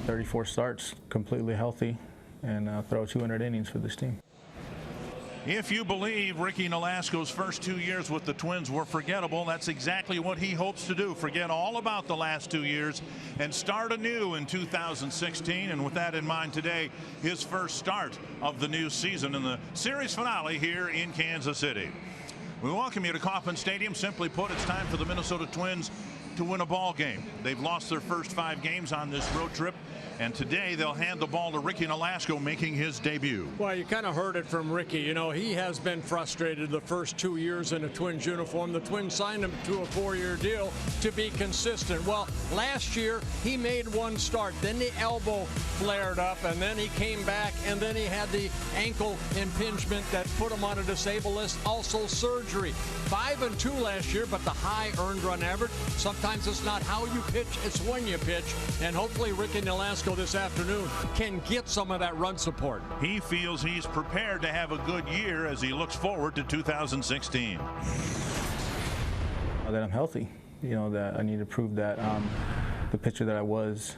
34 starts completely healthy and throw 200 innings for this team. If you believe Ricky Nolasco's first 2 years with the Twins were forgettable, that's exactly what he hopes to do. Forget all about the last 2 years and start anew in 2016. And with that in mind today, his first start of the new season in the series finale here in Kansas City. We welcome you to Kauffman Stadium. Simply put, it's time for the Minnesota Twins to win a ball game. They've lost their first 5 games on this road trip, and today they'll hand the ball to Ricky Nolasco, making his debut. Well, you kind of heard it from Ricky. You know, he has been frustrated the first 2 years in a Twins uniform. The Twins signed him to a 4-year deal to be consistent. Well, last year he made one start, then the elbow flared up, and then he came back, and then he had the ankle impingement that put him on a disabled list, also surgery. 5-2 last year, but the high earned run average. Sometimes it's not how you pitch, it's when you pitch, and hopefully Ricky Nolasco this afternoon can get some of that run support. He feels he's prepared to have a good year as he looks forward to 2016. That I'm healthy, you know, that I need to prove that the pitcher that I was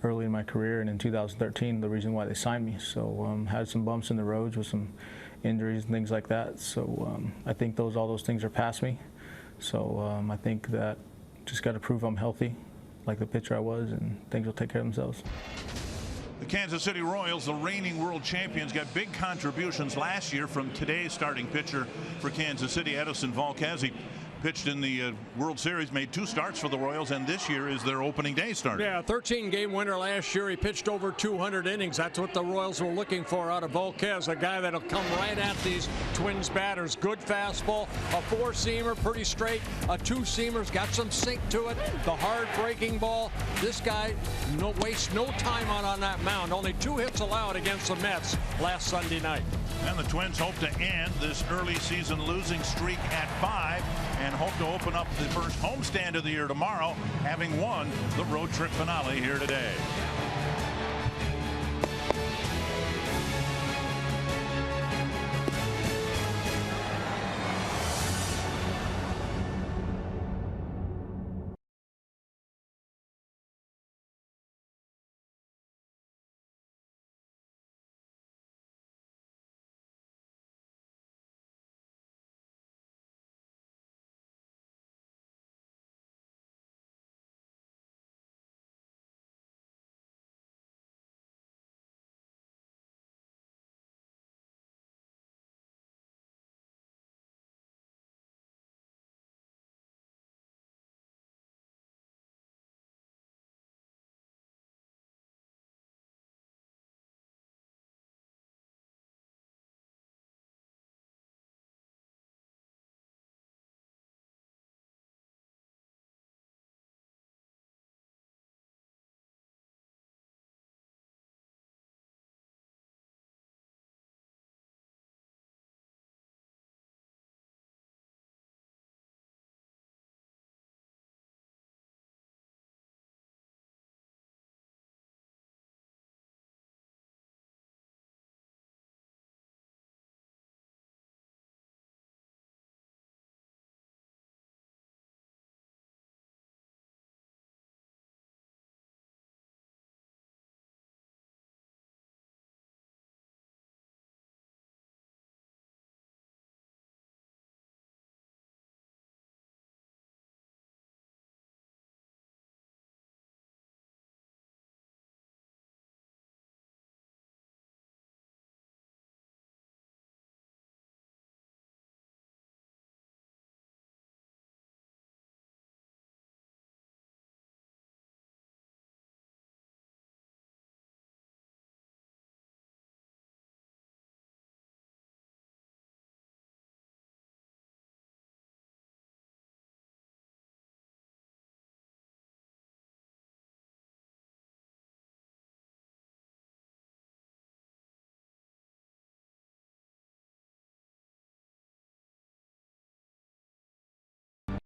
early in my career and in 2013, the reason why they signed me. So had some bumps in the roads with some injuries and things like that. So I think all those things are past me. So I think that just got to prove I'm healthy, like the pitcher I was, and things will take care of themselves. The Kansas City Royals, the reigning world champions, got big contributions last year from today's starting pitcher for Kansas City, Edinson Volquez. He pitched in the World Series, made 2 starts for the Royals, and this year is their opening day starter. Yeah, 13-game winner last year. He pitched over 200 innings. That's what the Royals were looking for out of Volquez, a guy that'll come right at these Twins batters. Good fastball, a 4-seamer, pretty straight, a 2-seamer's got some sink to it, the hard breaking ball. This guy wastes no time on that mound. Only 2 hits allowed against the Mets last Sunday night. And the Twins hope to end this early season losing streak at 5 and hope to open up the first homestand of the year tomorrow, having won the road trip finale here today.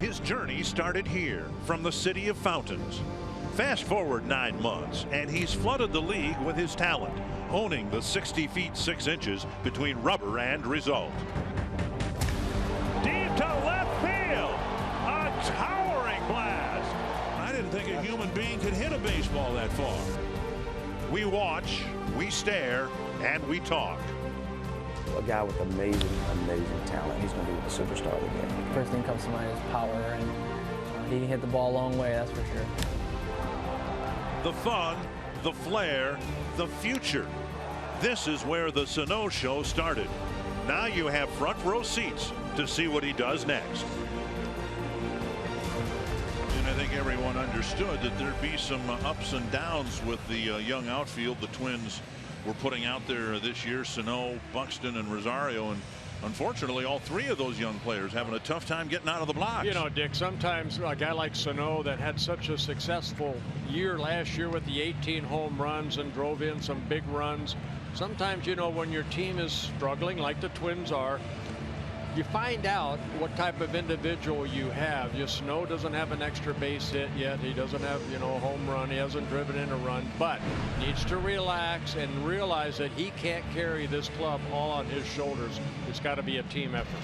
His journey started here from the city of fountains. Fast forward 9 months, and he's flooded the league with his talent, owning the 60 feet 6 inches between rubber and result. Deep to left field, a towering blast. I didn't think a human being could hit a baseball that far. We watch, we stare, and we talk. A guy with amazing talent. He's going to be a superstar of the game. First thing comes to mind is power, and he can hit the ball a long way, that's for sure. The fun, the flair, the future. This is where the Sano Show started. Now you have front row seats to see what he does next. And I think everyone understood that there'd be some ups and downs with the young outfield the Twins were putting out there this year. Sano, Buxton, and Rosario, and unfortunately all three of those young players having a tough time getting out of the blocks. You know, Dick, sometimes a guy like Sano that had such a successful year last year with the 18 home runs and drove in some big runs, sometimes, you know, when your team is struggling like the Twins are, you find out what type of individual you have. Sano doesn't have an extra base hit yet. He doesn't have, you know, a home run. He hasn't driven in a run, but needs to relax and realize that he can't carry this club all on his shoulders. It's got to be a team effort.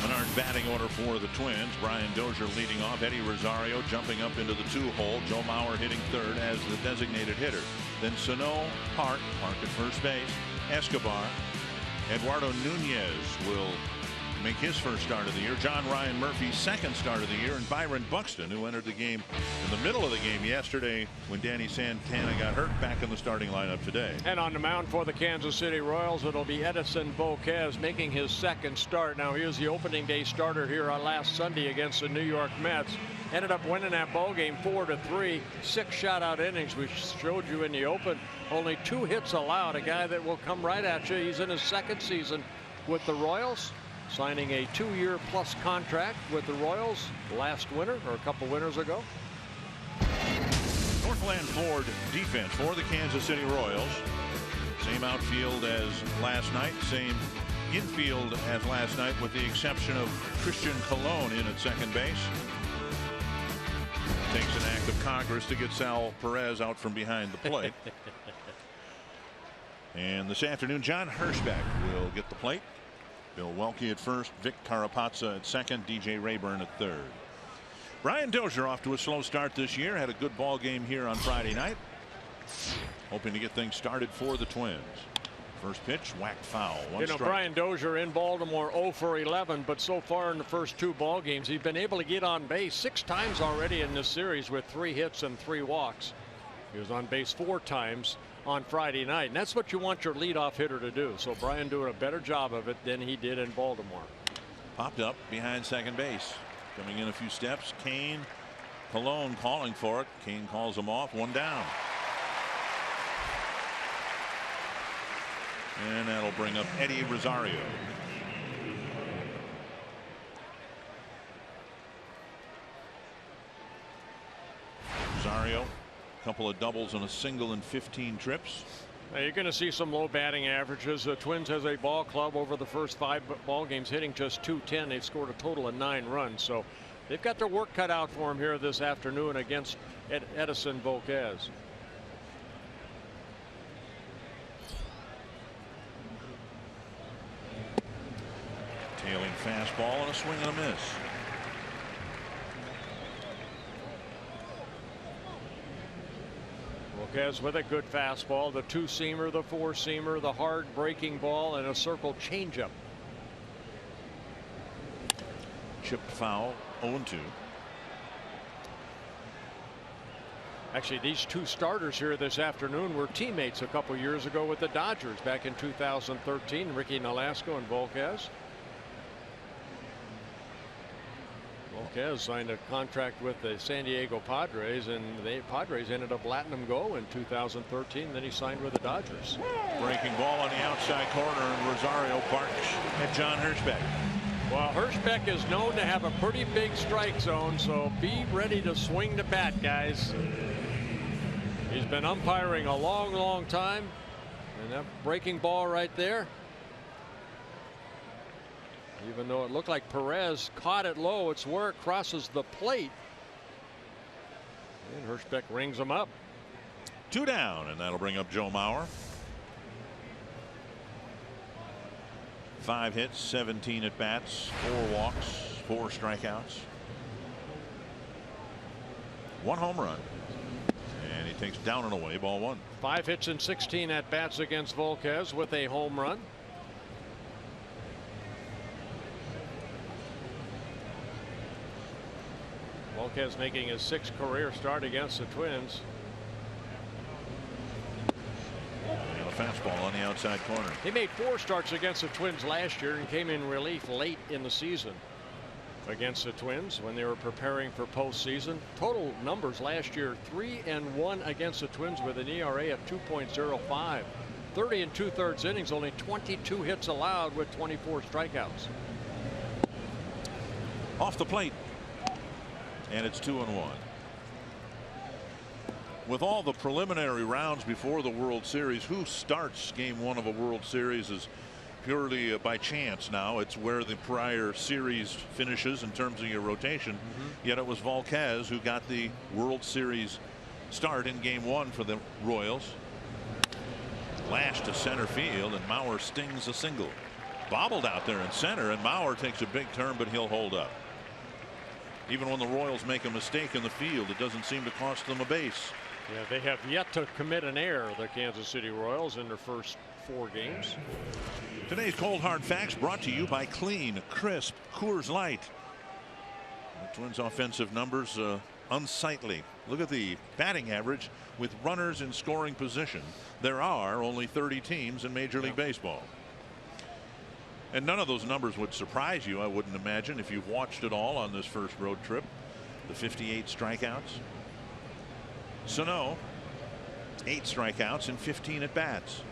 Menard batting order for the Twins. Brian Dozier leading off. Eddie Rosario jumping up into the 2-hole. Joe Mauer hitting third as the designated hitter. Then Sano, Park at first base. Escobar. Eduardo Nunez will make his first start of the year. John Ryan Murphy's second start of the year, and Byron Buxton, who entered the game in the middle of the game yesterday when Danny Santana got hurt, back in the starting lineup today. And on the mound for the Kansas City Royals, it'll be Edison Volquez making his second start. Now, he was the opening day starter here on last Sunday against the New York Mets. Ended up winning that ball game 4-3, 6 shutout innings. We showed you in the open. Only 2 hits allowed. A guy that will come right at you. He's in his second season with the Royals, signing a 2-year plus contract with the Royals last winter, or a couple winters ago. Northland Ford defense for the Kansas City Royals. Same outfield as last night, same infield as last night, with the exception of Christian Colon in at second base. Takes an act of Congress to get Sal Perez out from behind the plate. And this afternoon, John Hirschbeck will get the plate. Bill Welke at first, Vic Carapazza at second, DJ Rayburn at third. Brian Dozier off to a slow start this year. Had a good ball game here on Friday night. Hoping to get things started for the Twins. First pitch, whacked foul. One strike. Brian Dozier in Baltimore 0 for 11, but so far in the first 2 ball games, he's been able to get on base 6 times already in this series with 3 hits and 3 walks. He was on base 4 times on Friday night, and that's what you want your leadoff hitter to do. So Brian doing a better job of it than he did in Baltimore. Popped up behind second base. Coming in a few steps. Kane, Colon calling for it. Kane calls him off. 1 down. And that'll bring up Eddie Rosario. Rosario, a couple of doubles and a single in 15 trips. Now you're going to see some low batting averages. The Twins has a ball club over the first 5 ball games hitting just .210. They've scored a total of 9 runs, so they've got their work cut out for them here this afternoon against Edison Volquez. Tailing fastball and a swing and a miss. Volquez with a good fastball, the 2-seamer, the 4-seamer, the hard breaking ball, and a circle changeup. Chipped foul, 0-2. Actually, these 2 starters here this afternoon were teammates a couple years ago with the Dodgers back in 2013, Ricky Nolasco and Volquez. Volquez signed a contract with the San Diego Padres, and the Padres ended up letting him go in 2013. Then he signed with the Dodgers. Breaking ball on the outside corner, and Rosario barks at John Hirschbeck. Well, Hirschbeck is known to have a pretty big strike zone, so be ready to swing the bat, guys. He's been umpiring a long time, and that breaking ball right there, even though it looked like Perez caught it low, it's where it crosses the plate, and Hirschbeck rings him up. 2 down, and that'll bring up Joe Mauer. 5 hits, 17 at bats, 4 walks, 4 strikeouts, 1 home run. And He takes down and away, ball 1. 5 hits and 16 at bats against Volquez with a home run. Volquez making his 6th career start against the Twins. And a fastball on the outside corner. He made 4 starts against the Twins last year and came in relief late in the season against the Twins when they were preparing for postseason. Total numbers last year: 3-1 against the Twins with an ERA of 2.05. 30 2/3 innings, only 22 hits allowed with 24 strikeouts. Off the plate. And it's 2-1. With all the preliminary rounds before the World Series, who starts game 1 of a World Series is purely by chance now. It's where the prior series finishes in terms of your rotation. Yet it was Volquez who got the World Series start in game 1 for the Royals. Lash to center field, and Mauer stings a single. Bobbled out there in center, and Mauer takes a big turn, but he'll hold up. Even when the Royals make a mistake in the field, it doesn't seem to cost them a base. Yeah, they have yet to commit an error, the Kansas City Royals, in their first 4 games. Today's Cold Hard Facts brought to you by Clean, Crisp, Coors Light. The Twins' offensive numbers unsightly. Look at the batting average with runners in scoring position. There are only 30 teams in Major League Baseball. And none of those numbers would surprise you, I wouldn't imagine, if you've watched it all on this first road trip. The 58 strikeouts. Sano, 8 strikeouts and 15 at bats.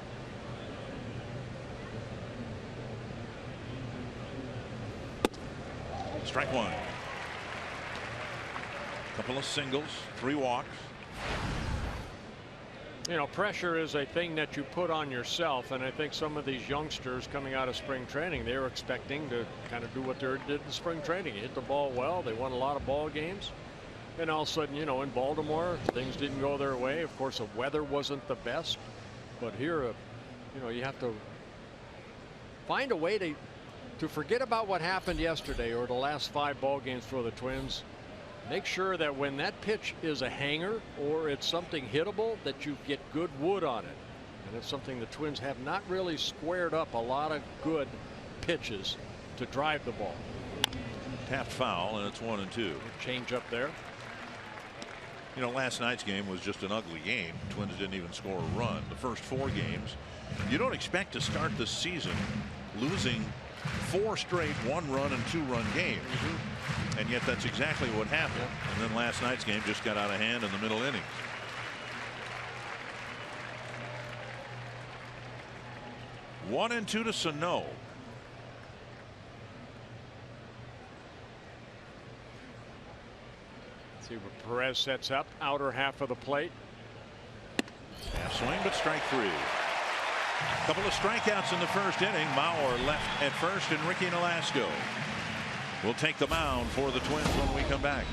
Strike 1. Couple of singles, 3 walks. You know, pressure is a thing that you put on yourself, and I think some of these youngsters coming out of spring training, they were expecting to kind of do what they did in spring training. Hit the ball well. They won a lot of ball games. And all of a sudden, you know, in Baltimore, things didn't go their way. Of course, the weather wasn't the best. But here, you know, you have to find a way to forget about what happened yesterday or the last 5 ball games for the Twins. Make sure that when that pitch is a hanger or it's something hittable, that you get good wood on it. And it's something the Twins have not really squared up a lot of good pitches to drive the ball. Tapped foul, and it's 1-2. Change up there. You know, last night's game was just an ugly game. Twins didn't even score a run. The first 4 games, you don't expect to start the season losing 4 straight 1-run and 2-run games. And yet that's exactly what happened. And then last night's game just got out of hand in the middle innings. One and 2 to Sano. See what Perez sets up, outer half of the plate. Half swing, but strike 3. Couple of strikeouts in the first inning. Mauer left at first, and Ricky Nolasco will take the mound for the Twins when we come back.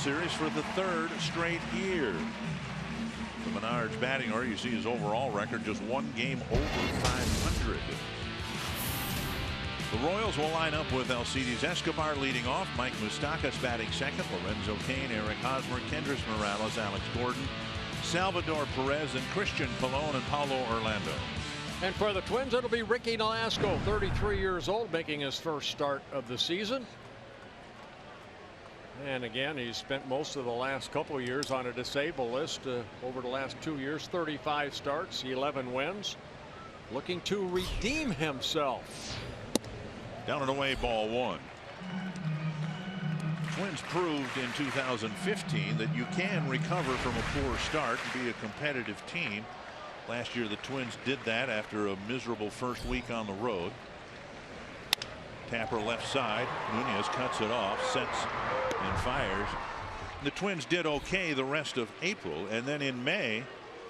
Series for the 3rd straight year. The Menards batting order, you see his overall record just 1 game over 500. The Royals will line up with Alcides Escobar leading off, Mike Moustakas batting second, Lorenzo Cain, Eric Hosmer, Kendrys Morales, Alex Gordon, Salvador Perez, and Christian Colon and Paulo Orlando. And for the Twins, it'll be Ricky Nolasco, 33 years old, making his first start of the season. And again, he's spent most of the last couple of years on a disabled list. Over the last 2 years, 35 starts, 11 wins. Looking to redeem himself. Down and away, ball 1. Twins proved in 2015 that you can recover from a poor start and be a competitive team. Last year the Twins did that after a miserable first week on the road. Tapper left side. Nunez cuts it off, sets and fires. The Twins did okay the rest of April, and then in May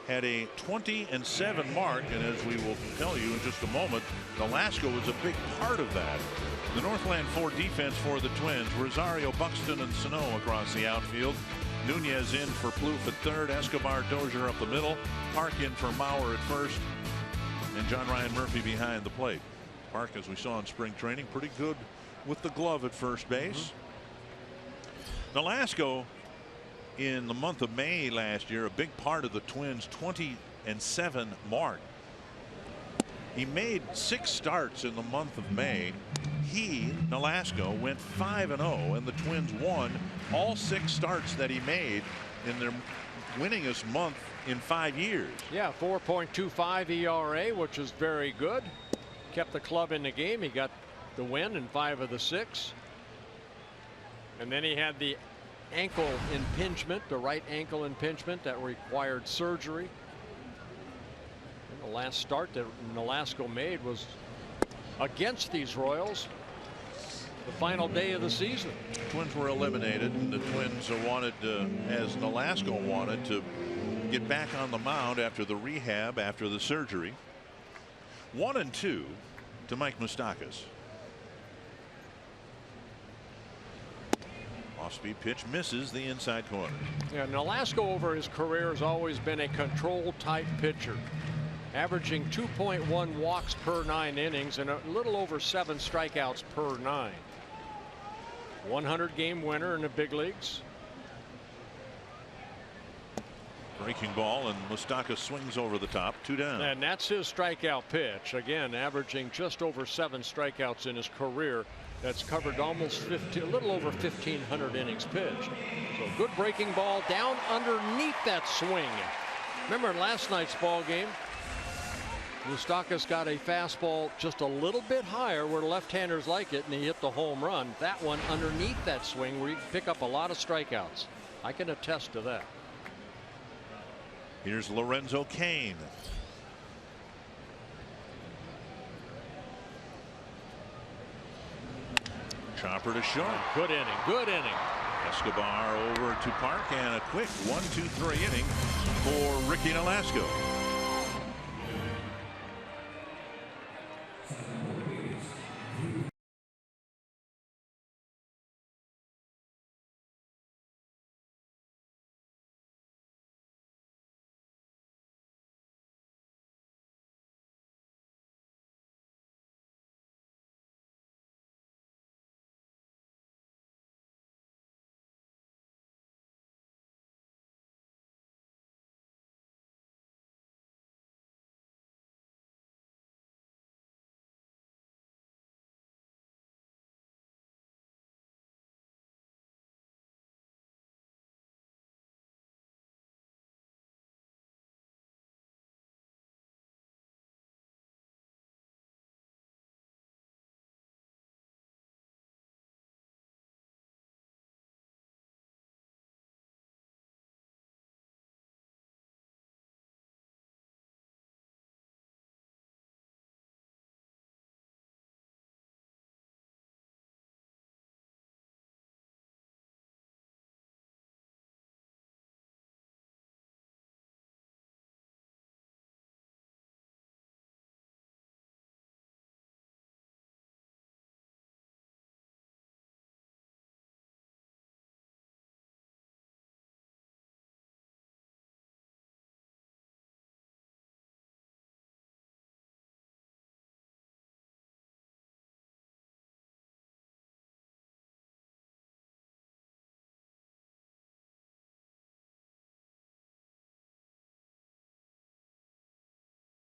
had a 20-7 mark, and as we will tell you in just a moment, Nolasco was a big part of that. The Northland 4 defense for the Twins: Rosario, Buxton, and Sano across the outfield. Nunez in for Plouffe at third, Escobar, Dozier up the middle, Park in for Mauer at first, and John Ryan Murphy behind the plate. Park, as we saw in spring training, pretty good with the glove at first base. Nolasco, in the month of May last year, a big part of the Twins' 20-7 mark. He made 6 starts in the month of May. He, Nolasco, went 5-0, and the Twins won all 6 starts that he made in their winningest month in 5 years. Yeah, 4.25 ERA, which is very good. Kept the club in the game. He got the win in 5 of the 6. And then he had the ankle impingement, the right ankle impingement that required surgery. And the last start that Nolasco made was against these Royals, the final day of the season. Twins were eliminated, and the Twins wanted, as Nolasco wanted, to get back on the mound after the rehab, after the surgery. 1-2 to Mike Moustakas. Off-speed pitch misses the inside corner. Yeah, Nolasco over his career has always been a control type pitcher, averaging 2.1 walks per 9 innings and a little over 7 strikeouts per 9. 100-game winner in the big leagues. Breaking ball, and Moustakas swings over the top, 2 down. And that's his strikeout pitch. Again, averaging just over 7 strikeouts in his career. That's covered almost 50, a little over 1,500 innings pitched. So good breaking ball down underneath that swing. Remember in last night's ball game, Moustakas got a fastball just a little bit higher where left-handers like it, and he hit the home run. That one underneath that swing where you can pick up a lot of strikeouts. I can attest to that. Here's Lorenzo Cain. Chopper to short. Good inning. Good inning. Escobar over to Park, and a quick 1-2-3 inning for Ricky Nolasco.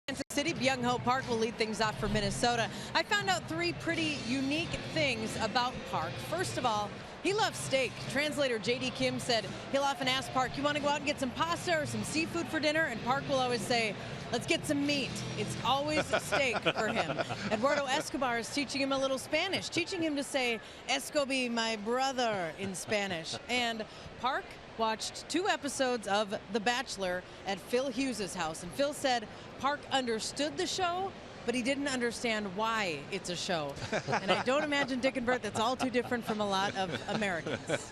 Kansas City, Byung Ho Park will lead things off for Minnesota. I found out 3 pretty unique things about Park. First of all, he loves steak. Translator J.D. Kim said he'll often ask Park, you want to go out and get some pasta or some seafood for dinner? And Park will always say, let's get some meat. It's always steak for him. Eduardo Escobar is teaching him a little Spanish, teaching him to say, Escobi, my brother, in Spanish. And Park watched 2 episodes of The Bachelor at Phil Hughes' house. And Phil said Park understood the show, but he didn't understand why it's a show. And I don't imagine, Dick and Bert, that's all too different from a lot of Americans.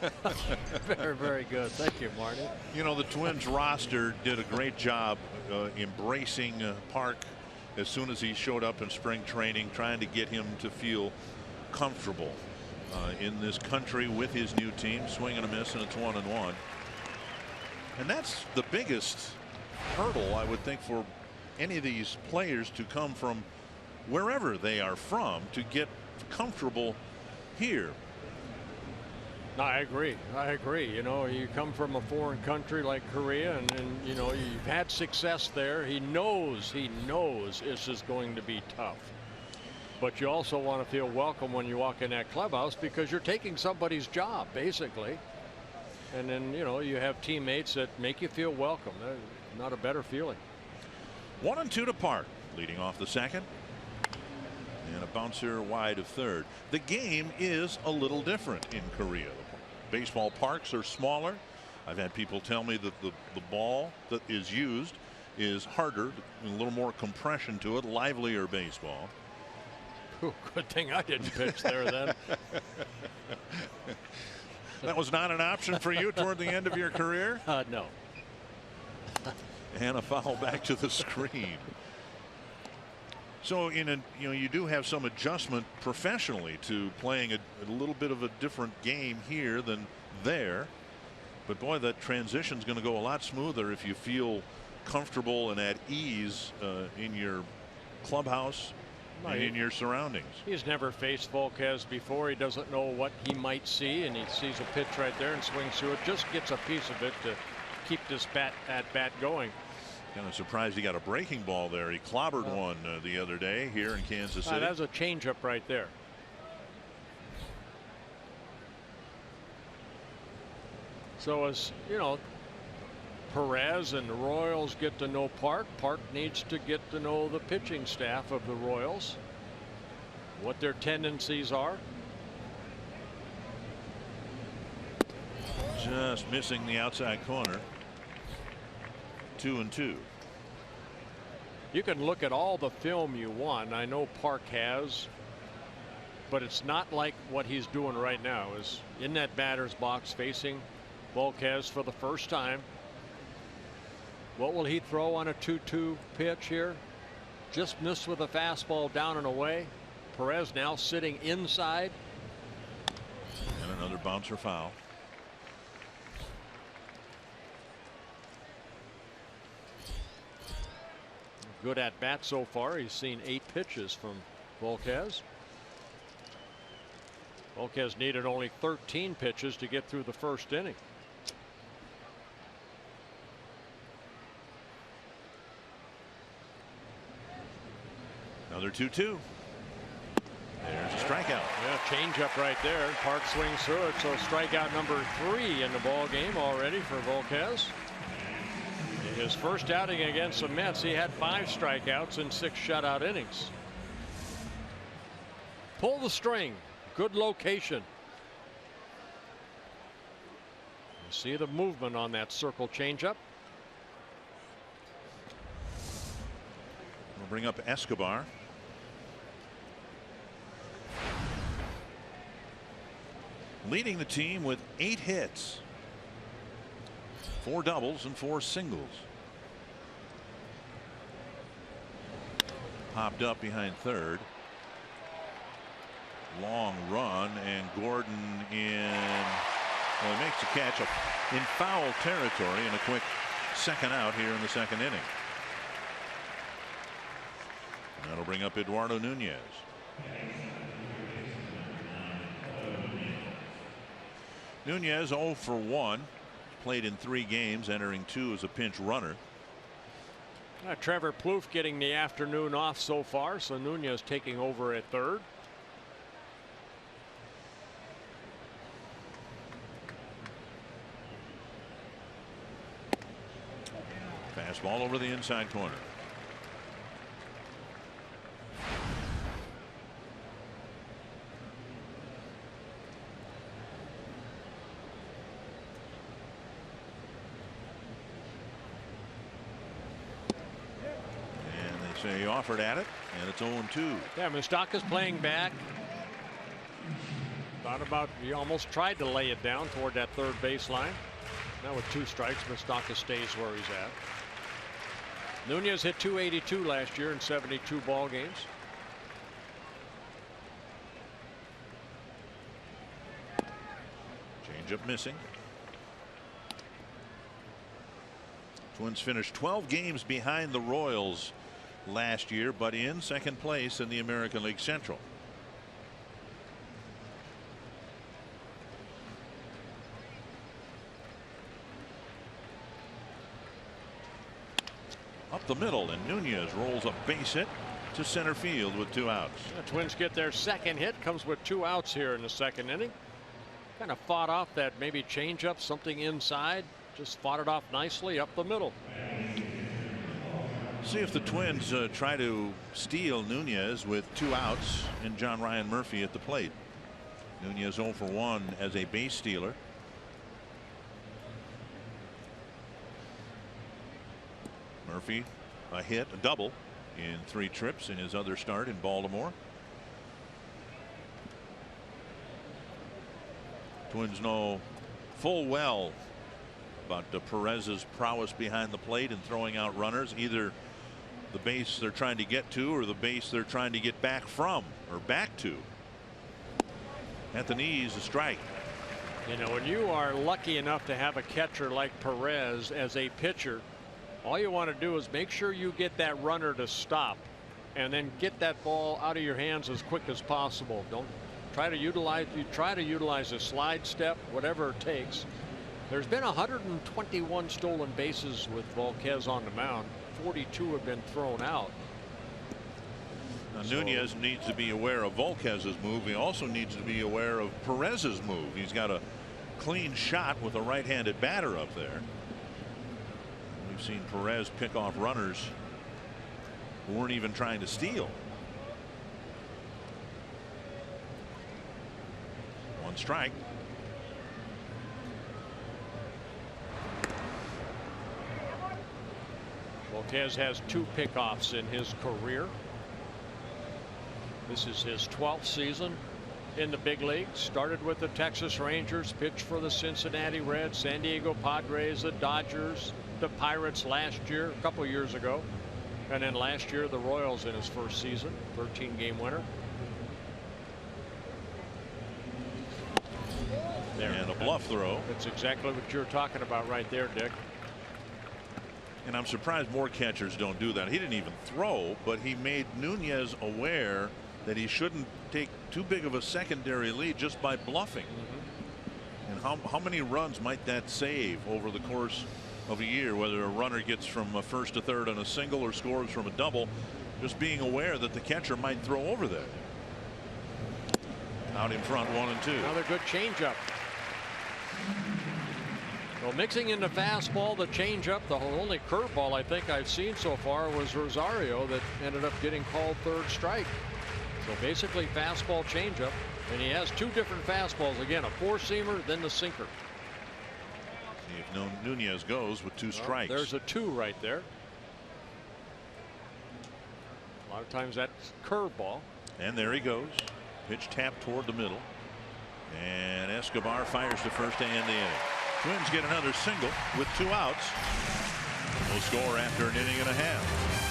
Very, very good. Thank you, Marty. You know, the Twins roster did a great job embracing Park as soon as he showed up in spring training, trying to get him to feel comfortable in this country with his new team. Swing and a miss, and it's 1-1. And that's the biggest hurdle, I would think, for any of these players to come from wherever they are from to get comfortable here. No, I agree. I agree. You know, you come from a foreign country like Korea, and you know, you've had success there. He knows this is going to be tough. But you also want to feel welcome when you walk in that clubhouse, because you're taking somebody's job, basically. And then, you know, you have teammates that make you feel welcome. Not a better feeling. 1-2 to Park, leading off the second. And a bouncer wide of third. The game is a little different in Korea. Baseball parks are smaller. I've had people tell me that the ball that is used is harder, a little more compression to it, livelier baseball. Ooh, good thing I didn't pitch there then. That was not an option for you toward the end of your career? No. And a foul back to the screen. So you do have some adjustment professionally to playing a little bit of a different game here than there. But boy, that transition is going to go a lot smoother if you feel comfortable and at ease in your clubhouse and in your surroundings. He's never faced Volquez before. He doesn't know what he might see, and he sees a pitch right there and swings through it. Just gets a piece of it to keep this at bat going. Kind of surprised he got a breaking ball there. He clobbered one the other day here in Kansas City. That was a changeup right there. So as you know, Perez and the Royals get to know Park. Park needs to get to know the pitching staff of the Royals, what their tendencies are. Just missing the outside corner. 2-2. You can look at all the film you want. I know Park has, but it's not like what he's doing right now. Is in that batter's box facing Volquez for the first time. What will he throw on a 2-2 pitch here? Just missed with a fastball down and away. Perez now sitting inside. And another bouncer foul. Good at bat so far. He's seen 8 pitches from Volquez. Volquez needed only 13 pitches to get through the first inning. Another 2-2. There's a strikeout. Yeah, changeup right there. Park swings through it. So strikeout number 3 in the ball game already for Volquez. In his first outing against the Mets, he had 5 strikeouts in 6 shutout innings. Pull the string. Good location. You see the movement on that circle changeup. We'll bring up Escobar. Leading the team with 8 hits. 4 doubles and 4 singles. Popped up behind third. Long run, and Gordon well, he makes a catch up in foul territory, and a quick second out here in the second inning. And that'll bring up Eduardo Nunez. Nunez 0 for 1. Played in 3 games, entering 2 as a pinch runner. Trevor Plouffe getting the afternoon off so far, so Nunez taking over at third. Fastball over the inside corner. And he offered at it, and it's 0-2. Yeah, Moustakas playing back. He almost tried to lay it down toward that third baseline. Now with 2 strikes, Moustakas stays where he's at. Nunez hit .282 last year in 72 ball games. Changeup missing. Twins finished 12 games behind the Royals last year, but in second place in the American League Central. Up the middle, and Nunez rolls a base hit to center field with 2 outs. The Twins get their second hit, comes with 2 outs here in the second inning. Kind of fought off that maybe changeup, something inside, just fought it off nicely up the middle. See if the Twins try to steal Nunez with 2 outs and John Ryan Murphy at the plate. Nunez 0 for 1 as a base stealer. Murphy a hit, a double in 3 trips in his other start in Baltimore. Twins know full well about Perez's prowess behind the plate and throwing out runners, either the base they're trying to get to or the base they're trying to get back from or back to. At the knees, a strike. You know, when you are lucky enough to have a catcher like Perez as a pitcher, all you want to do is make sure you get that runner to stop and then get that ball out of your hands as quick as possible. Don't try to utilize a slide step, whatever it takes. There's been 121 stolen bases with Volquez on the mound. 42 have been thrown out. Now, Nunez needs to be aware of Volquez's move. He also needs to be aware of Perez's move. He's got a clean shot with a right-handed batter up there. We've seen Perez pick off runners who weren't even trying to steal. 1 strike. Volquez has 2 pickoffs in his career. This is his 12th season in the big leagues. Started with the Texas Rangers, pitched for the Cincinnati Reds, San Diego Padres, the Dodgers, the Pirates last year, a couple years ago, and then last year the Royals in his first season, 13-game winner. There. And a bluff throw. That's exactly what you're talking about right there, Dick. And I'm surprised more catchers don't do that. He didn't even throw, but he made Nunez aware that he shouldn't take too big of a secondary lead just by bluffing. And how many runs might that save over the course of a year, whether a runner gets from a first to third on a single or scores from a double, just being aware that the catcher might throw over there. Out in front, 1-2. Another good changeup. So mixing in the fastball, the changeup, the only curveball I think I've seen so far was Rosario that ended up getting called 3rd strike. So basically fastball, changeup, and he has 2 different fastballs. Again, a 4-seamer, then the sinker. See if Nunez goes with 2 strikes. There's a 2 right there. A lot of times that's curveball. And there he goes. Pitch tapped toward the middle. And Escobar fires to first to end the inning. Twins get another single with 2 outs. No score after an inning and a half.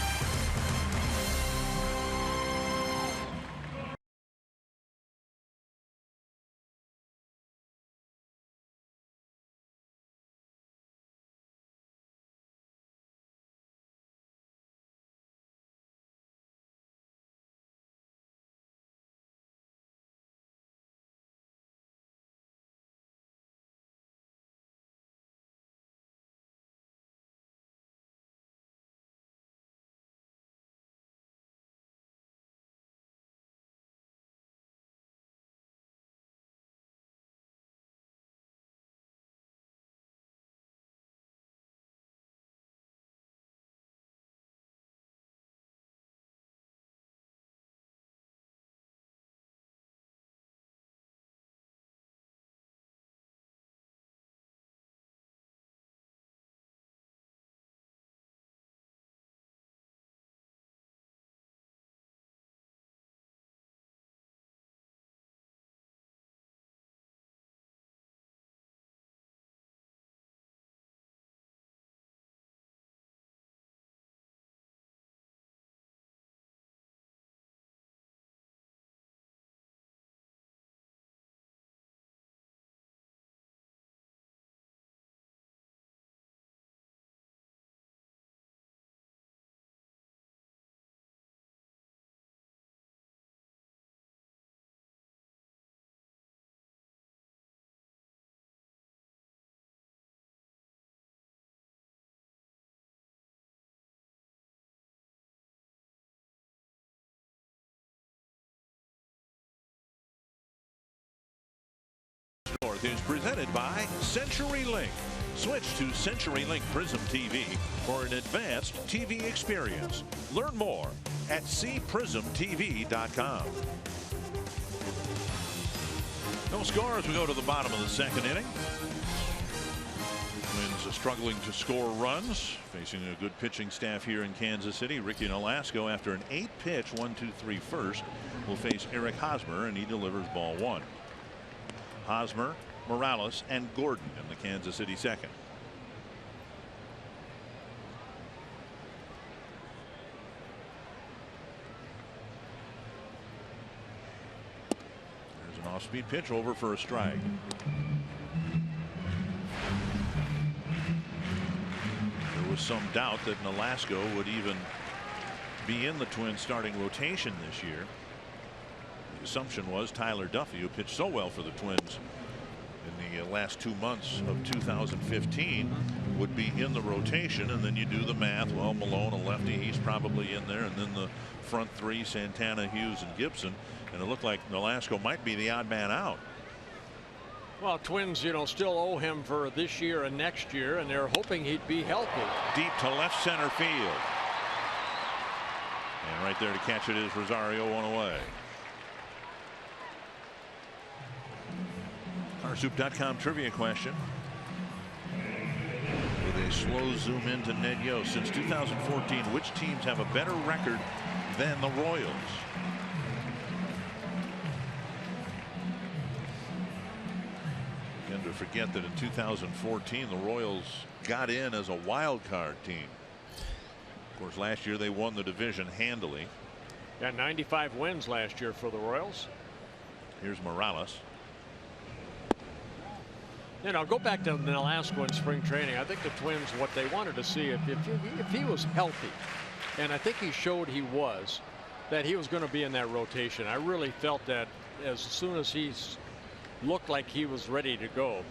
North is presented by CenturyLink. Switch to CenturyLink Prism TV for an advanced TV experience. Learn more at cprismtv.com. No score as we go to the bottom of the second inning. Twins are struggling to score runs, facing a good pitching staff here in Kansas City. Ricky Nolasco, after an 8-pitch 1-2-3 first, will face Eric Hosmer, and he delivers ball one. Hosmer, Morales, and Gordon in the Kansas City second. There's an off-speed pitch over for a strike. There was some doubt that Nolasco would even be in the Twins starting rotation this year. The assumption was Tyler Duffy, who pitched so well for the Twins in the last 2 months of 2015, would be in the rotation. And then you do the math. Well, Malone, a lefty, he's probably in there, and then the front three, Santana, Hughes, and Gibson, and it looked like Nolasco might be the odd man out. Well, Twins, still owe him for this year and next year, and they're hoping he'd be healthy. Deep to left center field, and right there to catch it is Rosario, one away. Carsoup.com trivia question. With a slow zoom into Ned Yost. Since 2014, which teams have a better record than the Royals? Again, to forget that in 2014 the Royals got in as a wild card team. Of course, last year they won the division handily. Got 95 wins last year for the Royals. Here's Morales. Go back to Nolasco in spring training. I think the Twins, what they wanted to see, if he was healthy, and I think he showed he was, that he was going to be in that rotation. I really felt that as soon as he looked like he was ready to go,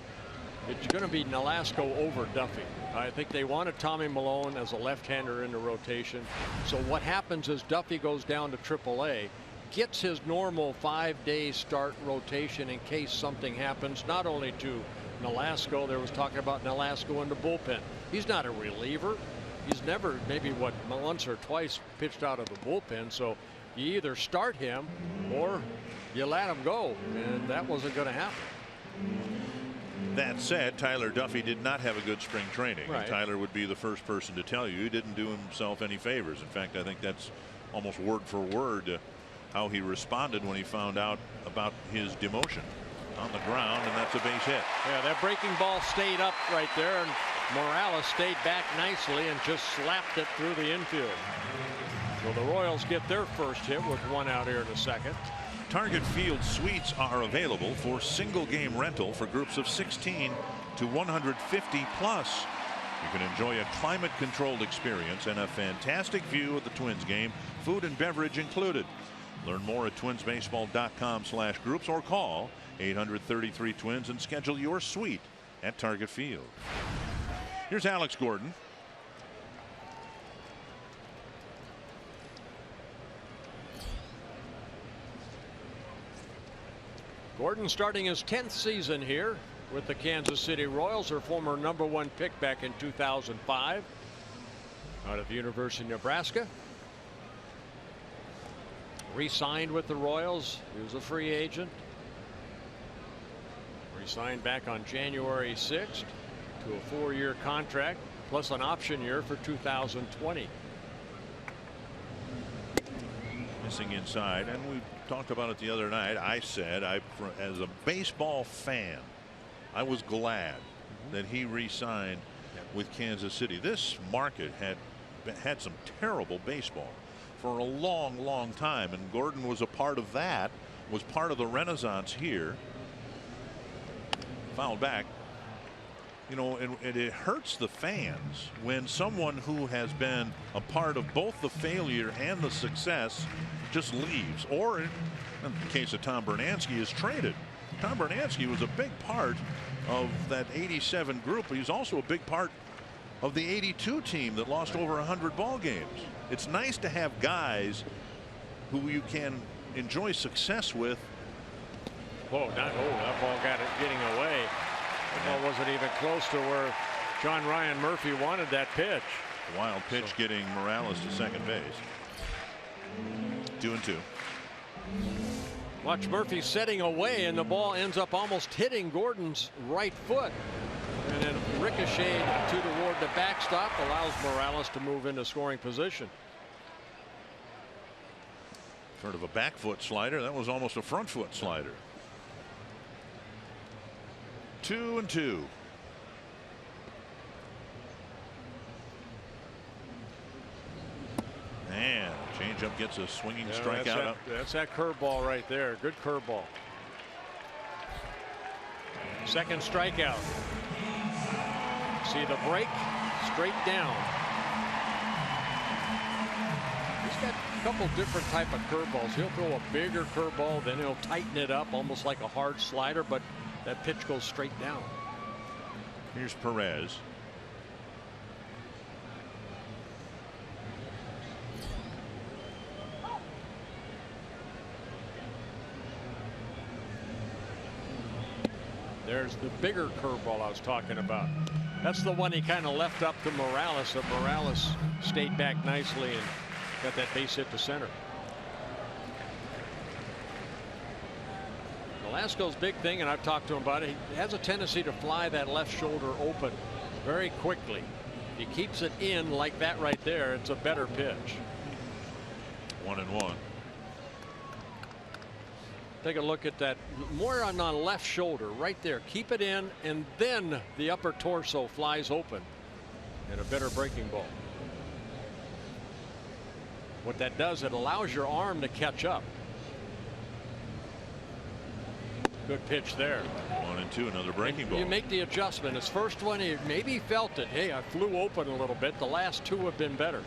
it's going to be Nolasco over Duffy. I think they wanted Tommy Malone as a left-hander in the rotation. So what happens is Duffy goes down to AAA, gets his normal 5-day start rotation in case something happens, not only to Nolasco. There was talking about Nolasco in the bullpen. He's not a reliever. He's never, maybe once or twice pitched out of the bullpen. So you either start him or you let him go, and that wasn't going to happen. That said, Tyler Duffy did not have a good spring training. Right. And Tyler would be the first person to tell you he didn't do himself any favors. In fact, I think that's almost word for word how he responded when he found out about his demotion. On the ground, and that's a base hit. Yeah, that breaking ball stayed up right there, and Morales stayed back nicely and just slapped it through the infield. So the Royals get their first hit with one out here in the second. Target Field suites are available for single game rental for groups of 16 to 150 plus. You can enjoy a climate controlled experience and a fantastic view of the Twins game, food and beverage included. Learn more at twinsbaseball.com/groups or call 833 Twins and schedule your suite at Target Field. Here's Alex Gordon. Gordon starting his 10th season here with the Kansas City Royals, their former #1 pick back in 2005 out of the University of Nebraska. Re-signed with the Royals. He was a free agent. Re-signed back on January 6th to a 4-year contract plus an option year for 2020. Missing inside, and we talked about it the other night. I said, as a baseball fan, I was glad that he re-signed with Kansas City. This market had some terrible baseball for a long time, and Gordon was a part of that, was part of the renaissance here. Fouled back. And it hurts the fans when someone who has been a part of both the failure and the success just leaves, or in the case of Tom Bernansky, is traded. Tom Bernansky was a big part of that '87 group, but he's also a big part of the '82 team that lost over 100 ball games. It's nice to have guys who you can enjoy success with Whoa, that ball getting away. That ball wasn't even close to where John Ryan Murphy wanted that pitch. Wild pitch getting Morales to second base. 2-2. Watch Murphy setting away, and the ball ends up almost hitting Gordon's right foot. And then ricocheted toward the backstop, allows Morales to move into scoring position. Sort of a back foot slider. That was almost a front foot slider. 2-2. And changeup gets a swinging strikeout. That's that curveball right there. Good curveball. Second strikeout. See the break, straight down. He's got a couple different type of curveballs. He'll throw a bigger curveball, then he'll tighten it up almost like a hard slider, but that pitch goes straight down. Here's Perez. There's the bigger curveball I was talking about. That's the one he kind of left up to Morales. So Morales stayed back nicely and got that base hit to center. Velasco's big thing, and I've talked to him about it, he has a tendency to fly that left shoulder open very quickly. If he keeps it in like that right there, it's a better pitch. 1-1. Take a look at that, more on the left shoulder right there. Keep it in, and then the upper torso flies open, and a better breaking ball. What that does, it allows your arm to catch up. Good pitch there. 1-2, another breaking ball. You make the adjustment. His first one, he maybe felt it. Hey, I flew open a little bit. The last two have been better.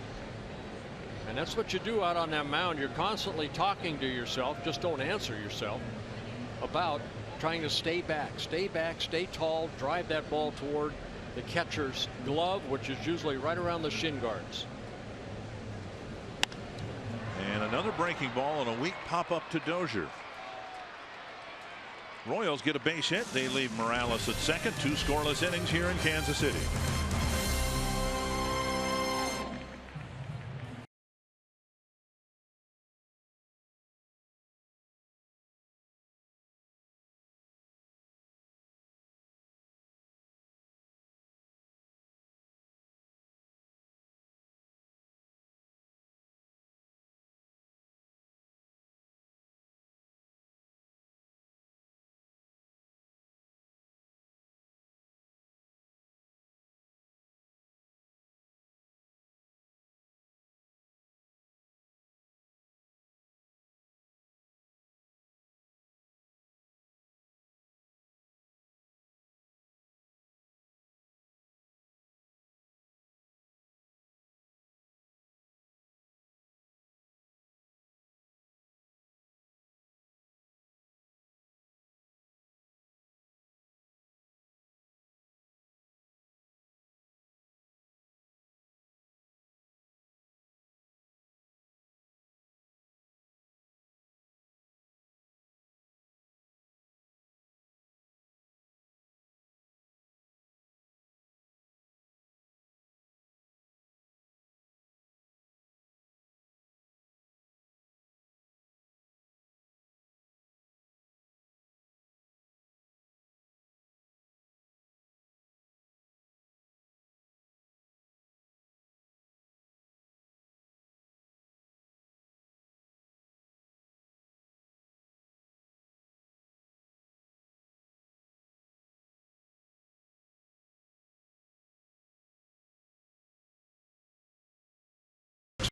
And that's what you do out on that mound. You're constantly talking to yourself. Just don't answer yourself about trying to stay back, stay tall, drive that ball toward the catcher's glove, which is usually right around the shin guards. And another breaking ball and a weak pop up to Dozier. Royals get a base hit. They leave Morales at second. 2 scoreless innings here in Kansas City.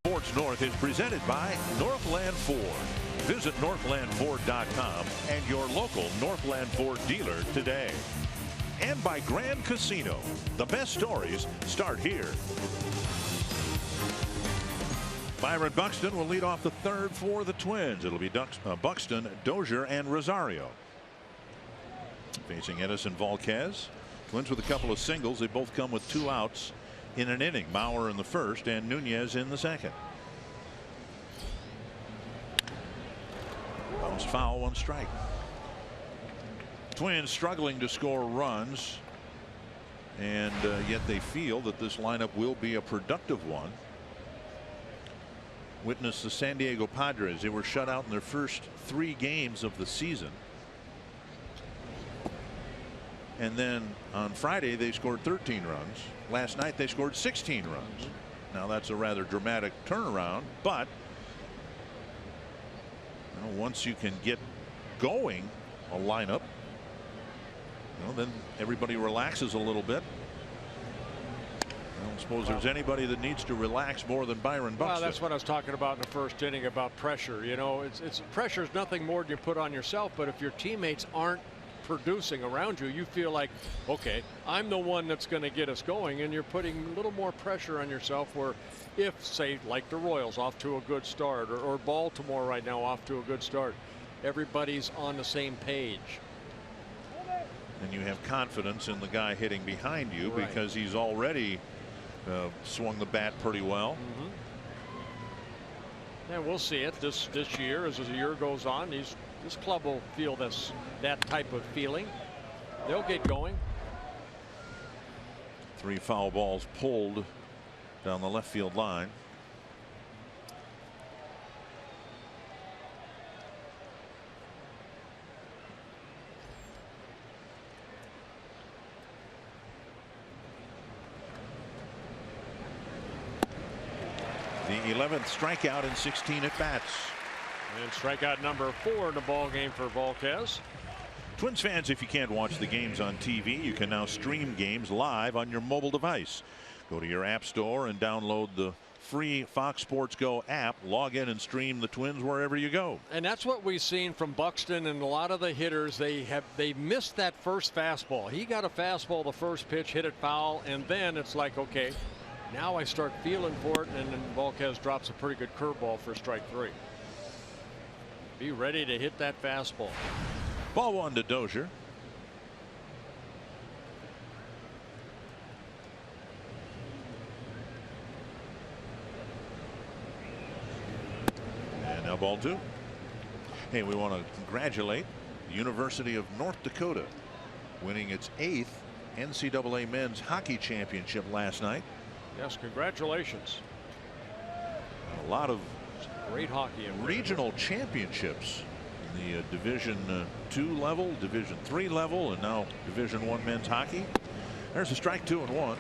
Sports North is presented by Northland Ford. Visit northlandford.com and your local Northland Ford dealer today. And by Grand Casino. The best stories start here. Byron Buxton will lead off the third for the Twins. It'll be Buxton, Dozier, and Rosario. Facing Edison Volquez. Twins with a couple of singles. They both come with 2 outs in an inning. Mauer in the first and Nunez in the second. Bounce foul, 1 strike. Twins struggling to score runs, and yet they feel that this lineup will be a productive one. Witness the San Diego Padres. They were shut out in their first 3 games of the season. And then on Friday they scored 13 runs. Last night they scored 16 runs. Now that's a rather dramatic turnaround, but once you can get going a lineup, then everybody relaxes a little bit. I don't suppose there's anybody that needs to relax more than Byron Buxton. Well, that's what I was talking about in the first inning about pressure. Pressure is nothing more than you put on yourself, but if your teammates aren't producing around you, you feel like, okay, I'm the one that's going to get us going, and you're putting a little more pressure on yourself. Where if, say, like the Royals off to a good start, or Baltimore right now off to a good start, everybody's on the same page. And you have confidence in the guy hitting behind you, right, because he's already swung the bat pretty well. And we'll see it this year as the year goes on. This club will feel that type of feeling. They'll get going. 3 foul balls pulled down the left field line. The 11th strikeout in 16 at bats. And strikeout number 4 in the ball game for Volquez. Twins fans, if you can't watch the games on TV, you can now stream games live on your mobile device. Go to your app store and download the free Fox Sports Go app. Log in and stream the Twins wherever you go. And that's what we've seen from Buxton and a lot of the hitters. They missed that first fastball. He got a fastball the first pitch, hit it foul, and then it's like, okay, now I start feeling for it, and then Volquez drops a pretty good curveball for strike 3. Be ready to hit that fastball. Ball 1 to Dozier. And now ball 2. Hey, we want to congratulate the University of North Dakota winning its 8th NCAA men's hockey championship last night. Yes, congratulations. A lot of great hockey and regional championships in the Division II level, Division III level, and now Division I men's hockey. There's a strike, 2-1.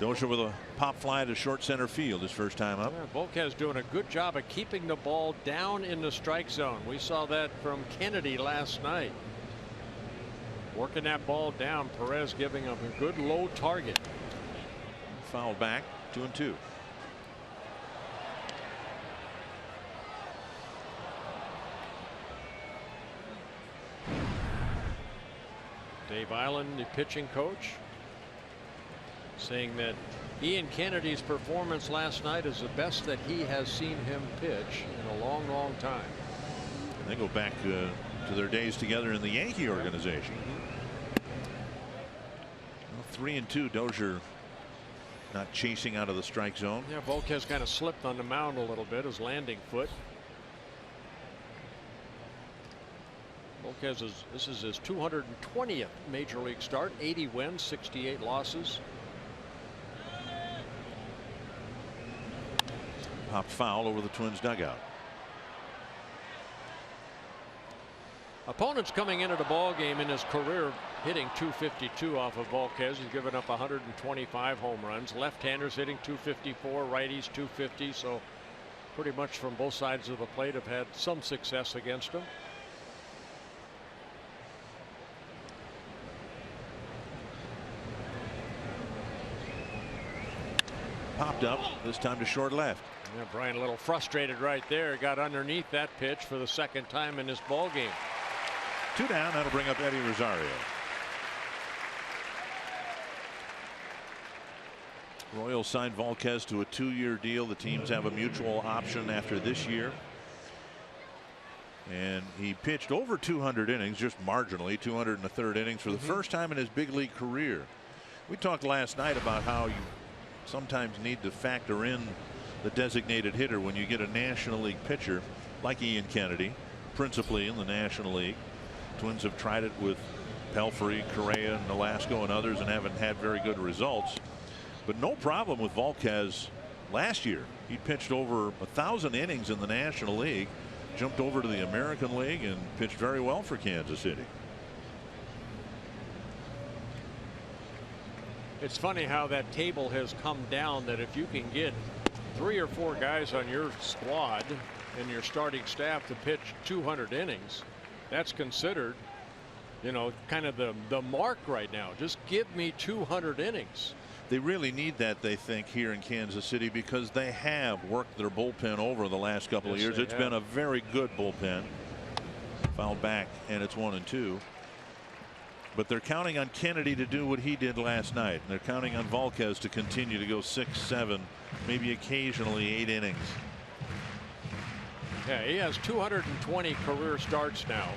Dozier with a pop fly to short center field his first time up. Yeah, Volquez doing a good job of keeping the ball down in the strike zone. We saw that from Kennedy last night. Working that ball down. Perez giving him a good low target. Fouled back, 2-2. Dave Island, the pitching coach, saying that Ian Kennedy's performance last night is the best that he has seen him pitch in a long, long time. And they go back to their days together in the Yankee organization. 3-2. Dozier not chasing out of the strike zone. Yeah, Volquez kind of slipped on the mound a little bit, his landing foot. Volquez this is his 220th major league start, 80 wins, 68 losses. Popped foul over the Twins dugout. Opponents coming into the ball game in his career hitting .252 off of Volquez. He's given up 125 home runs. Left-handers hitting .254, righties .250. So pretty much from both sides of the plate have had some success against him. Popped up, this time to short left. Yeah, Brian a little frustrated right there. Got underneath that pitch for the second time in this ball game. 2 down. That'll bring up Eddie Rosario. Royals signed Volquez to a 2-year deal. The teams have a mutual option after this year. And he pitched over 200 innings, just marginally, 200 1/3 innings for the first time in his big league career. We talked last night about how you sometimes need to factor in the designated hitter when you get a National League pitcher like Ian Kennedy, principally in the National League. Twins have tried it with Pelfrey, Correa, Nolasco, and others and haven't had very good results. But no problem with Volquez last year. He pitched over 1,000 innings in the National League, jumped over to the American League, and pitched very well for Kansas City. It's funny how that table has come down, that if you can get 3 or 4 guys on your squad and your starting staff to pitch 200 innings, that's considered, you know, kind of the mark right now. Just give me 200 innings. They really need that, they think, here in Kansas City, because they have worked their bullpen over the last couple of years. It's been a very good bullpen. Foul back, and it's 1-2. But they're counting on Kennedy to do what he did last night. And they're counting on Volquez to continue to go 6, 7, maybe occasionally 8 innings. Yeah, he has 220 career starts now.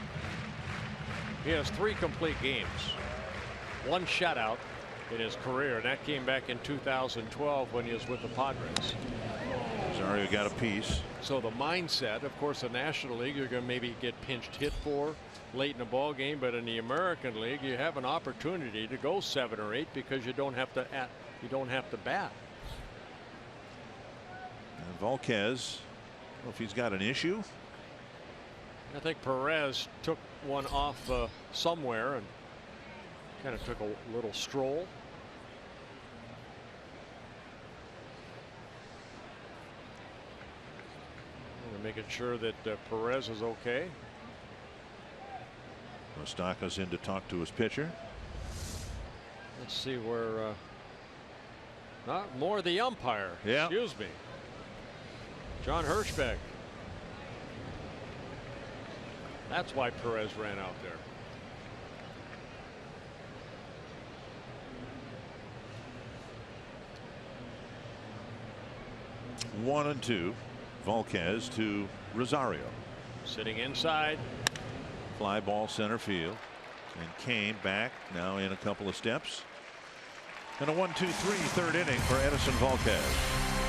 He has 3 complete games, 1 shutout in his career, and that came back in 2012 when he was with the Padres. Rosario got a piece. So the mindset, of course, the National League, you're going to maybe get pinched hit for late in the ball game, but in the American League, you have an opportunity to go 7 or 8 because you don't have to bat. And Volquez, I don't know if he's got an issue. I think Perez took one off somewhere and kind of took a little stroll. And making sure that Perez is okay. Moustakas in to talk to his pitcher. Let's see where not more the umpire. Yeah. Excuse me. John Hirschbeck. That's why Perez ran out there. One and 2. Volquez to Rosario. Sitting inside. Fly ball center field. And Kane back now in a couple of steps. And a 1-2-3 third inning for Edinson Volquez.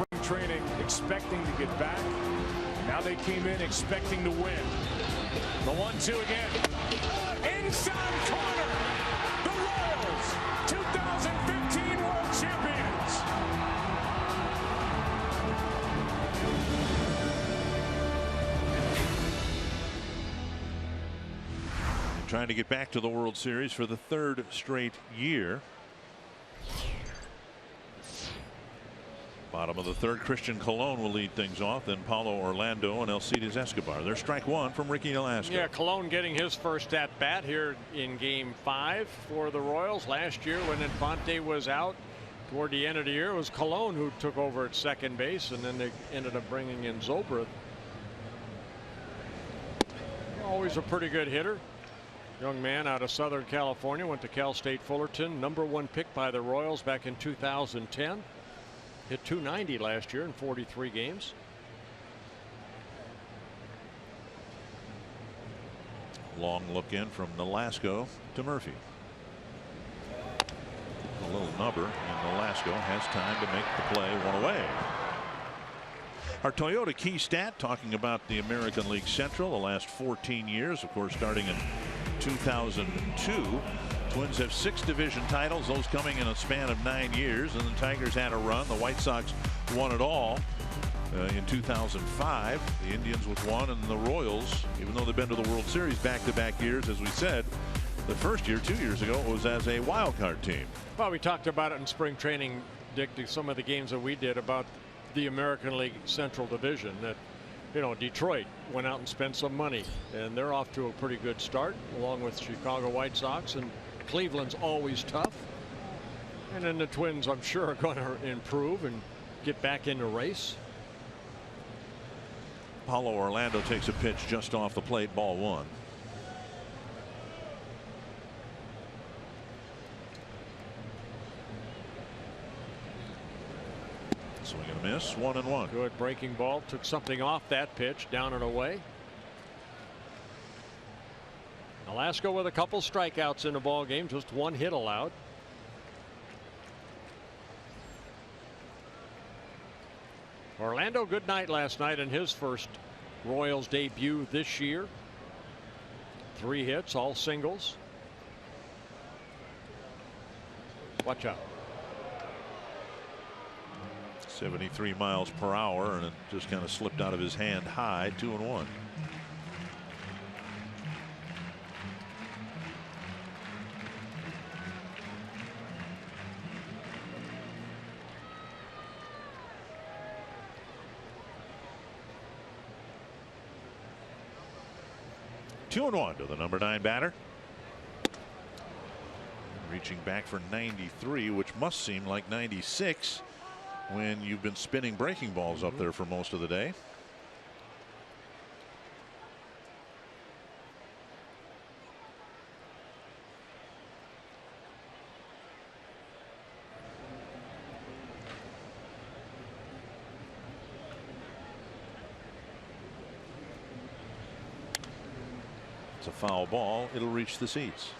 Spring training expecting to get back. Now they came in expecting to win. The 1-2 again. Inside corner. The Royals, 2015 World Champions. Trying to get back to the World Series for the 3rd straight year. Bottom of the third, Christian Colon will lead things off, then Paulo Orlando and Alcides Escobar. There's strike one from Ricky Nolasco. Yeah, Colon getting his first at bat here in Game 5 for the Royals. Last year when Infante was out toward the end of the year, it was Colon who took over at second base, and then they ended up bringing in Zobrist. Always a pretty good hitter. Young man out of Southern California, went to Cal State Fullerton, #1 pick by the Royals back in 2010. Hit .290 last year in 43 games. Long look in from Nolasco to Murphy. A little number, and Nolasco has time to make the play one away. Our Toyota key stat talking about the American League Central the last 14 years, of course, starting in 2002. Twins have 6 division titles, those coming in a span of 9 years, and the Tigers had a run. The White Sox won it all in 2005. The Indians with 1, and the Royals, even though they've been to the World Series back-to-back years, as we said, the first year 2 years ago was as a wild card team. Well, we talked about it in spring training, Dick, some of the games that we did about the American League Central Division, that, you know, Detroit went out and spent some money, and they're off to a pretty good start, along with Chicago White Sox, and Cleveland's always tough. And then the Twins, I'm sure, are going to improve and get back in the race. Paulo Orlando takes a pitch just off the plate, ball 1. Swing and a miss, 1-1. Good breaking ball, took something off that pitch, down and away. Nolasco with a couple strikeouts in the ball game, just 1 hit allowed. Orlando, good night last night in his first Royals debut this year. 3 hits, all singles. Watch out. 73 miles per hour, and it just kind of slipped out of his hand high. 2-1. Two and 1 to the #9 batter. Reaching back for 93, which must seem like 96 when you've been spinning breaking balls up there for most of the day. It's a foul ball. It'll reach the seats.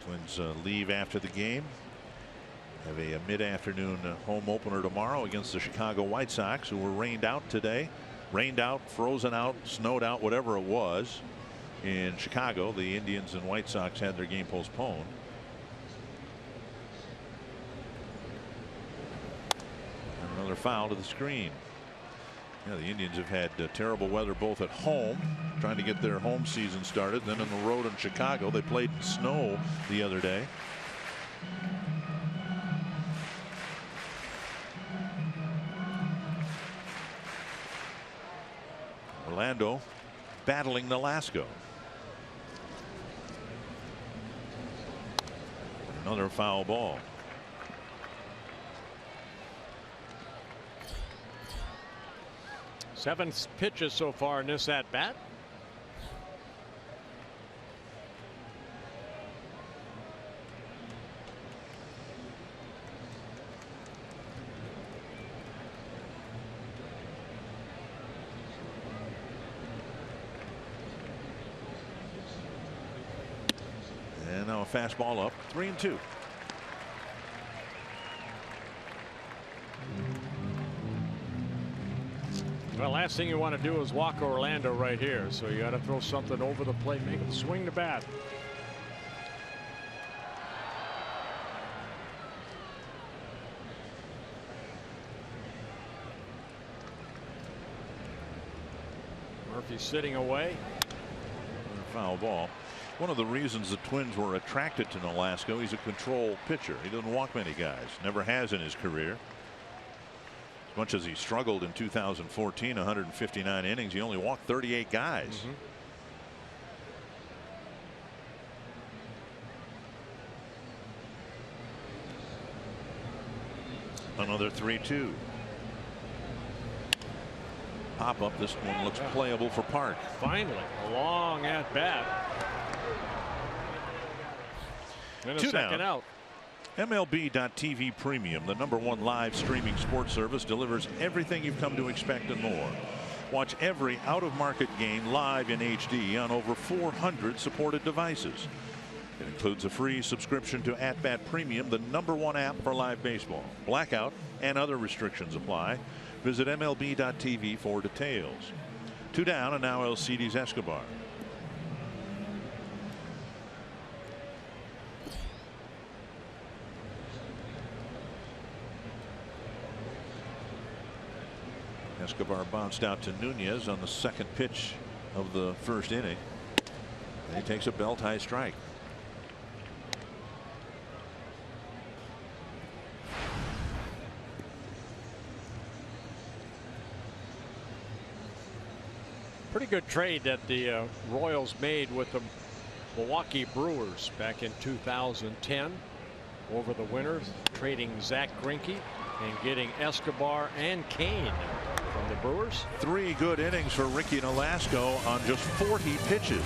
Twins leave after the game. Have a mid-afternoon home opener tomorrow against the Chicago White Sox, who were rained out today. Rained out, frozen out, snowed out, whatever it was in Chicago. The Indians and White Sox had their game postponed. Another foul to the screen. Yeah, the Indians have had terrible weather both at home, trying to get their home season started, then on the road in Chicago. They played in snow the other day. Orlando battling Nolasco. Another foul ball. 7 pitches so far in this at bat. And now a fastball up, 3-2. Well, last thing you want to do is walk Orlando right here, so you got to throw something over the plate, make him swing the bat. Murphy sitting away. Foul ball. One of the reasons the Twins were attracted to Nolasco, he's a control pitcher. He doesn't walk many guys, never has in his career. As much as he struggled in 2014, 159 innings, he only walked 38 guys. Another 3-2. Pop up. This one looks playable for Park. Finally, a long at bat. And a 2 second down. out. MLB.TV Premium, the #1 live streaming sports service, delivers everything you've come to expect and more. Watch every out-of-market game live in HD on over 400 supported devices. It includes a free subscription to @Bat Premium, the #1 app for live baseball. Blackout and other restrictions apply. Visit MLB.TV for details. 2 down, and now Alcides Escobar. Escobar bounced out to Nunez on the second pitch of the first inning. And he takes a belt high strike. Pretty good trade that the Royals made with the Milwaukee Brewers back in 2010 over the winter, trading Zach Greinke and getting Escobar and Kane from the Brewers. 3 good innings for Ricky Nolasco on just 40 pitches.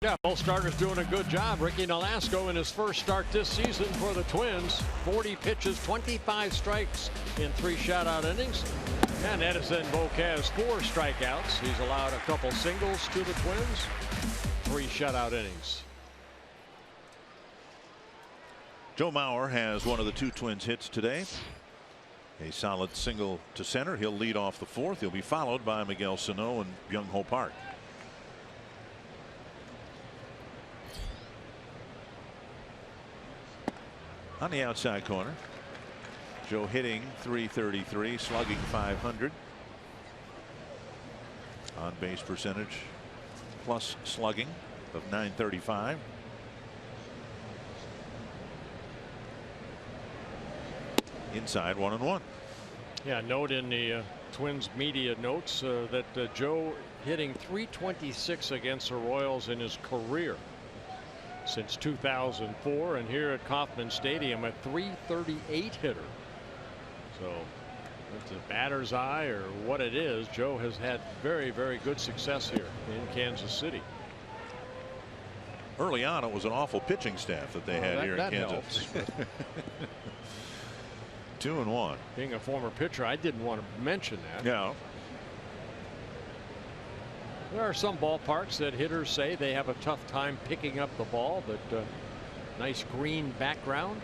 Yeah, both starters doing a good job. Ricky Nolasco in his first start this season for the Twins. 40 pitches, 25 strikes in 3 shutout innings. And Edinson Volquez 4 strikeouts. He's allowed a couple singles to the Twins. 3 shutout innings. Joe Mauer has one of the 2 Twins hits today. A solid single to center. He'll lead off the 4th. He'll be followed by Miguel Sano and Byung-Ho Park. On the outside corner, Joe hitting .333, slugging .500. On base percentage plus slugging of .935. Inside 1-1. Yeah, note in the Twins media notes that Joe hitting .326 against the Royals in his career since 2004, and here at Kauffman Stadium a .338 hitter. So it's a batter's eye or what it is. Joe has had very, very good success here in Kansas City. Early on, it was an awful pitching staff that they had here in Kansas. 2-1. Being a former pitcher, I didn't want to mention that. Yeah. There are some ballparks that hitters say they have a tough time picking up the ball, but nice green background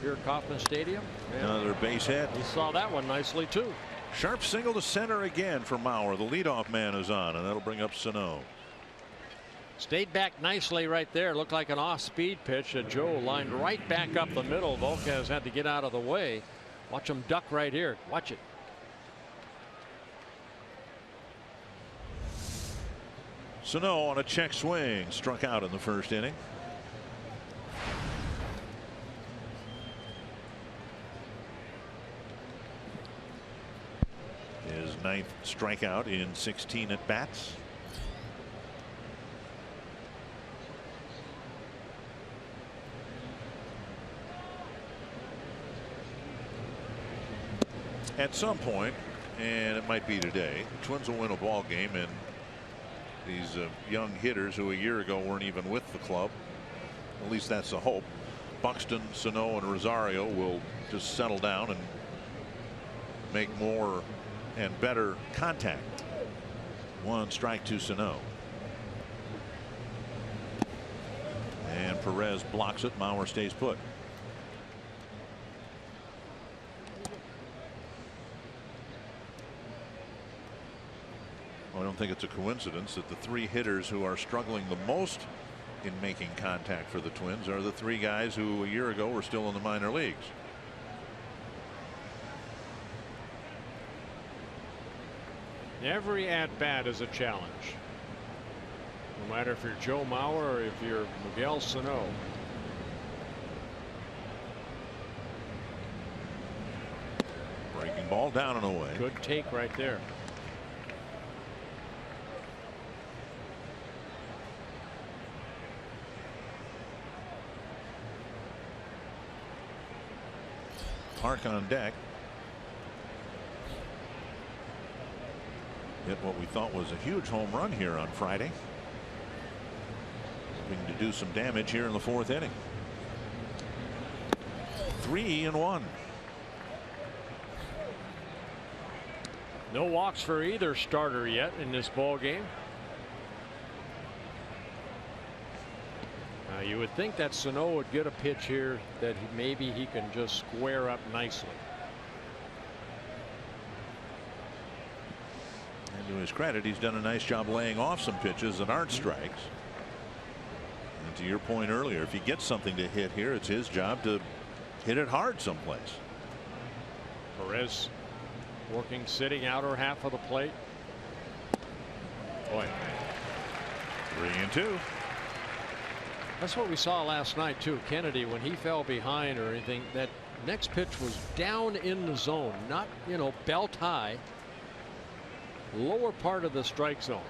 here at Kauffman Stadium. And Another base hit. he saw that one nicely too. Sharp single to center again for Mauer. The leadoff man is on, and that'll bring up Sano. Stayed back nicely right there. Looked like an off-speed pitch that Joe lined right back up the middle. Volquez had to get out of the way. Watch him duck right here. Watch it. Sano on a check swing, struck out in the first inning. His 9th strikeout in 16 at bats. At some point, and it might be today, the Twins will win a ball game, and these young hitters who a year ago weren't even with the club, at least that's the hope. Buxton, Sano, and Rosario will just settle down and make more and better contact. 1 strike to Sano. And Perez blocks it. Mauer stays put. I don't think it's a coincidence that the 3 hitters who are struggling the most in making contact for the Twins are the 3 guys who a year ago were still in the minor leagues. Every at-bat is a challenge. No matter if you're Joe Mauer or if you're Miguel Sano. Breaking ball down and away. Good take right there. Park on deck. Hit what we thought was a huge home run here on Friday. Hoping to do some damage here in the 4th inning. 3-1. No walks for either starter yet in this ball game. You would think that Sano would get a pitch here that maybe he can just square up nicely. And to his credit, he's done a nice job laying off some pitches that aren't strikes. And to your point earlier, if he gets something to hit here, it's his job to hit it hard someplace. Perez working sitting outer half of the plate. Boy. 3-2. That's what we saw last night too. Kennedy, when he fell behind or anything, that next pitch was down in the zone, not, you know, belt high, lower part of the strike zone.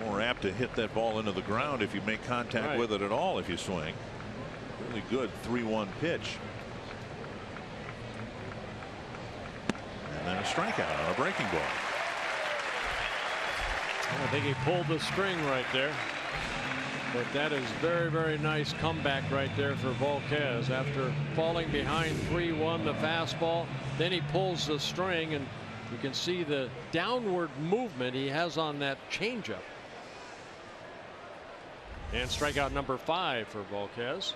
More apt to hit that ball into the ground if you make contact with it at all if you swing. Really good 3-1 pitch. And then a strikeout on a breaking ball. I think he pulled the string right there. But that is very, very nice comeback right there for Volquez after falling behind 3-1 the fastball. Then he pulls the string, and you can see the downward movement he has on that changeup. And strikeout number 5 for Volquez.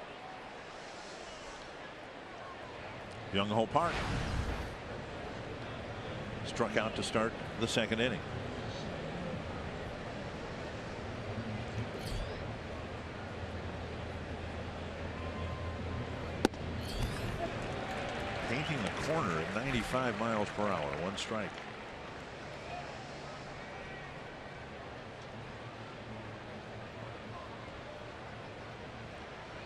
Young Ho Park struck out to start the 2nd inning. Painting the corner at 95 miles per hour. 1 strike.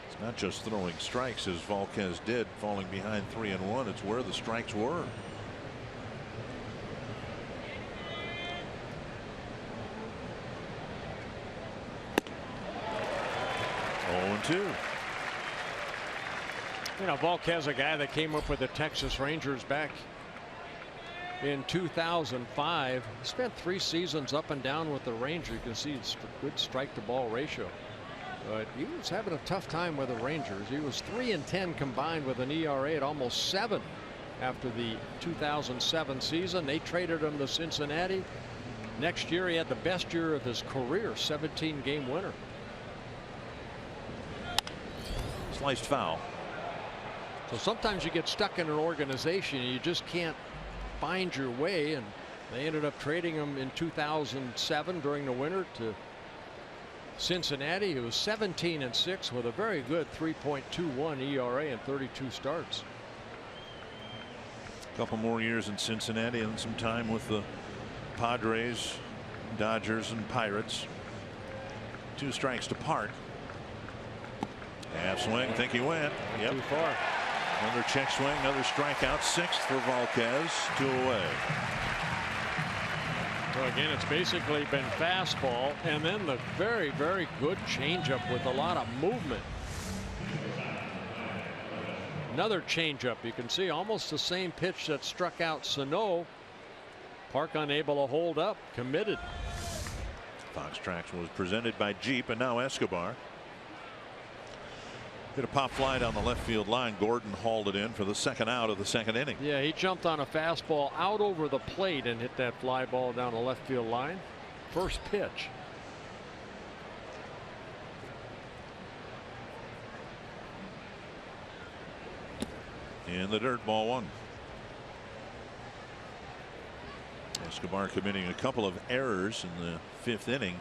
It's not just throwing strikes as Volquez did, falling behind 3-1. It's where the strikes were. Oh, 2. You know, Volquez, a guy that came up with the Texas Rangers back in 2005. Spent 3 seasons up and down with the Rangers. You can see it's good strike to ball ratio. But he was having a tough time with the Rangers. He was 3-10 combined with an ERA at almost 7 after the 2007 season. They traded him to Cincinnati. Next year he had the best year of his career, 17-game winner. Sliced foul. So sometimes you get stuck in an organization and you just can't find your way, and they ended up trading him in 2007 during the winter to Cincinnati. He was 17-6 with a very good 3.21 ERA and 32 starts. A couple more years in Cincinnati and some time with the Padres, Dodgers, and Pirates. 2 strikes to Park. Half swing, think he went. Yep. Too far. Another check swing, another strikeout. 6th for Volquez. 2 away. So again, it's basically been fastball and then the very, very good changeup with a lot of movement. Another changeup. You can see almost the same pitch that struck out Sano. Park unable to hold up, committed. Fox Tracks was presented by Jeep, and now Escobar. Hit a pop fly down the left field line. Gordon hauled it in for the 2nd out of the 2nd inning. Yeah, he jumped on a fastball out over the plate and hit that fly ball down the left field line. First pitch. In the dirt, ball 1. Escobar committing a couple of errors in the 5th inning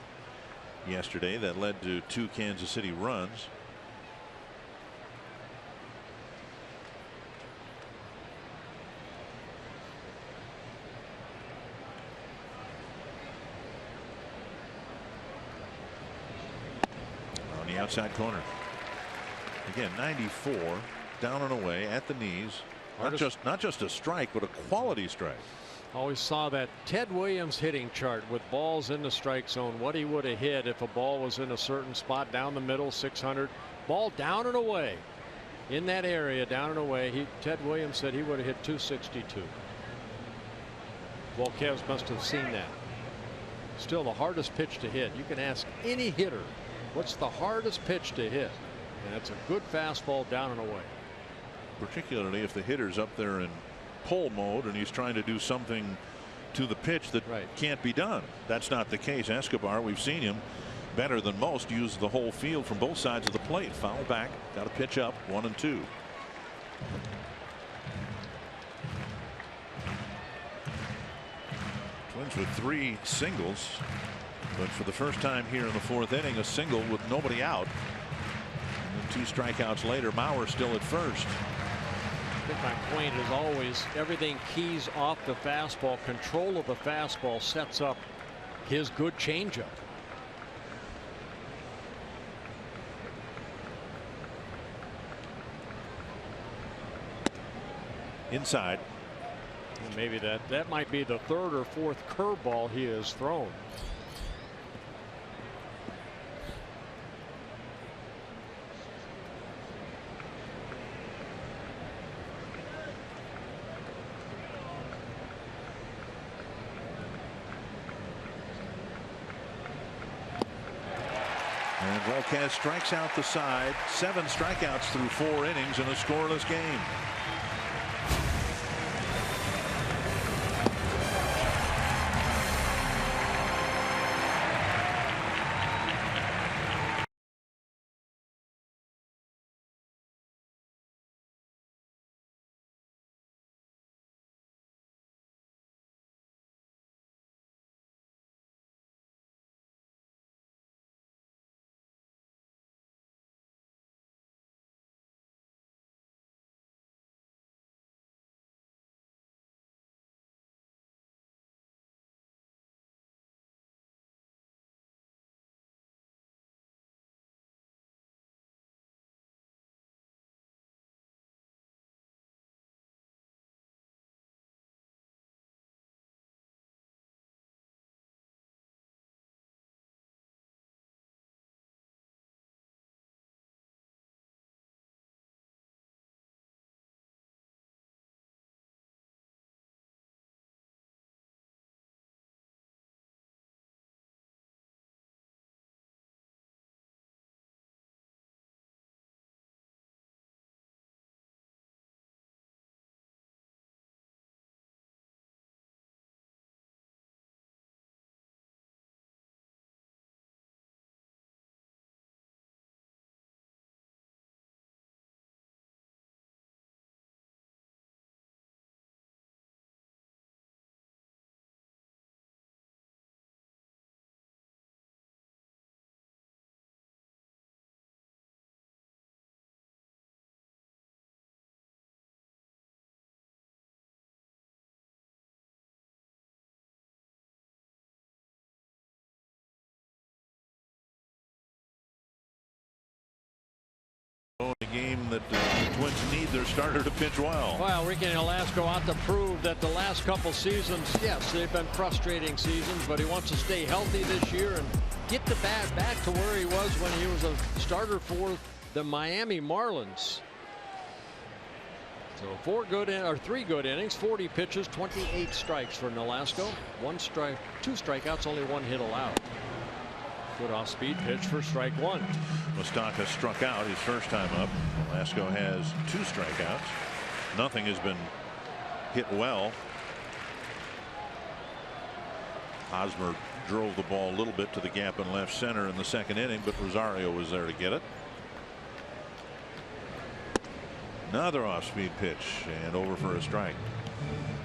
yesterday that led to 2 Kansas City runs. On the outside corner. Again, 94 down and away at the knees. Not just a strike, but a quality strike. Always saw that Ted Williams hitting chart with balls in the strike zone, what he would have hit if a ball was in a certain spot down the middle. 600 ball down and away in that area, down and away. Ted Williams said he would have hit 262. Volquez must have seen that. Still the hardest pitch to hit. You can ask any hitter what's the hardest pitch to hit, and it's a good fastball down and away. Particularly if the hitter's up there in pull mode and he's trying to do something to the pitch that can't be done. That's not the case. Escobar, we've seen him better than most use the whole field from both sides of the plate. Foul back, got to pitch up, 1-2. Twins with 3 singles, but for the first time here in the 4th inning, a single with nobody out. And then 2 strikeouts later, Mauer still at first. I think my point is always everything keys off the fastball. Control of the fastball sets up his good changeup. Inside. And maybe that might be the 3rd or 4th curveball he has thrown. And Volquez strikes out the side. 7 strikeouts through 4 innings in a scoreless game. A game that the Twins need their starter to pitch well. Well, Ricky Nolasco ought to prove that the last couple seasons, yes, they've been frustrating seasons, but he wants to stay healthy this year and get the bat back to where he was when he was a starter for the Miami Marlins. So 3 good innings, 40 pitches, 28 strikes for Nolasco. 2 strikeouts, only 1 hit allowed. Good off-speed pitch for strike 1. Moustakas struck out his first time up. Nolasco has 2 strikeouts. Nothing has been hit well. Hosmer drove the ball a little bit to the gap in left center in the second inning, but Rosario was there to get it. Another off-speed pitch and over for a strike.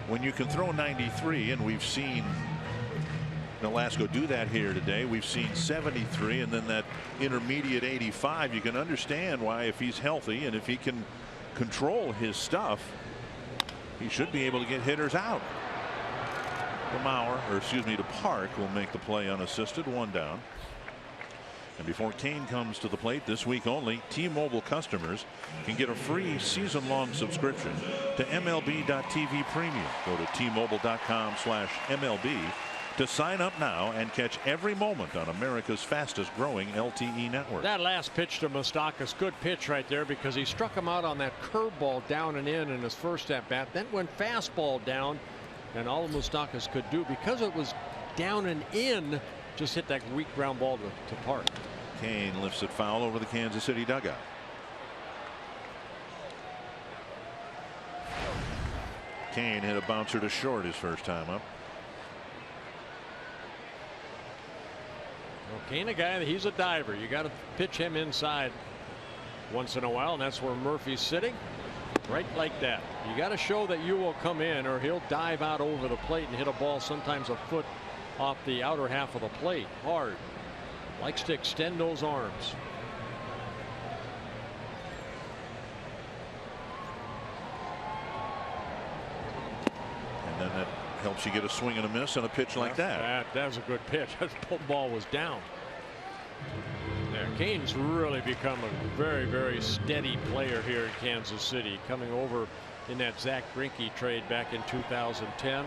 When you can throw 93, and we've seen Nolasco do that here today. We've seen 73 and then that intermediate 85. You can understand why, if he's healthy and if he can control his stuff, he should be able to get hitters out. To Park will make the play unassisted, 1 down. And before Kane comes to the plate this week only, T-Mobile customers can get a free season-long subscription to MLB.TV Premium. Go to T-Mobile.com/MLB to sign up now and catch every moment on America's fastest growing LTE network. That last pitch to Moustakas, good pitch right there, because he struck him out on that curveball down and in his first at bat. Then went fastball down, and all Moustakas could do, because it was down and in, just hit that weak ground ball to Park. Kane lifts it foul over the Kansas City dugout. Kane hit a bouncer to short his first time up. Well, Kane, a guy, he's a diver. You got to pitch him inside once in a while, and that's where Murphy's sitting, right like that. You got to show that you will come in, or he'll dive out over the plate and hit a ball sometimes a foot off the outer half of the plate. Hard. Likes to extend those arms. And then that helps you get a swing and a miss on a pitch like that. That was a good pitch. That ball was down. There, Kane's really become a very, very steady player here in Kansas City, coming over in that Zach Greinke trade back in 2010.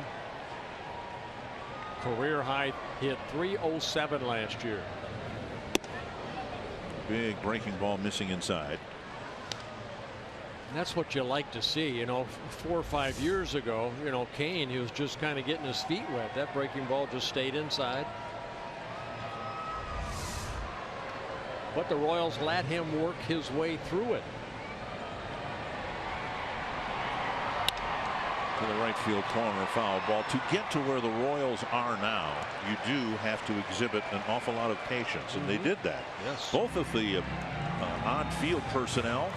Career high hit .307 last year. Big breaking ball missing inside. And that's what you like to see. You know, 4 or 5 years ago, you know, Kane, he was just kind of getting his feet wet. That breaking ball just stayed inside. But the Royals let him work his way through it. To the right field corner, foul ball. To get to where the Royals are now, you do have to exhibit an awful lot of patience, and they did that. Yes. Both of the on-field personnel,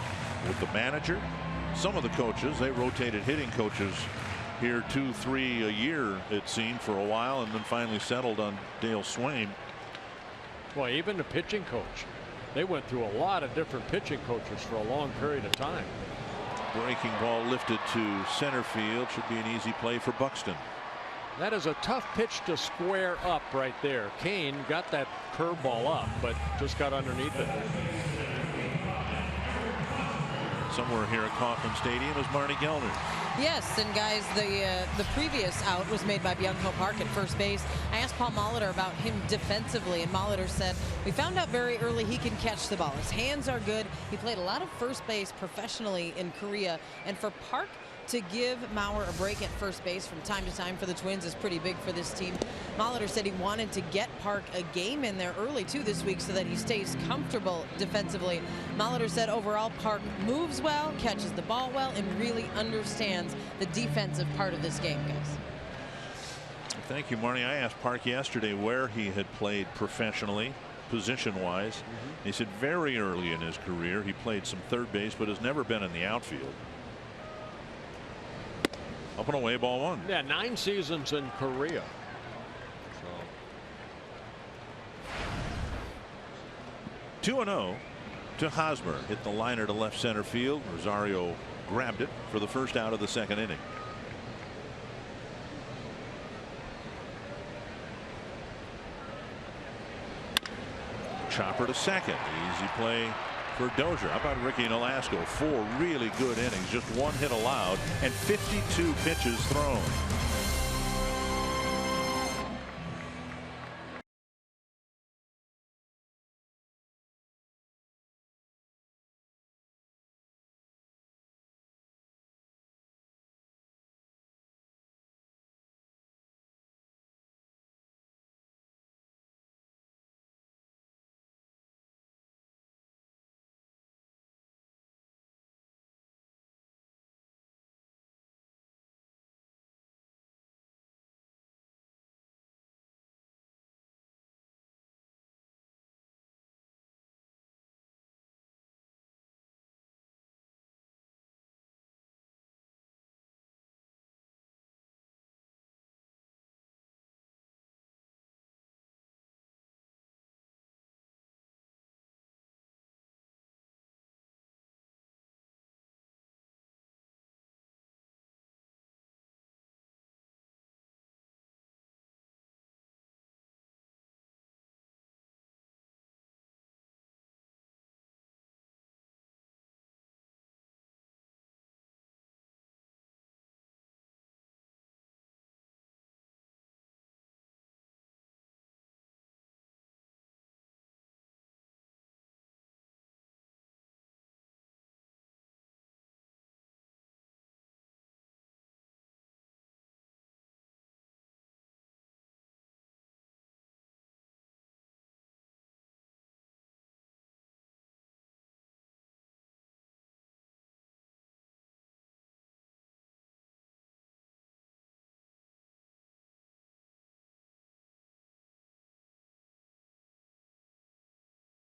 with the manager, some of the coaches, they rotated hitting coaches here 2-3 a year, it seemed, for a while, and then finally settled on Dale Swain. Well, even the pitching coach, they went through a lot of different pitching coaches for a long period of time. Breaking ball lifted to center field. Should be an easy play for Buxton. That is a tough pitch to square up right there. Kane got that curveball up, but just got underneath it. Somewhere here at Kauffman Stadium is Marty Gellner. Yes, and guys, the previous out was made by Byung-Ho Park at first base. I asked Paul Molitor about him defensively, and Molitor said, we found out very early he can catch the ball. His hands are good. He played a lot of first base professionally in Korea, and for Park to give Mauer a break at first base from time to time for the Twins is pretty big for this team. Molitor said he wanted to get Park a game in there early too this week so that he stays comfortable defensively. Molitor said overall Park moves well, catches the ball well, and really understands the defensive part of this game, guys. Thank you, Marty. I asked Park yesterday where he had played professionally, position-wise. He said very early in his career he played some third base, but has never been in the outfield. Up and away, ball 1. Yeah, 9 seasons in Korea. So 2-0 to Hosmer. Hit the liner to left center field. Rosario grabbed it for the first out of the second inning. Chopper to second. Easy play for Dozier. How about Ricky Nolasco? 4 really good innings, just 1 hit allowed, and 52 pitches thrown.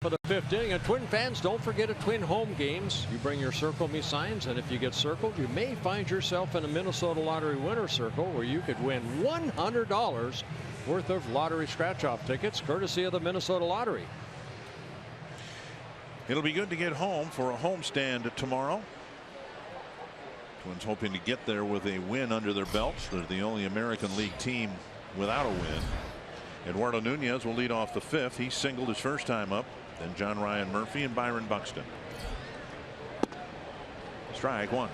For the 5th inning, and Twin fans, don't forget at Twin home games, you bring your Circle Me signs, and if you get circled, you may find yourself in a Minnesota Lottery winner circle where you could win $100 worth of lottery scratch-off tickets, courtesy of the Minnesota Lottery. It'll be good to get home for a homestand tomorrow. Twins hoping to get there with a win under their belts. They're the only American League team without a win. Eduardo Nunez will lead off the 5th. He singled his first time up. Then John Ryan Murphy and Byron Buxton. Strike 1.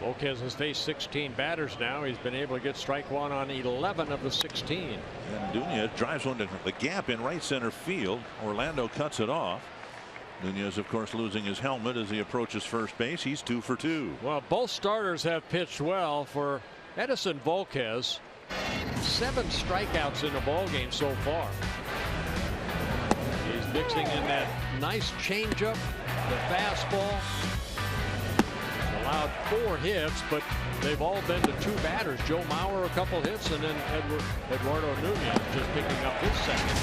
Volquez has faced 16 batters now. He's been able to get strike 1 on 11 of the 16. And Nunez drives one to the gap in right center field. Orlando cuts it off. Nunez, of course, losing his helmet as he approaches first base. He's 2 for 2. Well, both starters have pitched well. For Edison Volquez, 7 strikeouts in the ball game so far. He's mixing in that nice changeup, the fastball. Allowed 4 hits, but they've all been to 2 batters. Joe Mauer a couple hits, and then Eduardo Nunez just picking up his second.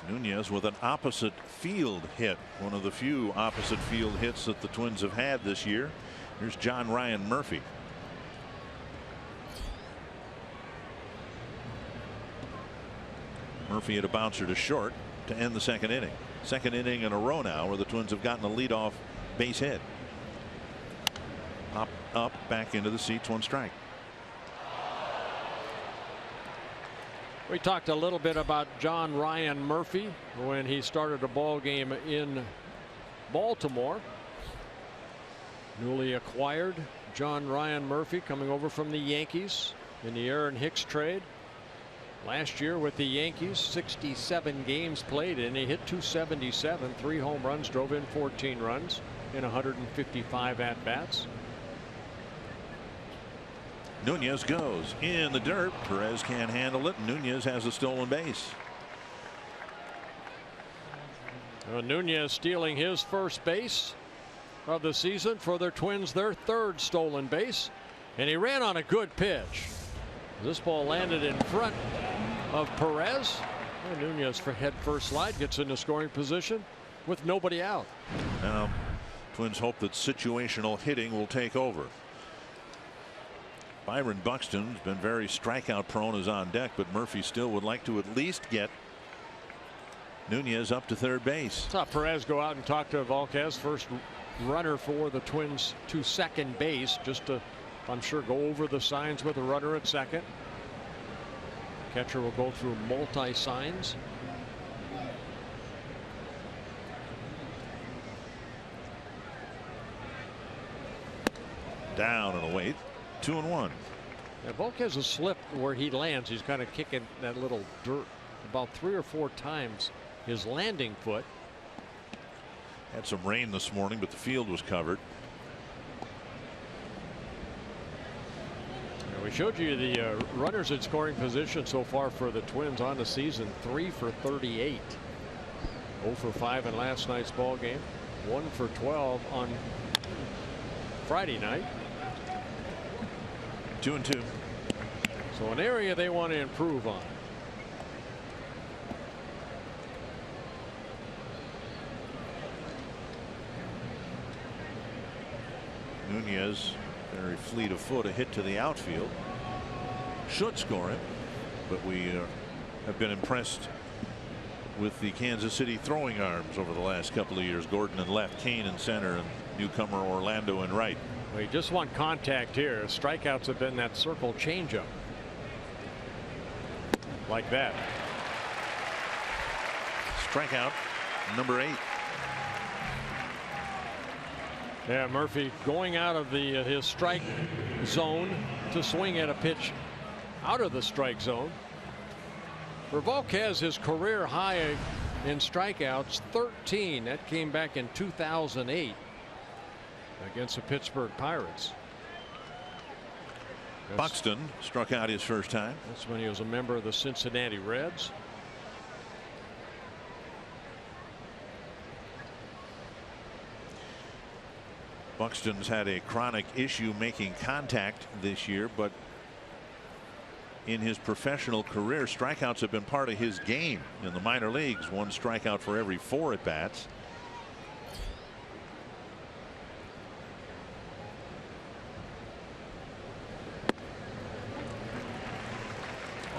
Nunez with an opposite field hit, one of the few opposite field hits that the Twins have had this year. Here's John Ryan Murphy. Murphy had a bouncer to short to end the second inning. Second inning in a row now where the Twins have gotten a leadoff base hit. Up, back into the seats, 1 strike. We talked a little bit about John Ryan Murphy when he started a ball game in Baltimore. Newly acquired John Ryan Murphy coming over from the Yankees in the Aaron Hicks trade. Last year with the Yankees, 67 games played, and he hit .277, 3 home runs, drove in 14 runs in 155 at-bats. Nunez goes in the dirt. Perez can't handle it. Nunez has a stolen base. Nunez stealing his first base of the season for their Twins, their 3rd stolen base, and he ran on a good pitch. This ball landed in front of Perez, and Nunez for head first slide gets into scoring position with nobody out. Now Twins hope that situational hitting will take over. Byron Buxton's been very strikeout prone, is on deck, but Murphy still would like to at least get Nunez up to third base. Saw Perez go out and talk to Volquez, first runner for the Twins to second base, just to I'm sure, go over the signs with a runner at second. Catcher will go through multi-signs. Down and away. 2-1. Now, Volk has a slip where he lands. He's kind of kicking that little dirt about 3 or 4 times his landing foot. Had some rain this morning, but the field was covered. Now, we showed you the runners in scoring position so far for the Twins on the season. 3 for 38. 0 for 5 in last night's ball game. 1 for 12 on Friday night. 2-2. So an area they want to improve on. Nunez, very fleet of foot, a hit to the outfield. Should score it, but we have been impressed with the Kansas City throwing arms over the last couple of years. Gordon in left, Kane in center, and newcomer Orlando in right. We just want contact here. Strikeouts have been that circle changeup. Like that. Strikeout number 8. Yeah, Murphy going out of the his strike zone to swing at a pitch out of the strike zone. For Volquez, his career high in strikeouts, 13. That came back in 2008 against the Pittsburgh Pirates. Buxton struck out his first time. That's when he was a member of the Cincinnati Reds. Buxton's had a chronic issue making contact this year, but in his professional career, strikeouts have been part of his game. In the minor leagues, 1 strikeout for every 4 at bats.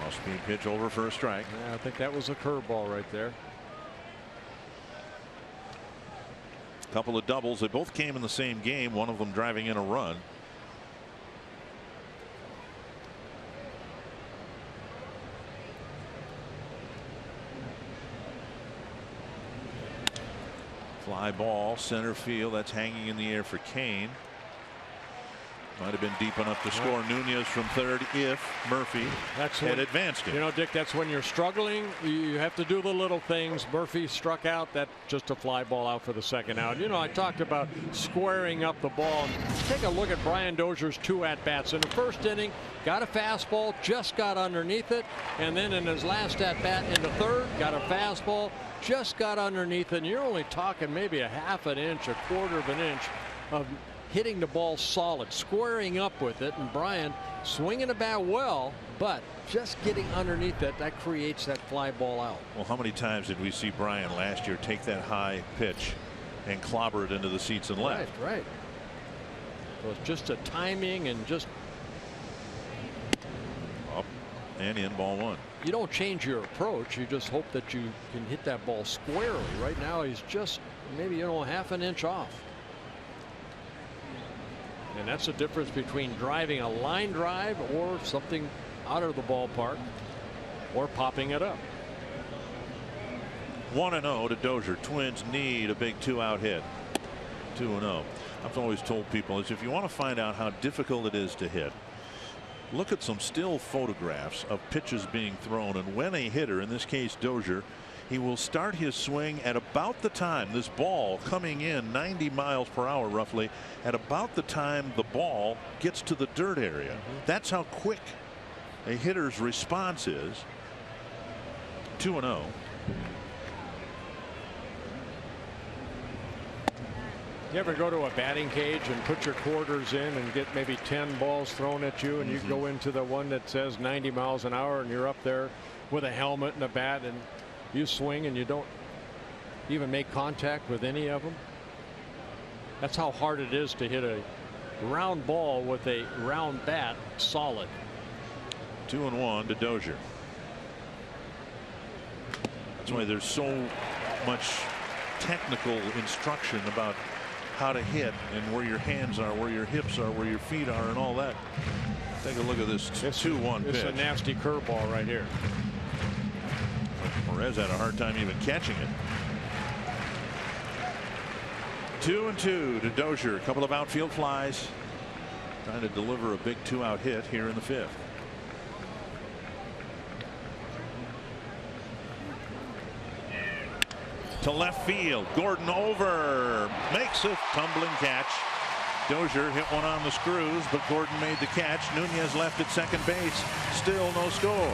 Off-speed pitch over for a strike. Yeah, I think that was a curveball right there. Couple of doubles. They both came in the same game, one of them driving in a run. Fly ball, center field. That's hanging in the air for Kane. Might have been deep enough to score. Nunez from third if Murphy had advanced him. You know, Dick, that's when you're struggling. You have to do the little things. Murphy struck out. That just a fly ball out for the second out. You know, I talked about squaring up the ball. Take a look at Brian Dozier's 2 at-bats. In the first inning, got a fastball, just got underneath it. And then in his last at-bat in the third, got a fastball, just got underneath it. And you're only talking maybe a half an inch, a quarter of an inch of hitting the ball solid, squaring up with it, and Brian swinging the bat well, but just getting underneath it, that creates that fly ball out. Well, how many times did we see Brian last year take that high pitch and clobber it into the seats and left? Right. So it's just a timing and just up and in, ball 1. You don't change your approach. You just hope that you can hit that ball squarely. Right now, he's just maybe, you know, half an inch off. And that's the difference between driving a line drive or something out of the ballpark or popping it up. 1-0 to Dozier. Twins need a big 2-out hit. 2-0. I've always told people is if you want to find out how difficult it is to hit, look at some still photographs of pitches being thrown, and when a hitter, in this case Dozier, he will start his swing at about the time this ball coming in 90 miles per hour roughly at about the time the ball gets to the dirt area. That's how quick a hitter's response is. 2-0. You ever go to a batting cage and put your quarters in and get maybe 10 balls thrown at you, and you go into the one that says 90 miles an hour and you're up there with a helmet and a bat and you swing and you don't even make contact with any of them? That's how hard it is to hit a round ball with a round bat solid. 2-1 to Dozier. That's why there's so much technical instruction about how to hit and where your hands are, where your hips are, where your feet are, and all that. Take a look at this 2-1 pitch. It's a nasty curveball right here. Perez had a hard time even catching it. 2-2 to Dozier. A couple of outfield flies. Trying to deliver a big 2-out hit here in the 5th. To left field. Gordon over. Makes a tumbling catch. Dozier hit one on the screws, but Gordon made the catch. Nunez left at second base. Still no score.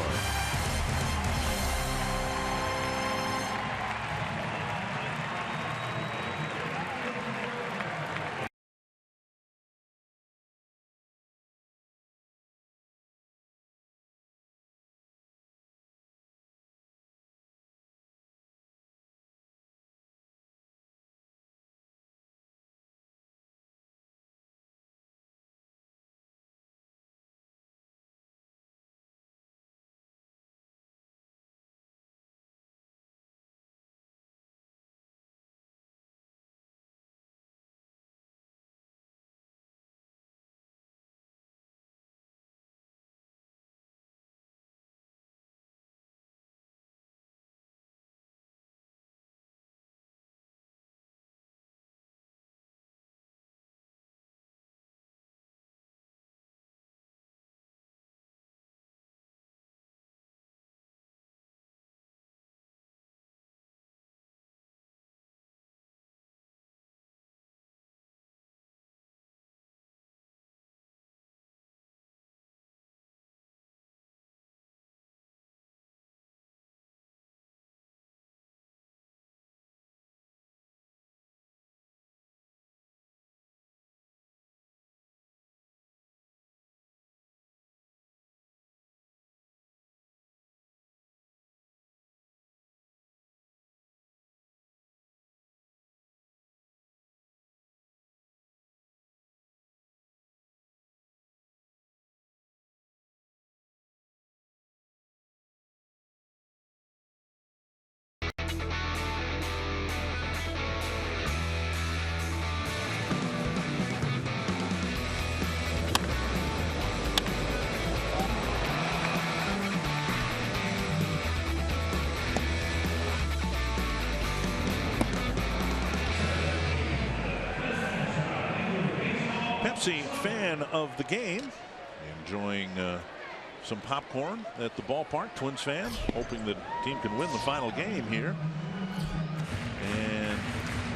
Pepsi fan of the game, enjoying some popcorn at the ballpark. Twins fan, hoping the team can win the final game here. And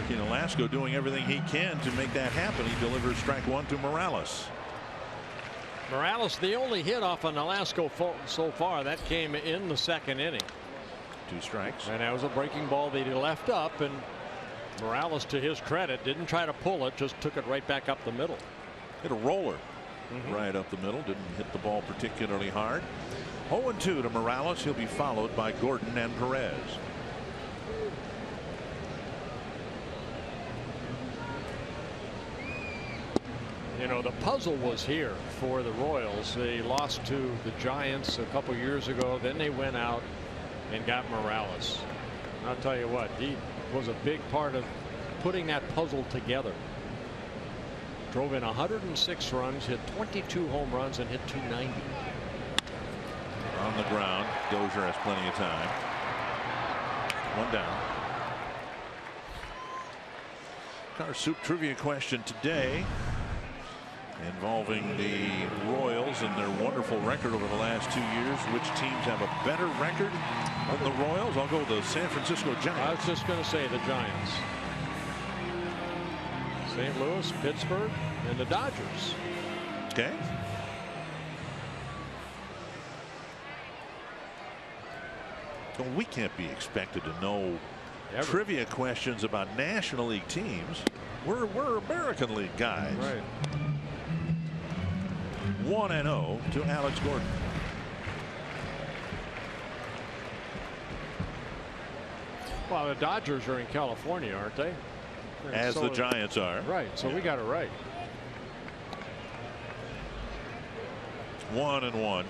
Ricky Nolasco doing everything he can to make that happen. He delivers strike one to Morales. Morales, the only hit off of Nolasco so far, that came in the second inning. 2 strikes. And that was a breaking ball that he left up, and Morales, to his credit, didn't try to pull it, just took it right back up the middle. Hit a roller right up the middle. Didn't hit the ball particularly hard. 0-2 to Morales. He'll be followed by Gordon and Perez. You know, the puzzle was here for the Royals. They lost to the Giants a couple years ago. Then they went out and got Morales. And I'll tell you what, he was a big part of putting that puzzle together. Drove in 106 runs, hit 22 home runs, and hit 290. On the ground, Dozier has plenty of time. 1 down. Car Soup trivia question today involving the Royals and their wonderful record over the last 2 years. Which teams have a better record than the Royals? I'll go with the San Francisco Giants. I was just going to say the Giants. St. Louis, Pittsburgh, and the Dodgers. Okay. Well, we can't be expected to know trivia questions about National League teams. We're American League guys. Right. 1-0 to Alex Gordon. Well, the Dodgers are in California, aren't they? As the Giants are. Right. So we got it right. 1-1.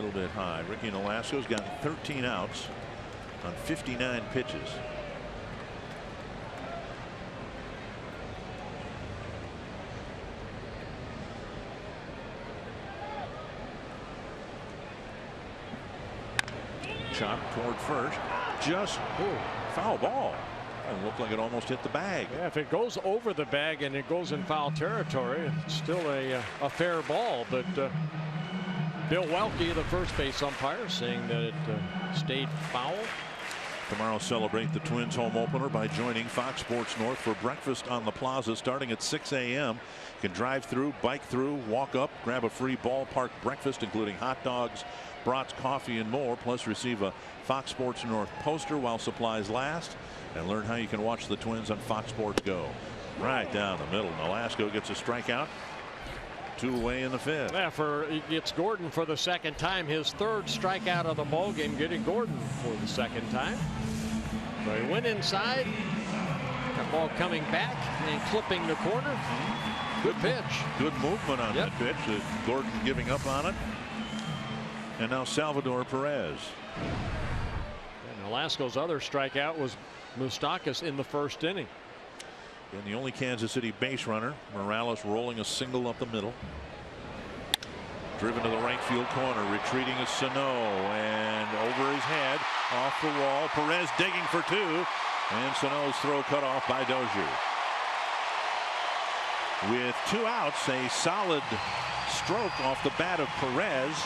little bit high. Ricky Nolasco's got 13 outs on 59 pitches. Chop toward first. Just foul ball. It looked like it almost hit the bag. Yeah, if it goes over the bag and it goes in foul territory, it's still a fair ball. But Bill Welke, the first base umpire, saying that it stayed foul. Tomorrow celebrate the Twins home opener by joining Fox Sports North for breakfast on the Plaza starting at 6 a.m. You can drive through, bike through, walk up, grab a free ballpark breakfast including hot dogs, brats, coffee and more, plus receive a Fox Sports North poster while supplies last, and learn how you can watch the Twins on Fox Sports Go. Right down the middle. Nolasco gets a strikeout. 2 away in the 5th. Yeah, it's Gordon for the second time. His 3rd strikeout of the ball game, getting Gordon for the second time. So he went inside. That ball coming back and clipping the corner. Good pitch. Good movement on that pitch. Gordon giving up on it. And now Salvador Perez. And Nolasco's other strikeout was Moustakas in the 1st inning. And the only Kansas City base runner. Morales rolling a single up the middle. Driven to the right field corner. Retreating is Sano. And over his head. Off the wall. Perez digging for 2. And Sano's throw cut off by Dozier. With 2 outs, a solid stroke off the bat of Perez.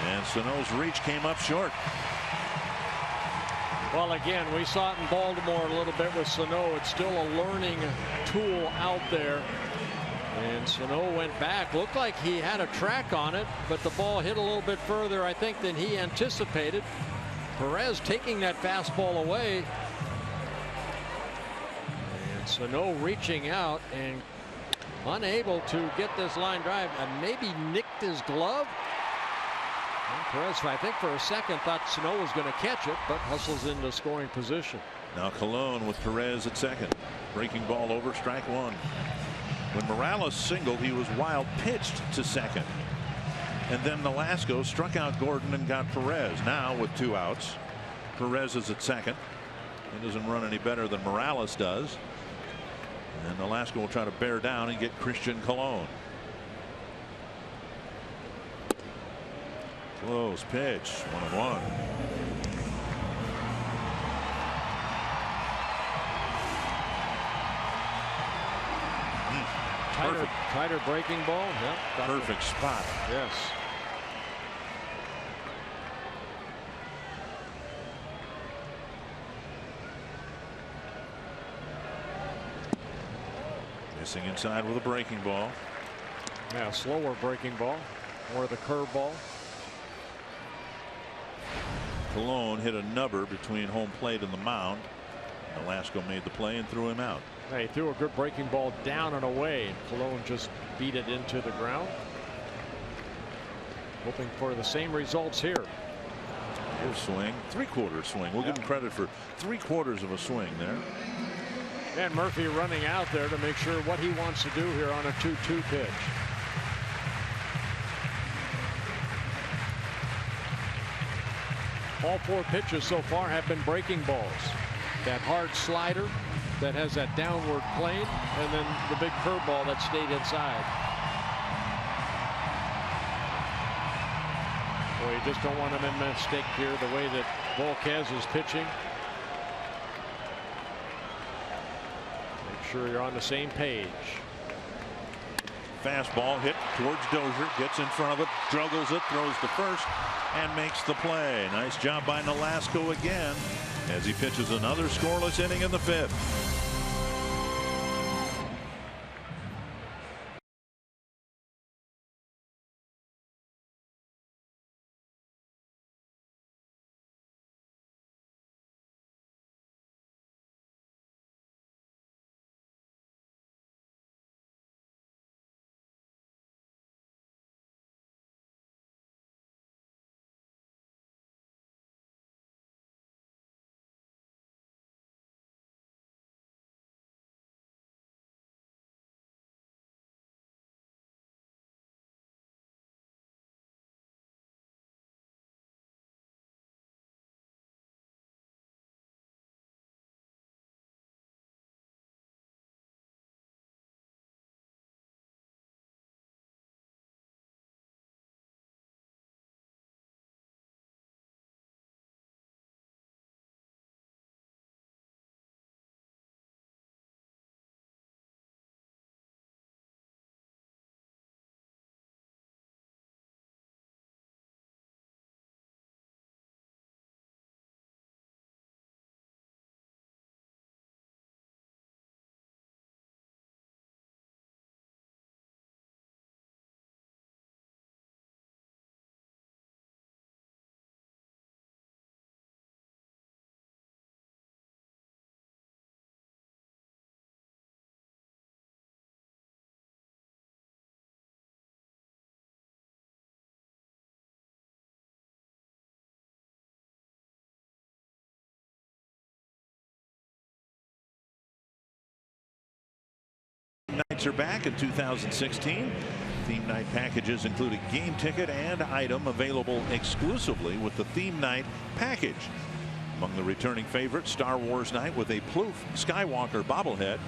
And Sano's reach came up short. Well, again, we saw it in Baltimore a little bit with Sano. It's still a learning tool out there. And Sano went back. Looked like he had a track on it, but the ball hit a little bit further, I think, than he anticipated. Perez taking that fastball away. And Sano reaching out and unable to get this line drive, and maybe nicked his glove. And Perez, I think for a second, thought Sano was going to catch it, but hustles into scoring position. Now Colon with Perez at second. Breaking ball over, strike 1. When Morales singled, he was wild pitched to second. And then Nolasco struck out Gordon and got Perez. Now with 2 outs, Perez is at second. He doesn't run any better than Morales does. And Nolasco will try to bear down and get Christian Colon. Close pitch, 1-1. Tighter breaking ball. Yep. Perfect spot. Yes. Missing inside with a breaking ball. Yeah, slower breaking ball. More the curve ball. Colon hit a nubber between home plate and the mound. Nolasco made the play and threw him out. He threw a good breaking ball down and away. Colon just beat it into the ground. Hoping for the same results here. Here's swing, 3/4 swing. We'll give him credit for 3/4 of a swing there. And Murphy running out there to make sure what he wants to do here on a 2-2 pitch. All 4 pitches so far have been breaking balls. That hard slider that has that downward plane, and then the big curveball that stayed inside. Boy, you just don't want to make a mistake here the way that Volquez is pitching. Make sure you're on the same page. Fastball hit towards Dozier, gets in front of it, juggles it, throws to first, and makes the play. Nice job by Nolasco again as he pitches another scoreless inning in the 5th. Theme nights are back in 2016. Theme night packages include a game ticket and item available exclusively with the theme night package. Among the returning favorites, Star Wars night with a Ploof Skywalker bobblehead.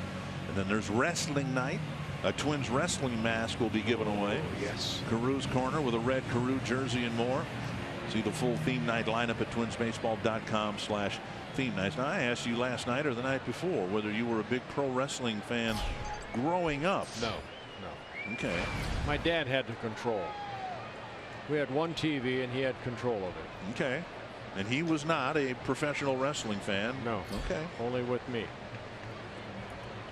And then there's wrestling night. A Twins wrestling mask will be given away. Yes. Caru's Corner with a red Carew jersey and more. See the full theme night lineup at twinsbaseball.com/theme nights. Now, I asked you last night or the night before whether you were a big pro wrestling fan growing up. No. Okay. My dad had the control. We had one TV and he had control of it. Okay. And he was not a professional wrestling fan. No. Okay. Only with me.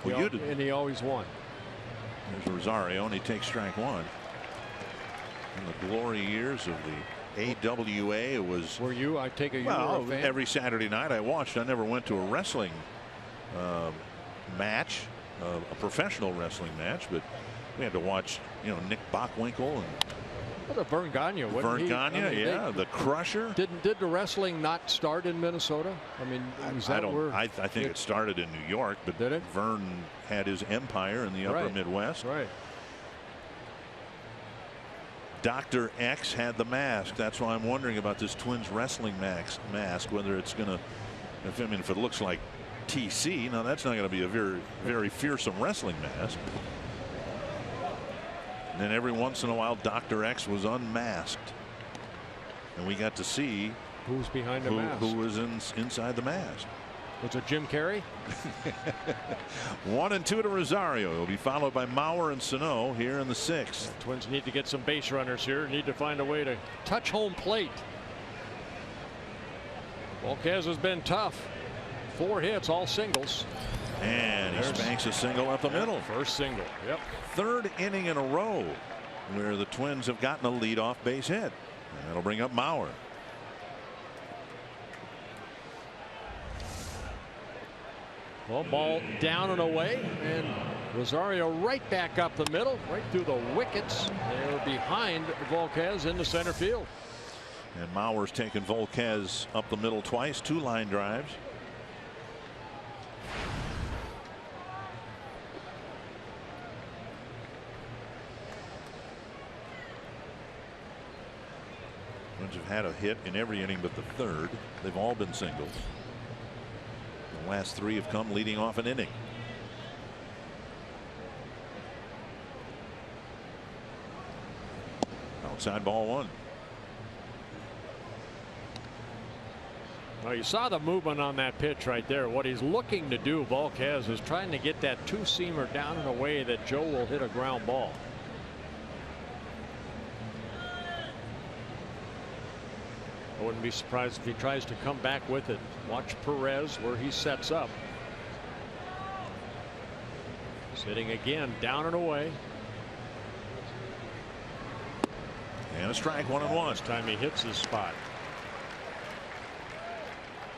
Well, you did. And he always won. There's Rosario, and he takes strike one. In the glory years of the AWA, it was. Were you? I take it you were a fan? Every Saturday night I watched. I never went to a wrestling match, a professional wrestling match, but we had to watch, Nick Bockwinkel and Vern Gagne. Vern Gagne, the Crusher. Did the wrestling not start in Minnesota? I mean, I think it started in New York, but did it? Vern had his empire in the upper Midwest. Right. Dr. X had the mask. That's why I'm wondering about this Twins wrestling mask. Whether it's going to, if it looks like TC, now that's not going to be a very, very fearsome wrestling mask. And then every once in a while, Dr. X was unmasked, and we got to see who's behind the mask, who was inside the mask. Was it Jim Carrey? 1-2 to Rosario. He'll be followed by Mauer and Sano here in the 6th. The Twins need to get some base runners here. Need to find a way to touch home plate. Volquez has been tough. 4 hits, all singles. And he spanks a single up the middle. First single. Yep. 3rd inning in a row where the Twins have gotten a leadoff base hit. And that'll bring up Mauer. Well, ball down and away, and Rosario right back up the middle, right through the wickets. They're behind Volquez in the center field. And Mauer's taken Volquez up the middle twice, 2 line drives. Twins have had a hit in every inning but the 3rd. They've all been singles. The last 3 have come leading off an inning. Outside ball 1. Well, you saw the movement on that pitch right there. What he's looking to do, Volquez, is trying to get that 2-seamer down in a way that Joe will hit a ground ball. I wouldn't be surprised if he tries to come back with it. Watch Perez where he sets up. Sitting again, down and away. And a strike, 1-1. This time he hits his spot.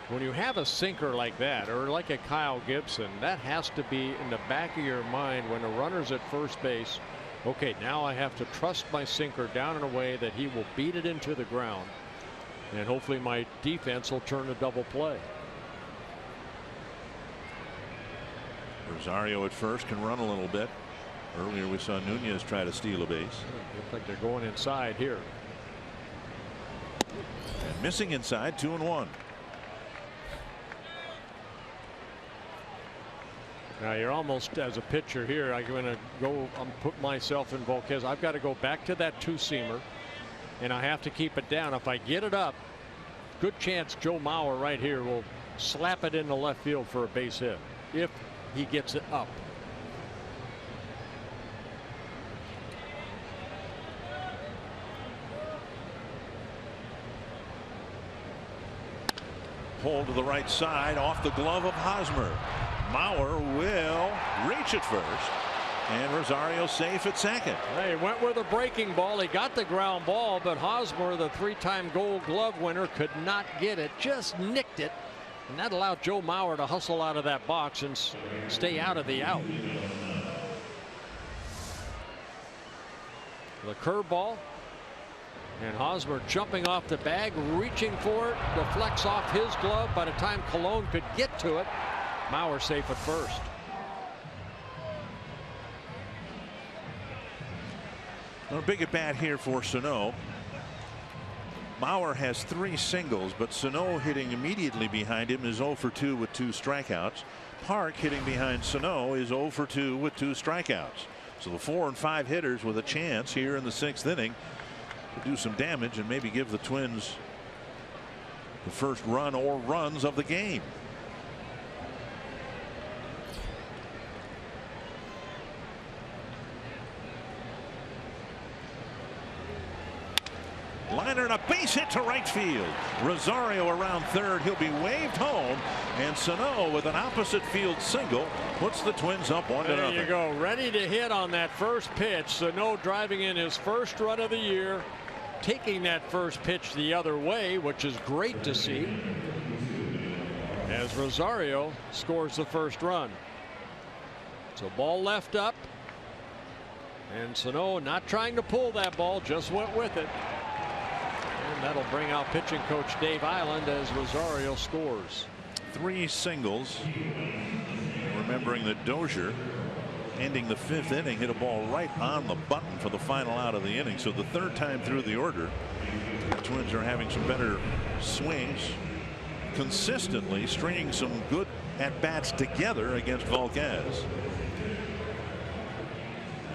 When you have a sinker like that, or like a Kyle Gibson, that has to be in the back of your mind when the runner's at first base. Okay, now I have to trust my sinker down and away that he will beat it into the ground. And hopefully my defense will turn a double play. Rosario at first can run a little bit. Earlier we saw Nunez try to steal a base. Looks like they're going inside here. And missing inside, 2-1. Now you're almost, as a pitcher here, I'm going to go, put myself in Volquez. I've got to go back to that 2-seamer. And I have to keep it down. If I get it up, good chance Joe Mauer right here will slap it into left field for a base hit if he gets it up. Pulled to the right side off the glove of Hosmer. Mauer will reach it first. And Rosario safe at second. He went with a breaking ball. He got the ground ball, but Hosmer, the 3-time Gold Glove winner, could not get it. Just nicked it. And that allowed Joe Mauer to hustle out of that box and stay out of the out. The curveball. And Hosmer jumping off the bag, reaching for it, deflects off his glove. By the time Colon could get to it, Mauer safe at first. A big at bat here for Sano. Mauer has 3 singles, but Sano hitting immediately behind him is 0 for 2 with 2 strikeouts. Park hitting behind Sano is 0 for 2 with 2 strikeouts. So the 4 and 5 hitters with a chance here in the 6th inning to do some damage and maybe give the Twins the first run or runs of the game. Liner and a base hit to right field. Rosario around third. He'll be waved home. And Sano with an opposite field single puts the Twins up 1-0. There you go. Ready to hit on that first pitch. Sano driving in his first run of the year. Taking that first pitch the other way, which is great to see. As Rosario scores the first run. So ball left up. And Sano not trying to pull that ball, just went with it. And that'll bring out pitching coach Dave Island as Rosario scores. 3 singles. Remembering that Dozier, ending the 5th inning, hit a ball right on the button for the final out of the inning. So the 3rd time through the order, the Twins are having some better swings, consistently stringing some good at bats together against Volquez.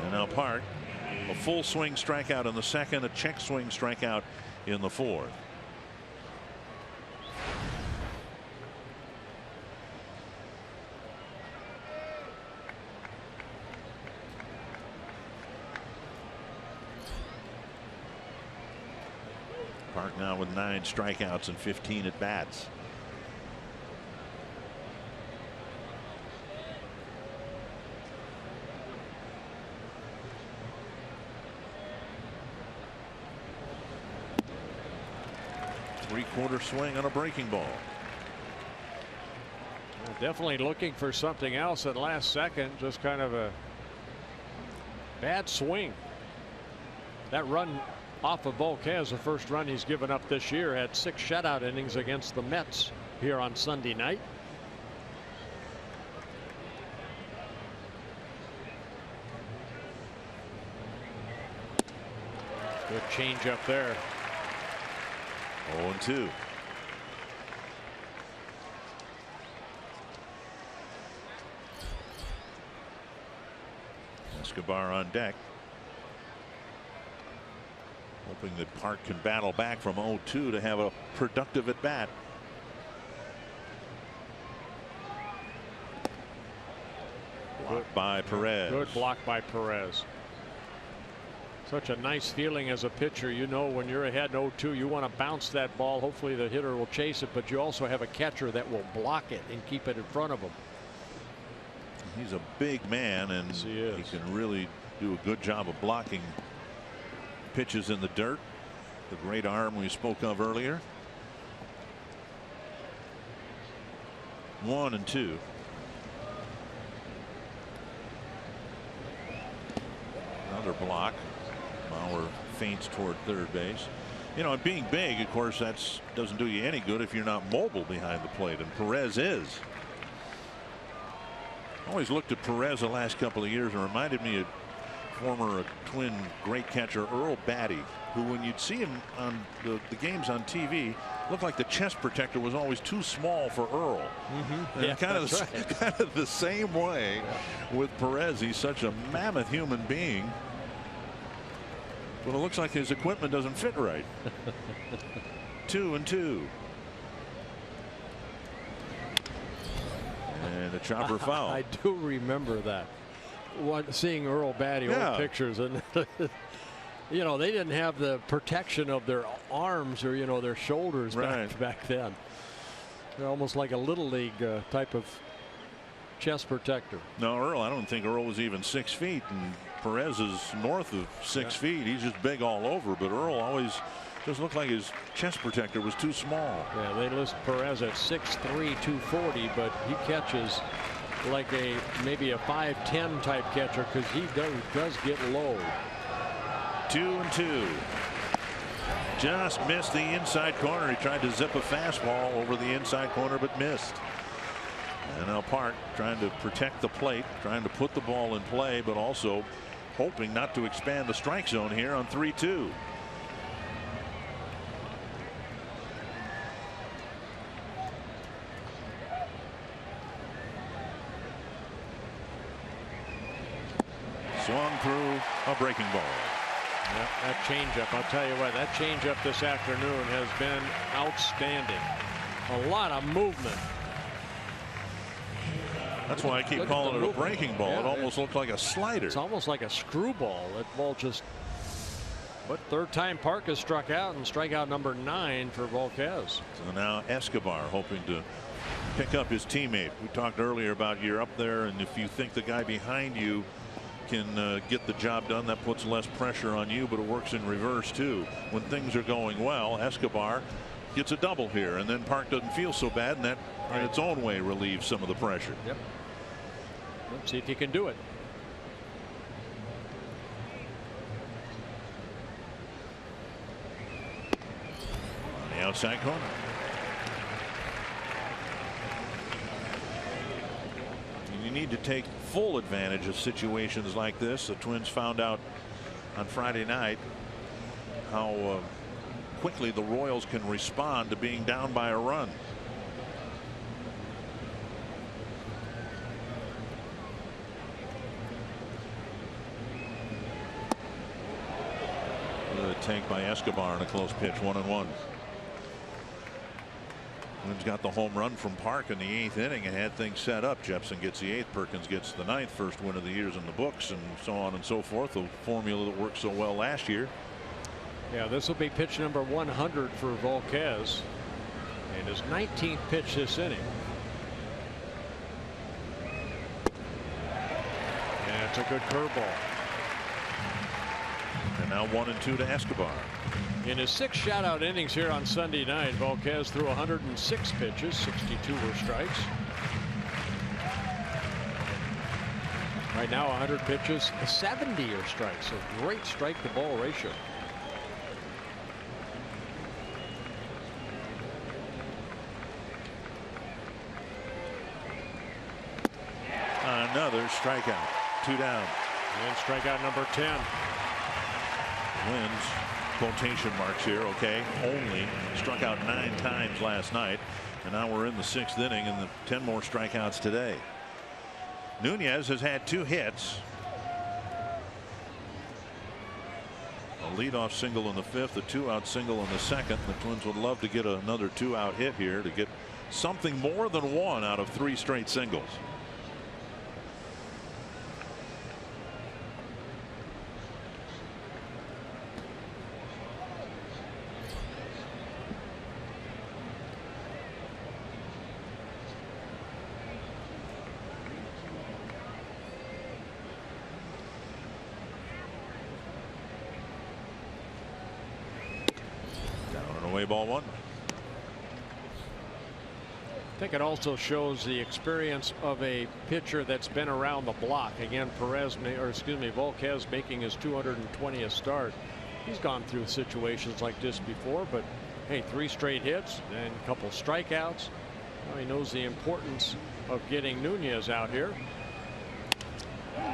And now Park, a full swing strikeout in the 2nd, a check swing strikeout in the 4th. Park now with 9 strikeouts and 15 at bats. Three-quarter swing on a breaking ball. Definitely looking for something else at last second. Just kind of a bad swing. That run off of Volquez, the first run he's given up this year, had 6 shutout innings against the Mets here on Sunday night. Good change up there. 0-2. Escobar on deck, hoping that Park can battle back from 0-2 to have a productive at bat. Blocked by Perez. Good block by Perez. Such a nice feeling as a pitcher. You know, when you're ahead 0-2, you want to bounce that ball. Hopefully the hitter will chase it, but you also have a catcher that will block it and keep it in front of him. He's a big man, and Yes, he is. he can really do a good job of blocking pitches in the dirt. The great arm we spoke of earlier. 1-2. Another block. Mauer feints toward third base. You know, and being big, of course, that doesn't do you any good if you're not mobile behind the plate, and Perez is. Always looked at Perez the last couple of years and reminded me of former Twin great catcher Earl Batty, who, when you'd see him on the games on TV, looked like the chest protector was always too small for Earl. And Yeah, kind that's right. kind of the same way with Perez. He's such a mammoth human being, but it looks like his equipment doesn't fit right. 2-2. And a chopper foul. I do remember that. Seeing Earl Batty old pictures, and you know, they didn't have the protection of their arms or, you know, their shoulders back then. They're almost like a little league type of chest protector. No, Earl, I don't think Earl was even 6 feet, and Perez is north of 6 feet. He's just big all over, but Earl always just looked like his chest protector was too small. Yeah, they list Perez at 6'3", 240, but he catches like maybe a 5'10" type catcher, because he does get low. 2-2. Just missed the inside corner. He tried to zip a fastball over the inside corner, but missed. And now Park trying to protect the plate, trying to put the ball in play, but also hoping not to expand the strike zone here on 3-2. Swung through a breaking ball. That changeup, I'll tell you what, that changeup this afternoon has been outstanding. A lot of movement. That's why I keep calling it a breaking ball. Yeah, it almost looked like a slider. It's almost like a screwball. That ball just. But third time Park has struck out, and strikeout number 9 for Volquez. So now Escobar hoping to pick up his teammate. We talked earlier about you're up there, and if you think the guy behind you can get the job done, that puts less pressure on you, but it works in reverse too. When things are going well, Escobar gets a double here, and then Park doesn't feel so bad, and that in its own way relieves some of the pressure. Yep. Let's see if he can do it. On the outside corner. You need to take full advantage of situations like this. The Twins found out on Friday night how quickly the Royals can respond to being down by a run. A take by Escobar in a close pitch, 1-1. Twins got the home run from Park in the 8th inning and had things set up. Jepson gets the 8th, Perkins gets the 9th, first win of the year's in the books, and so on and so forth. A formula that worked so well last year. Yeah, this will be pitch number 100 for Volquez, and his 19th pitch this inning. And it's a good curveball. And now 1-2 to Escobar. In his 6 shutout innings here on Sunday night, Volquez threw 106 pitches, 62 were strikes. Right now 100 pitches, 70 are strikes, so great strike to ball ratio. Another strikeout, 2 down. And strikeout number 10. Wins quotation marks here, okay, only struck out 9 times last night, and now we're in the 6th inning and the 10 more strikeouts today. Nunez has had 2 hits, a leadoff single in the 5th, a 2-out single in the 2nd. The Twins would love to get another 2-out hit here to get something more than 1 out of 3 straight singles. Away, ball 1. I think it also shows the experience of a pitcher that's been around the block. Again, Volquez making his 220th start. He's gone through situations like this before, but hey, 3 straight hits and a couple strikeouts. Well, he knows the importance of getting Nunez out here.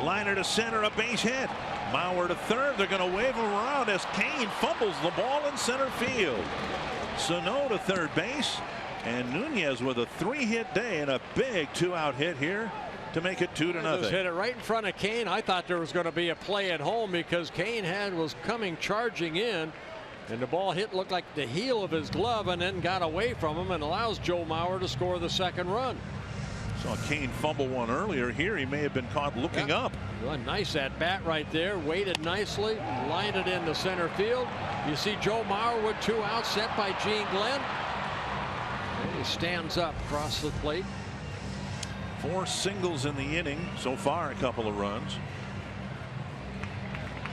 Liner to center, a base hit. Mauer to third. They're going to wave him around as Cain fumbles the ball in center field. Sano to third base, and Nunez with a 3-hit day and a big 2-out hit here to make it 2-0. Just hit it right in front of Cain. I thought there was going to be a play at home because Cain was coming charging in, and the ball looked like the heel of his glove and then got away from him and allows Joe Mauer to score the 2nd run. Saw Cain fumble one earlier. Here he may have been caught looking up. Well, nice at bat right there. Waited nicely, lined it into center field. You see Joe Mauer with 2 outs, set by Gene Glenn. And he stands up across the plate. 4 singles in the inning so far, a couple of runs.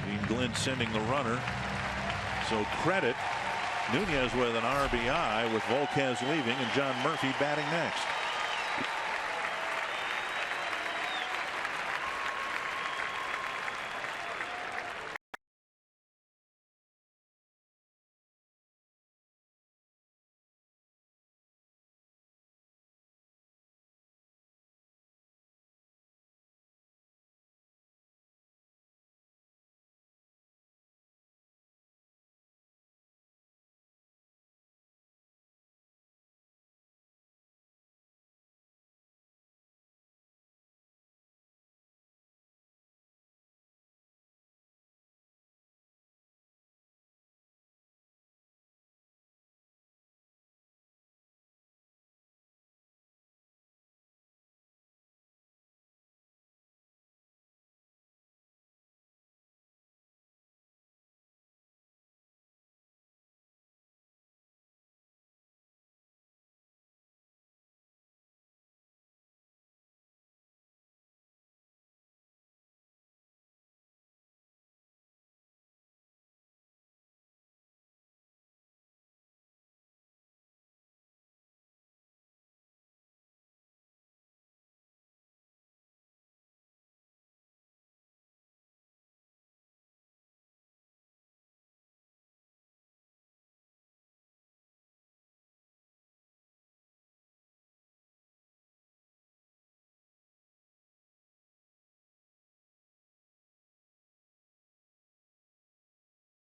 Gene Glenn sending the runner. So credit Nunez with an RBI with Volquez leaving and John Murphy batting next.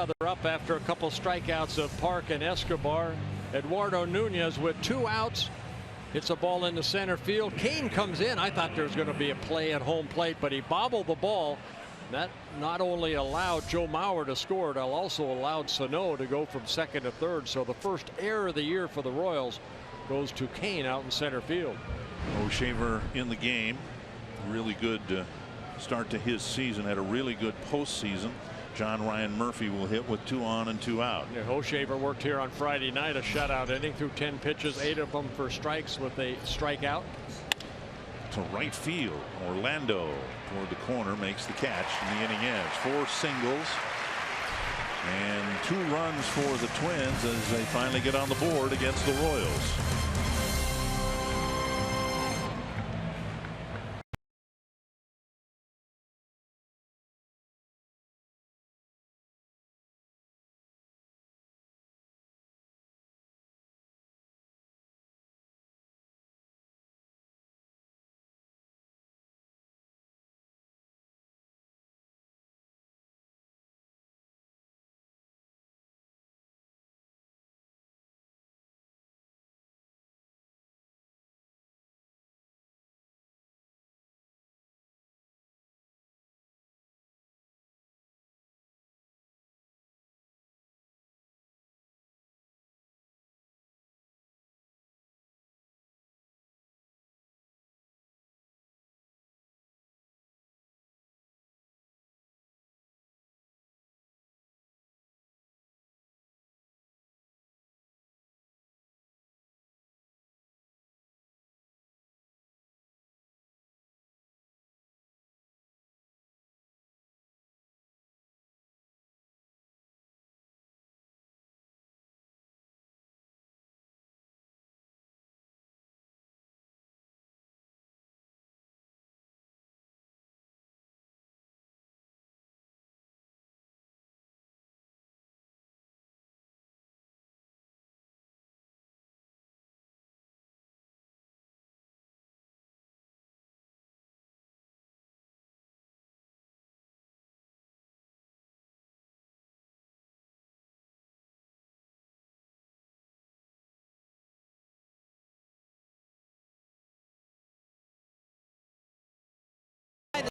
They're up after a couple strikeouts of Park and Escobar. Eduardo Nunez with 2 outs. Hits a ball into center field. Kane comes in. I thought there was going to be a play at home plate, but he bobbled the ball. That not only allowed Joe Mauer to score, it also allowed Sano to go from second to third. So the first error of the year for the Royals goes to Kane out in center field. O'Shaver in the game. Really good start to his season. Had a really good postseason. John Ryan Murphy will hit with 2 on and 2 out. Yeah, O'Shaver worked here on Friday night, a shutout inning, threw 10 pitches, 8 of them for strikes with a strikeout. To right field. Orlando toward the corner makes the catch, and the inning ends. 4 singles and 2 runs for the Twins as they finally get on the board against the Royals.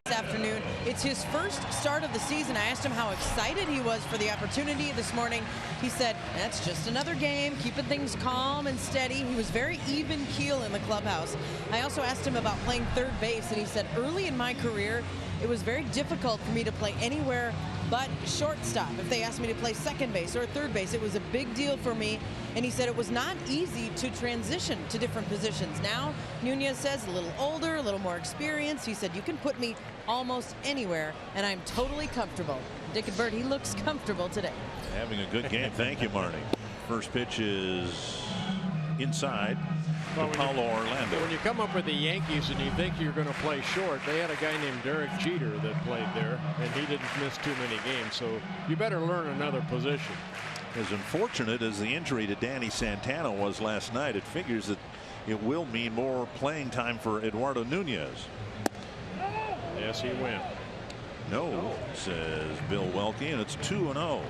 This afternoon. It's his first start of the season. I asked him how excited he was for the opportunity this morning. He said, that's just another game, keeping things calm and steady. He was very even keel in the clubhouse. I also asked him about playing third base, and he said, early in my career, it was very difficult for me to play anywhere but shortstop. If they asked me to play second base or third base, it was a big deal for me. And he said it was not easy to transition to different positions. Now, Nunez says, a little older, a little more experienced. He said, you can put me almost anywhere, and I'm totally comfortable. Dick and Bert, he looks comfortable today. Having a good game. Thank you, Marty. First pitch is inside. Well, Paulo Orlando. When you come up with the Yankees and you think you're going to play short, they had a guy named Derek Jeter that played there, and he didn't miss too many games. So you better learn another position. As unfortunate as the injury to Danny Santana was last night, it figures that it will mean more playing time for Eduardo Nunez. Yes, he went. No, says Bill Welke, and it's 2-0.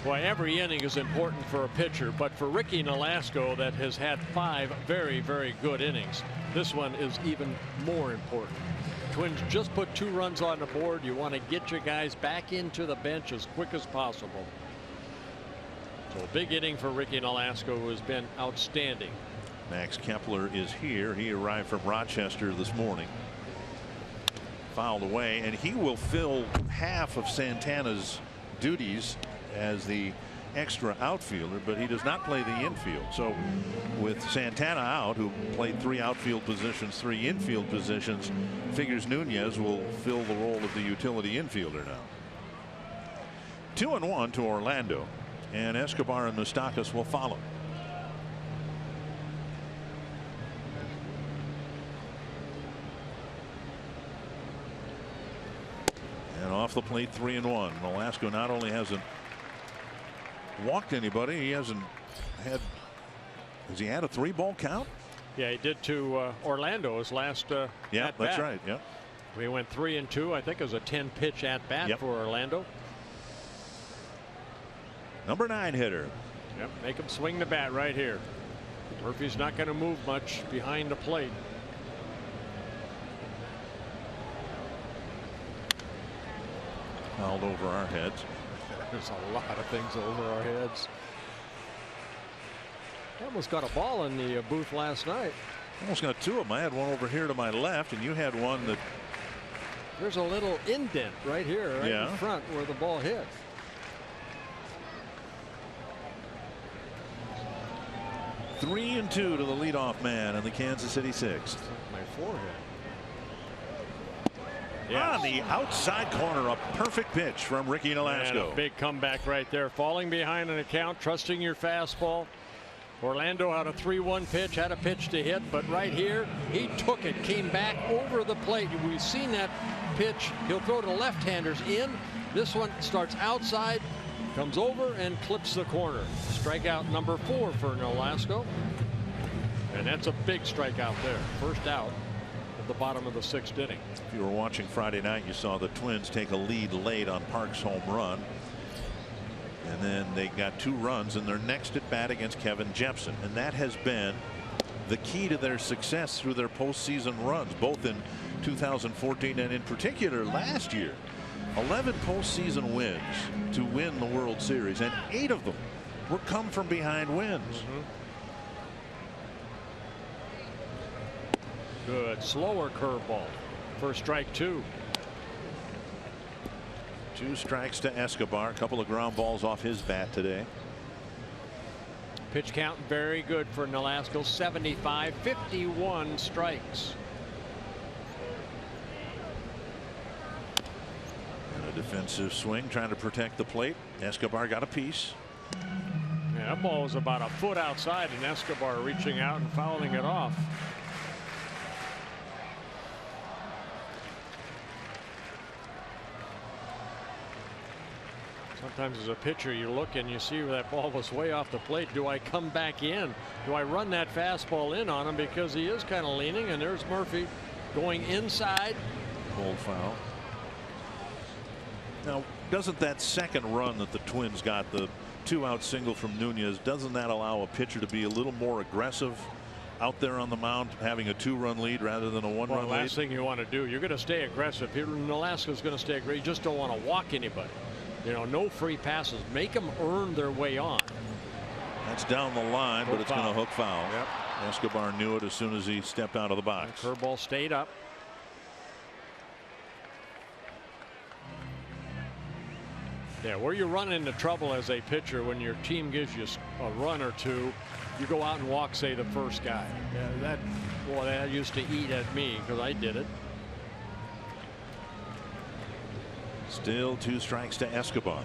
Boy, every inning is important for a pitcher, but for Ricky Nolasco, that has had 5 very, very good innings, this one is even more important. Twins just put 2 runs on the board. You want to get your guys back into the bench as quick as possible. So a big inning for Ricky Nolasco, who has been outstanding. Max Kepler is here. He arrived from Rochester this morning. Fouled away, and he will fill half of Santana's duties as the extra outfielder, but he does not play the infield. So with Santana out, who played 3 outfield positions, 3 infield positions, figures Nunez will fill the role of the utility infielder now. 2-1 to Orlando, and Escobar and Moustakas will follow. And off the plate, 3-1. Nolasco not only hasn't walked anybody, he hasn't had. Has he had a 3-ball count? Yeah, he did to Orlando his last yeah, at that's bat. right. Yeah, we went 3-2. I think it was a 10-pitch at bat Yep. for Orlando. Number 9 hitter. Yep, make him swing the bat right here. Murphy's not going to move much behind the plate. Fouled over our heads. There's a lot of things over our heads. I almost got a ball in the booth last night. Almost got 2 of them. I had one over here to my left, and you had one that. There's a little indent right here, right Yeah. in front where the ball hit. Three and 2 to the leadoff man in the Kansas City Sixth. My forehead. On the outside corner, a perfect pitch from Ricky And Nolasco. a big comeback right there. Falling behind an account, trusting your fastball. Orlando had a 3-1 pitch, had a pitch to hit, but right here he took it, came back over the plate. We've seen that pitch. He'll throw to left-handers in. This one starts outside, comes over and clips the corner. Strikeout number 4 for Nolasco. And that's a big strikeout there. First out at the bottom of the 6th inning. If you were watching Friday night, you saw the Twins take a lead late on Park's home run. And then they got 2 runs in their next at bat against Kevin Jepsen. And that has been the key to their success through their postseason runs, both in 2014 and in particular last year. 11 postseason wins to win the World Series, and 8 of them were come from behind wins. Good slower curveball for strike 2. 2 strikes to Escobar. A couple of ground balls off his bat today. Pitch count very good for Nolasco. 75, 51 strikes. And a defensive swing trying to protect the plate. Escobar got a piece. Yeah, that ball was about a foot outside, and Escobar reaching out and fouling it off. Sometimes as a pitcher you look and you see that ball was way off the plate. Do I come back in? Do I run that fastball in on him because he is kind of leaning? And there's Murphy going inside. Cold foul. Now, doesn't that second run that the Twins got, the 2-out single from Nunez, doesn't that allow a pitcher to be a little more aggressive out there on the mound, having a 2-run lead rather than a 1-run Well, lead? last thing you want to do, you're going to stay aggressive. Nolasco's going to stay aggressive. You just don't want to walk anybody. You know, no free passes. Make them earn their way on. That's down the line, but it's going to hook foul. Yep. Escobar knew it as soon as he stepped out of the box. Curveball stayed up. Yeah, where you run into trouble as a pitcher when your team gives you a run or two, you go out and walk, say, the first guy. Yeah, that used to eat at me because I did it. Still 2 strikes to Escobar.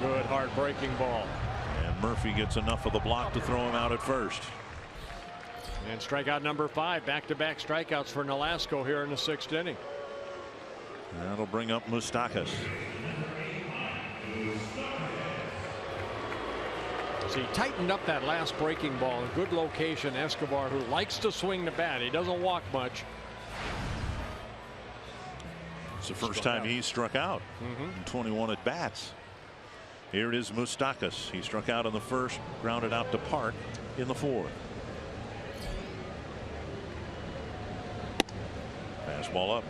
Good hard breaking ball. And Murphy gets enough of the block to throw him out at first. And strikeout number 5. Back-to-back strikeouts for Nolasco here in the 6th inning. That'll bring up Moustakas. So he tightened up that last breaking ball in good location. Escobar, who likes to swing the bat, he doesn't walk much. It's the first time he's struck out in 21 at bats. Here it is, Moustakas. He struck out in the first, grounded out to Park in the 4th. Fastball up.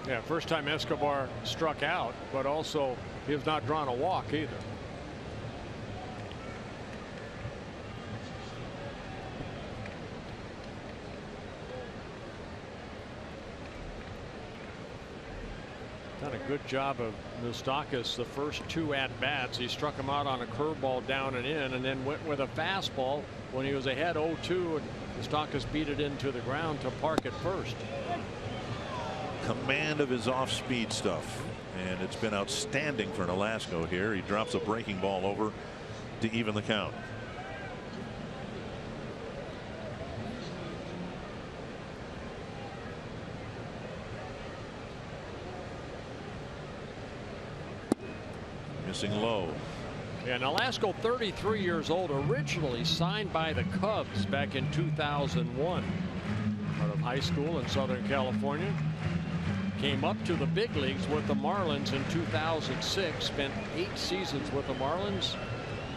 Yeah, first time Escobar struck out, but also he has not drawn a walk either. Done a good job of Moustakas the first 2 at-bats. He struck him out on a curveball down and in, and then went with a fastball when he was ahead 0-2, and Moustakas beat it into the ground to Park at first. Command of his off-speed stuff, and it's been outstanding for Nolasco here. He drops a breaking ball over to even the count. Missing low. Yeah, Nolasco, 33 years old, originally signed by the Cubs back in 2001. Out of high school in Southern California. Came up to the big leagues with the Marlins in 2006. Spent 8 seasons with the Marlins,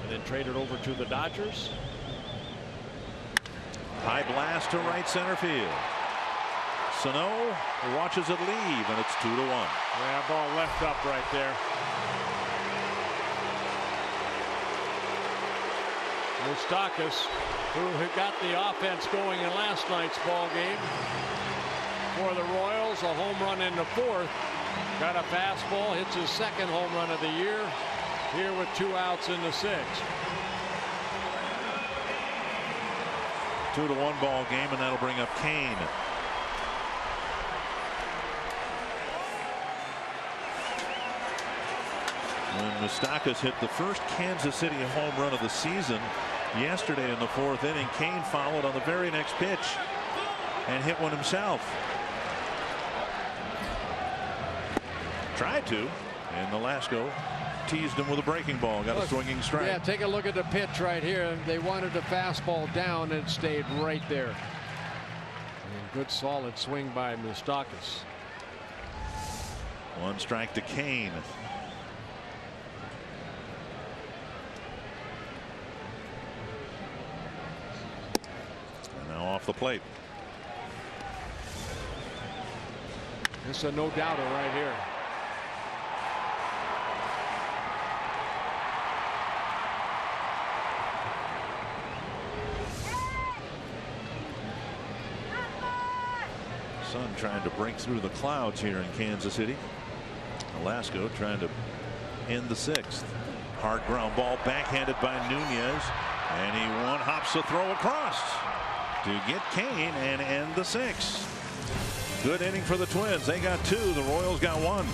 and then traded over to the Dodgers. High blast to right center field. Sano watches it leave, and it's 2-1. Yeah, ball left up right there. Moustakas, who had got the offense going in last night's ball game for the Royals, a home run in the 4th. Got a fastball, hits his 2nd home run of the year here with 2 outs in the 6th. 2-1 ball game, and that'll bring up Kane. When Moustakas hit the first Kansas City home run of the season yesterday in the 4th inning, Kane followed on the very next pitch and hit one himself. Tried to, and Nolasco teased him with a breaking ball. Got a swinging strike. Yeah, take a look at the pitch right here. They wanted the fastball down, and it stayed right there. And good solid swing by Moustakas. 1 strike to Kane. And now off the plate. This is a no doubter right here. Sun trying to break through the clouds here in Kansas City. Nolasco trying to end the 6th. Hard ground ball backhanded by Nunez, and he one-hops the throw across to get Kane and end the 6th. Good inning for the Twins. They got 2. The Royals got 1.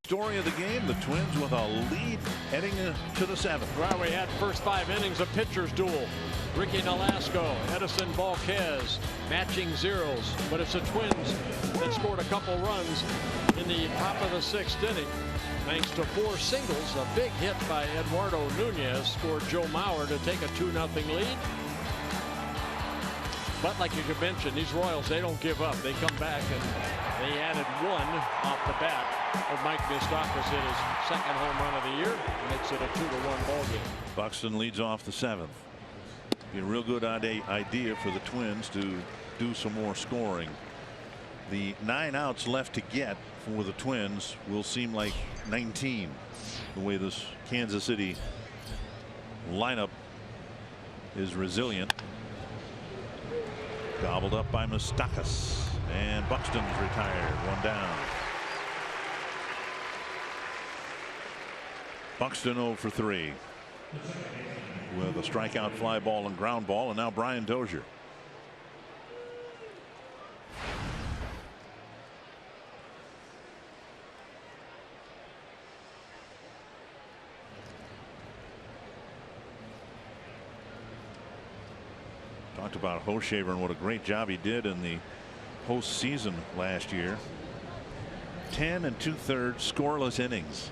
Story of the game, the Twins with a lead heading to the 7th. Well, we had first 5 innings of pitchers duel. Ricky Nolasco, Edison Volquez matching zeros, but it's the Twins that scored a couple runs in the top of the 6th inning. Thanks to 4 singles, a big hit by Eduardo Nunez scored Joe Mauer to take a 2-0 lead. But like you could mention, these Royals, they don't give up. They come back, and they added 1 off the bat. Mike Moustakas hit his 2nd home run of the year, makes it a 2-1 ball game. Buxton leads off the 7th. Be a real good idea for the Twins to do some more scoring. The 9 outs left to get for the Twins will seem like 19, the way this Kansas City lineup is resilient. Gobbled up by Moustakas, and Buxton's retired. 1 down. Buxton 0 for 3 with a strikeout, fly ball, and ground ball, and now Brian Dozier. talked about Hochevar and what a great job he did in the postseason last year. 10 2/3 scoreless innings.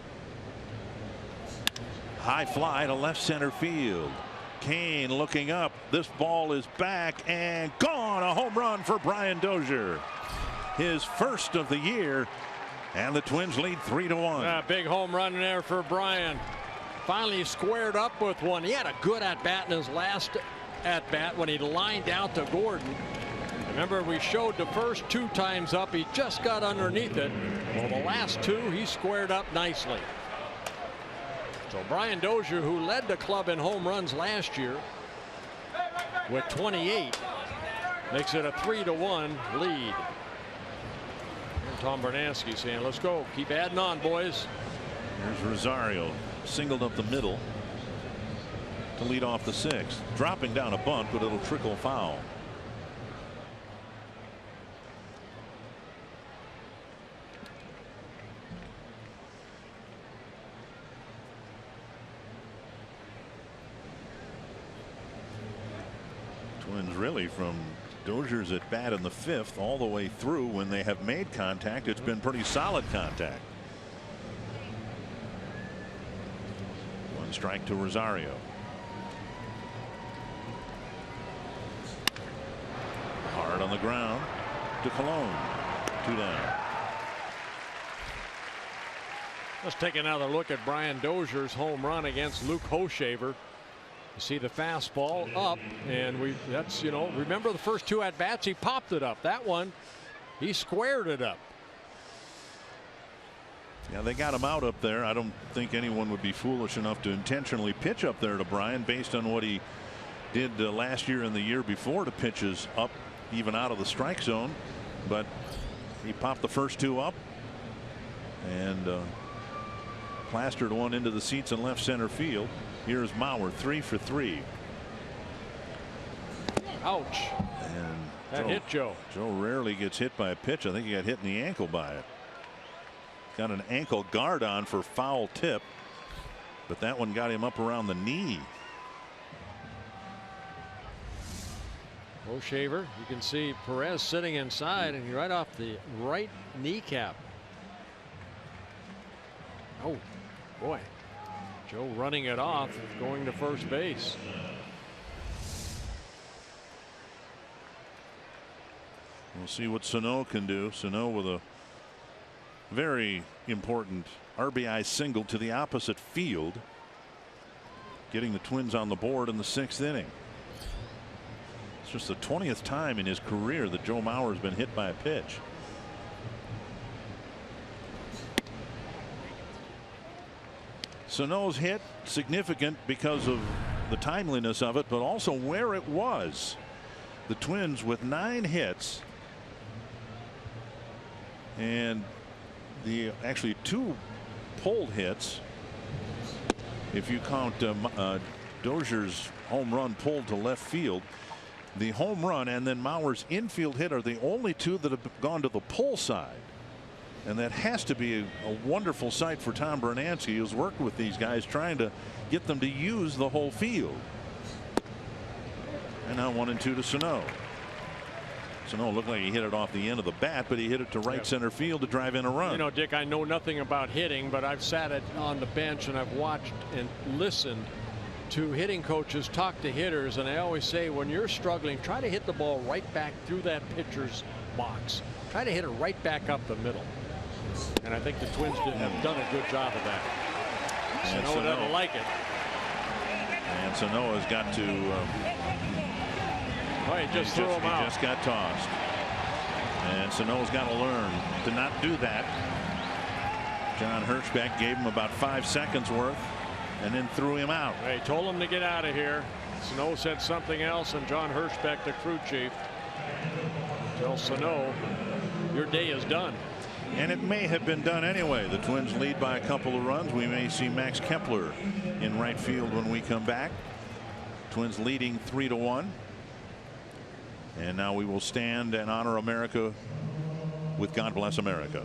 High fly to left center field. Kane looking up. This ball is back and gone. A home run for Brian Dozier. His first of the year, and the Twins lead 3-1. Big home run there for Brian. Finally squared up with one. He had a good at bat in his last at bat when he lined out to Gordon. Remember, we showed the first 2 times up, he just got underneath it. Well, the last 2 he squared up nicely. So Brian Dozier, who led the club in home runs last year with 28, makes it a 3-1 lead. And Tom Bernansky saying, let's go, keep adding on, boys. Here's Rosario, singled up the middle to lead off the 6th. Dropping down a bunt, but it'll trickle foul. Twins really from Dozier's at bat in the 5th all the way through. When they have made contact, it's been pretty solid contact. 1 strike to Rosario. Hard on the ground to Colon. 2 down. Let's take another look at Brian Dozier's home run against Luke Hochevar. You see the fastball up, and that's, you know, remember the first 2 at bats he popped it up. That one he squared it up. Yeah, they got him out up there. I don't think anyone would be foolish enough to intentionally pitch up there to Brian based on what he did last year and the year before to pitches up even out of the strike zone. But he popped the first 2 up and plastered one into the seats in left center field. Here's Mauer, 3 for 3. Ouch. And that hit Joe. Joe rarely gets hit by a pitch. I think he got hit in the ankle by it. Got an ankle guard on for foul tip, but that one got him up around the knee. Hochevar, you can see Perez sitting inside and right off the right kneecap. Oh boy. Joe running it off, going to first base. We'll see what Sano can do. Sano with a very important RBI single to the opposite field, getting the Twins on the board in the 6th inning. It's just the 20th time in his career that Joe Mauer has been hit by a pitch. Sano's hit significant because of the timeliness of it, but also where it was. The Twins with 9 hits and the actually 2 pulled hits. If you count Dozier's home run pulled to left field, the home run and then Mauer's infield hit are the only 2 that have gone to the pull side. And that has to be a wonderful sight for Tom Bernansky, who's worked with these guys trying to get them to use the whole field. And now 1-2 to Sano. Sano looked like he hit it off the end of the bat, but he hit it to right center field to drive in a run. You know, Dick, I know nothing about hitting, but I've sat on the bench and I've watched and listened to hitting coaches talk to hitters, and I always say, when you're struggling, try to hit the ball right back through that pitcher's box. Try to hit it right back up the middle. And I think the Twins have done a good job of that. Sano doesn't like it. And Sano has got to. He just threw him out. He just got tossed. And Sano's got to learn to not do that. John Hirschbeck gave him about 5 seconds worth and then threw him out. They told him to get out of here. Sano said something else, and John Hirschbeck, the crew chief, tells Sano, your day is done. And it may have been done anyway. The Twins lead by a couple of runs. We may see Max Kepler in right field when we come back. Twins leading 3-1. And now we will stand and honor America with God Bless America.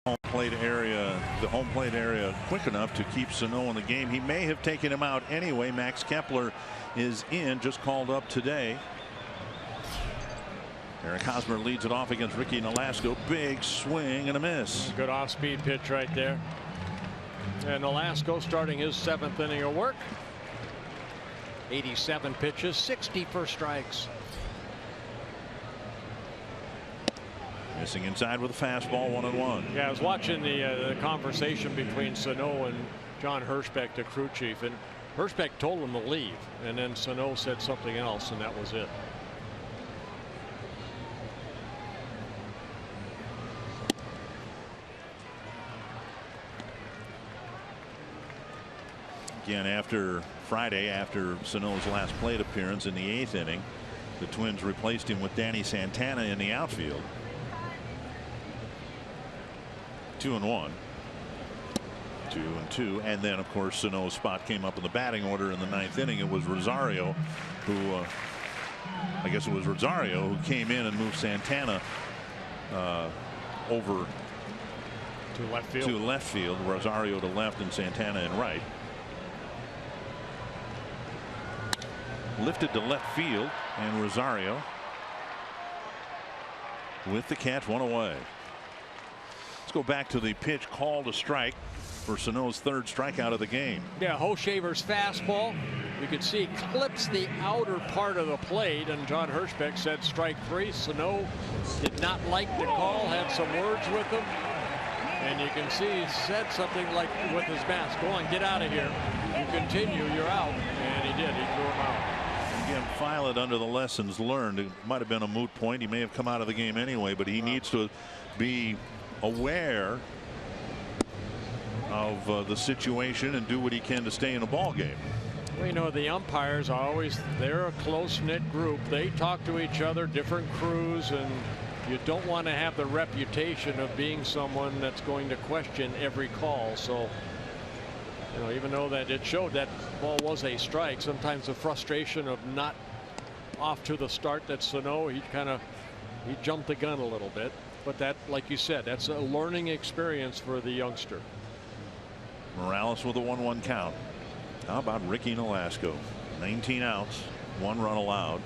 home plate area quick enough to keep Sano in the game. He may have taken him out anyway. Max Kepler is in, just called up today. Eric Hosmer leads it off against Ricky Nolasco. Big swing and a miss. Good off-speed pitch right there. And Nolasco starting his 7th inning of work. 87 pitches, 60 for strikes. Missing inside with a fastball, 1-1. Yeah, I was watching the conversation between Sano and John Hirschbeck, the crew chief, and Hirschbeck told him to leave, and then Sano said something else, and that was it. Again, after Friday, after Sano's last plate appearance in the 8th inning, the Twins replaced him with Danny Santana in the outfield. 2-1. 2-2, and then of course Sano's spot came up in the batting order in the 9th inning. It was Rosario who I guess it was Rosario who came in and moved Santana over to left field. Rosario to left and Santana in right. Lifted to left field, and Rosario with the catch, 1 away. Let's go back to the pitch called a strike for Sano's 3rd strikeout of the game. Yeah, Hoshaver's fastball, you could see, clips the outer part of the plate, and John Hirschbeck said strike 3. Sano did not like the call, had some words with him, and you can see he said something like with his mask, "Go on, get out of here. You continue, you're out," and he did. He threw him out. Again, file it under the lessons learned. It might have been a moot point. He may have come out of the game anyway, but he needs to be aware of the situation and do what he can to stay in a ball game. Well, you know, the umpires are always, they're a close-knit group. They talk to each other, different crews, and you don't want to have the reputation of being someone that's going to question every call. So, you know, even though that it showed that ball was a strike, sometimes the frustration of not off to the start that Sano, he jumped the gun a little bit. But that, like you said, that's a learning experience for the youngster. Morales with a 1-1 count. How about Ricky Nolasco? 19 outs, 1 run allowed,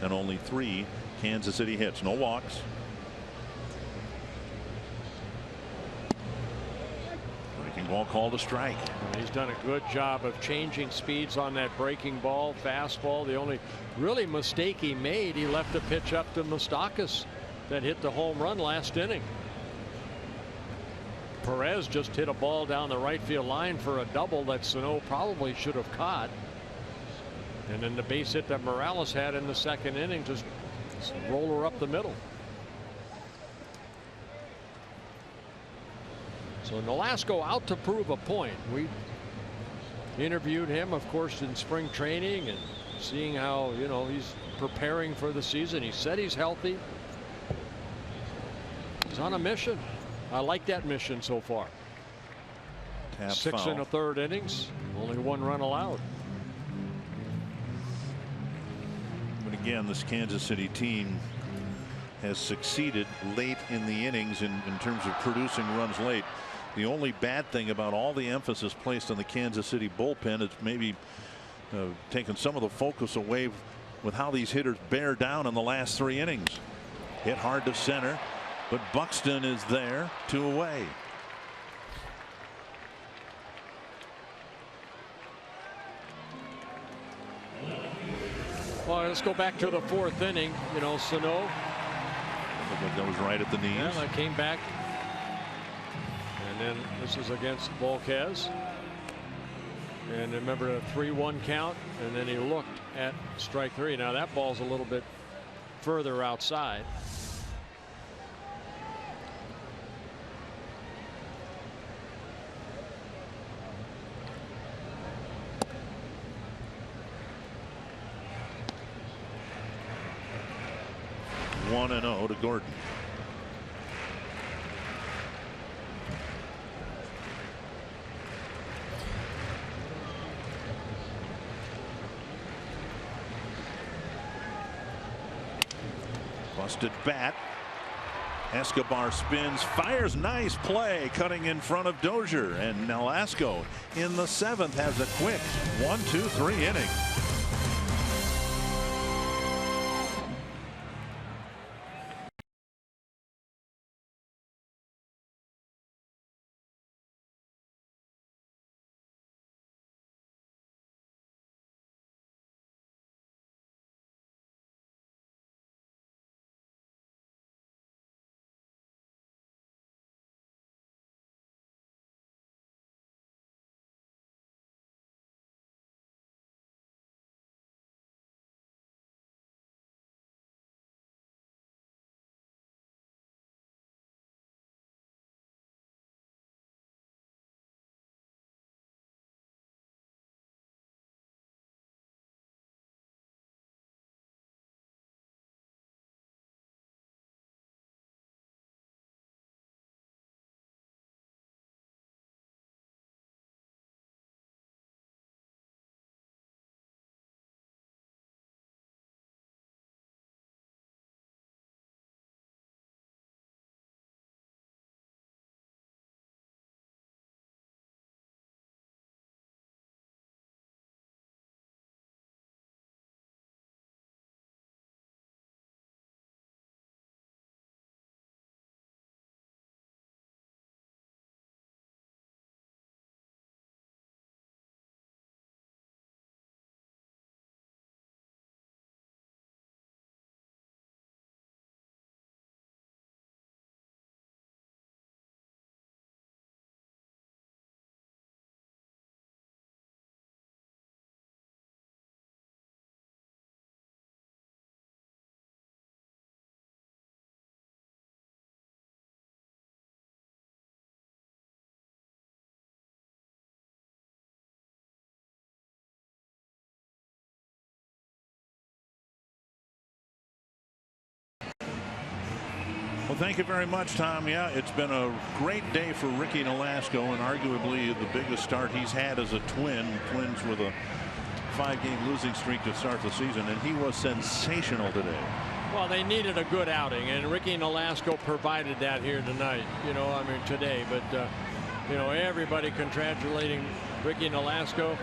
and only 3 Kansas City hits. No walks. Breaking ball called a strike. He's done a good job of changing speeds on that breaking ball, fastball. The only really mistake he made, he left the pitch up to Moustakas that hit the home run last inning. Perez just hit a ball down the right field line for a double that Sano probably should have caught. And then the base hit that Morales had in the 2nd inning, just roll her up the middle. So Nolasco out to prove a point. We interviewed him, of course, in spring training and seeing how, you know, he's preparing for the season. He said he's healthy. He's on a mission. I like that mission so far. 6 1/3 innings, only 1 run allowed. But again, this Kansas City team has succeeded late in the innings in terms of producing runs late. The only bad thing about all the emphasis placed on the Kansas City bullpen is maybe taken some of the focus away with how these hitters bear down in the last 3 innings. Hit hard to center, but Buxton is there, 2 away. Well, let's go back to the 4th inning. You know, Sano. That was right at the knees. Yeah, that came back. And then this is against Volquez. And remember a 3-1 count. And then he looked at strike 3. Now that ball's a little bit further outside. One and 0 to Gordon. Busted bat. Escobar spins, fires, nice play, cutting in front of Dozier, and Nolasco in the 7th has a quick 1-2-3 inning. Well, thank you very much, Tom. Yeah, it's been a great day for Ricky Nolasco, and arguably the biggest start he's had as a Twin. Twins with a 5-game losing streak to start the season, and he was sensational today. Well, they needed a good outing, and Ricky Nolasco provided that here tonight. Today. But everybody congratulating Ricky Nolasco.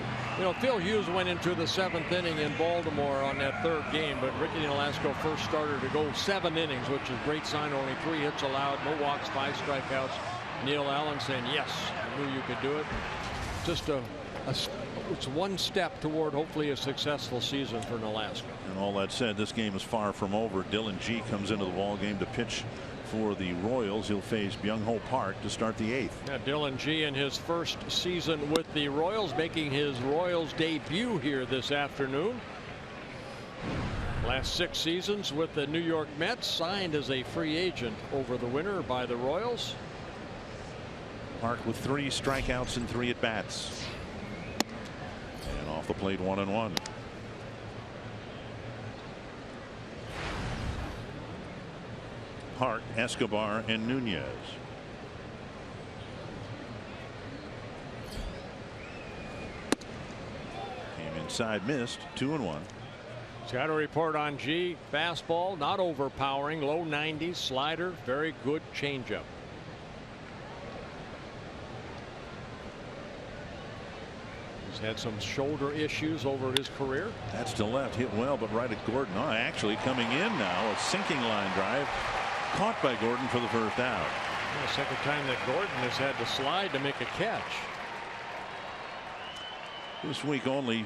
Phil Hughes went into the 7th inning in Baltimore on that 3rd game, but Ricky Nolasco first starter to go 7 innings, which is a great sign. Only 3 hits allowed, no walks, 5 strikeouts. Neil Allen saying, yes, I knew you could do it. Just it's one step toward hopefully a successful season for Nolasco. And all that said, this game is far from over. Dylan Gee comes into the ball game to pitch for the Royals. He'll face Byung-Ho Park to start the 8th. Yeah, Dylan Gee in his first season with the Royals, making his Royals debut here this afternoon. Last 6 seasons with the New York Mets, signed as a free agent over the winter by the Royals. Park with 3 strikeouts and 3 at-bats. And off the plate, 1-1. Park, Escobar, and Nunez. Came inside, missed, 2-1. Got a report on Gee. Fastball, not overpowering, low 90s, slider, very good changeup. He's had some shoulder issues over his career. That's to left, hit well, but right at Gordon. Oh, actually coming in now, a sinking line drive. Caught by Gordon for the first out. The second time that Gordon has had to slide to make a catch. This week only,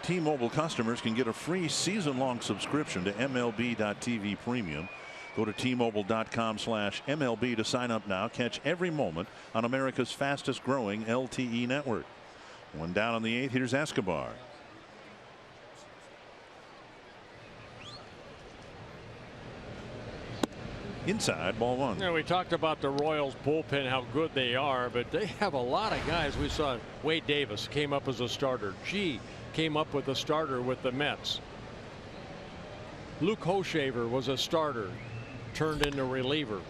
T-Mobile customers can get a free season-long subscription to MLB.TV Premium. Go to T-Mobile.com/MLB to sign up now. Catch every moment on America's fastest-growing LTE network. 1 down on the 8th. Here's Escobar. Inside, ball 1. Yeah, we talked about the Royals bullpen, how good they are, but they have a lot of guys. We saw Wade Davis came up as a starter. Gee came up with a starter with the Mets. Luke Hochevar was a starter, turned into reliever.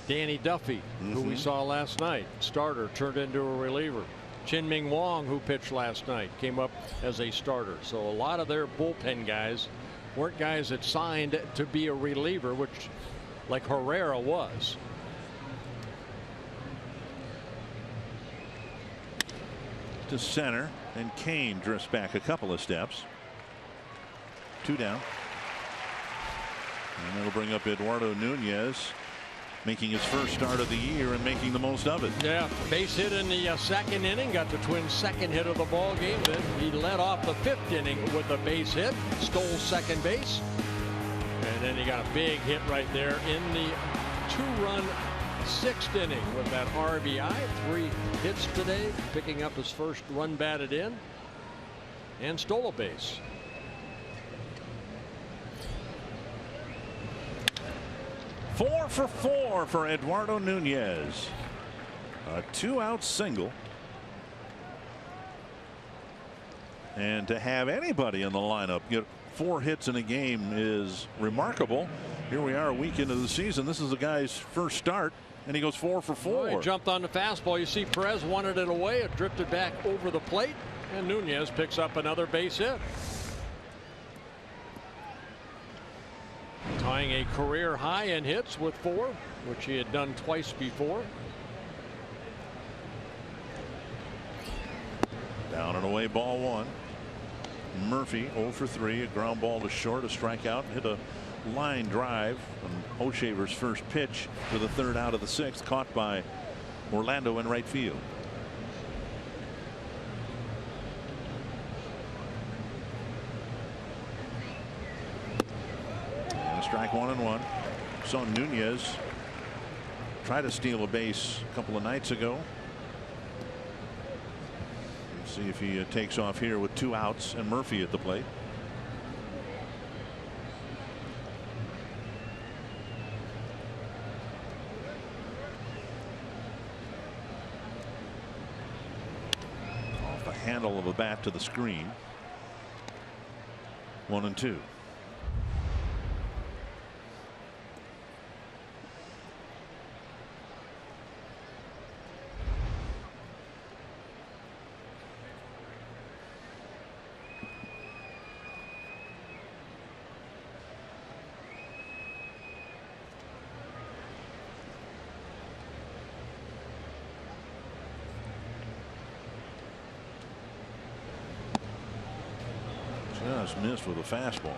Danny Duffy, who we saw last night, starter, turned into a reliever. Chin-Ming Wong, who pitched last night, came up as a starter. So a lot of their bullpen guys weren't guys that signed to be a reliever, which like Herrera was. To center, and Kane drifts back a couple of steps. 2 down. And that'll bring up Eduardo Nunez, making his first start of the year and making the most of it. Yeah, base hit in the second inning, got the Twins' second hit of the ball game. Then he led off the 5th inning with a base hit, stole second base, and then he got a big hit right there in the 2-run 6th inning with that RBI. 3 hits today, picking up his first run batted in, and stole a base. Four for 4 for Eduardo Nunez. A 2-out single. And to have anybody in the lineup get 4 hits in a game is remarkable. Here we are a week into the season. This is the guy's first start, and he goes 4 for 4. Well, he jumped on the fastball. You see Perez wanted it away. It drifted back over the plate, and Nunez picks up another base hit. Tying a career high in hits with 4, which he had done twice before. Down and away, ball 1. Murphy 0 for 3, a ground ball to short, a strikeout, hit a line drive on O'Shaver's first pitch for the 3rd out of the 6th, caught by Orlando in right field. Strike 1-1. Saw Nunez try to steal a base a couple of nights ago. Let's see if he takes off here with 2 outs and Murphy at the plate. Off the handle of a bat to the screen. 1-2. Just missed with a fastball.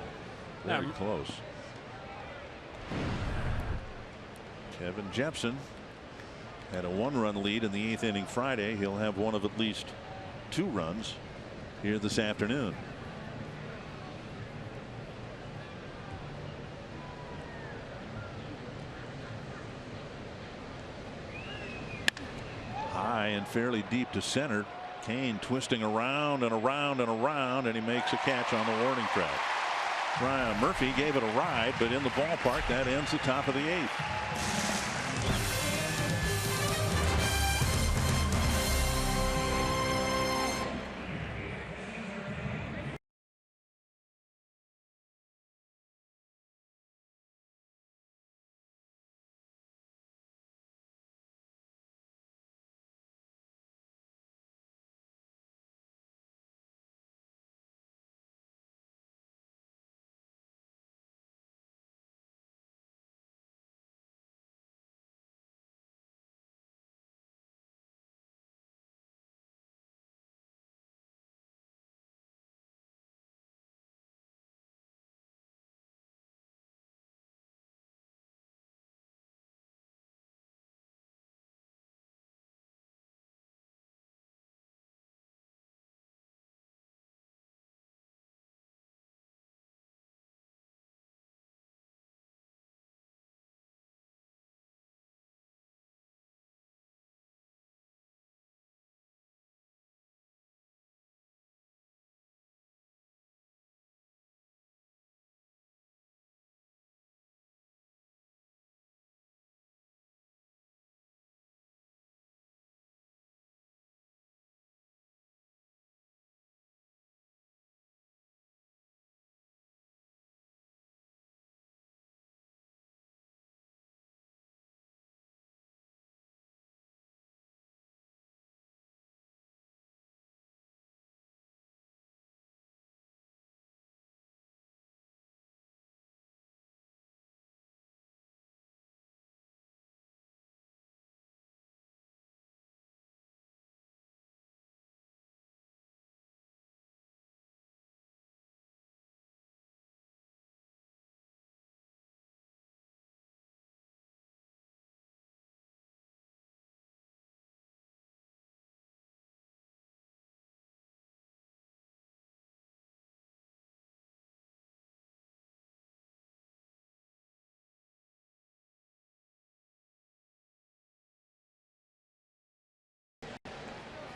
Very close. Kevin Jepson had a 1-run lead in the 8th inning Friday. He'll have one of at least 2 runs here this afternoon. High and fairly deep to center. Kane twisting around and around and around, and he makes a catch on the warning track. Ryan Murphy gave it a ride, but in the ballpark, that ends the top of the 8th.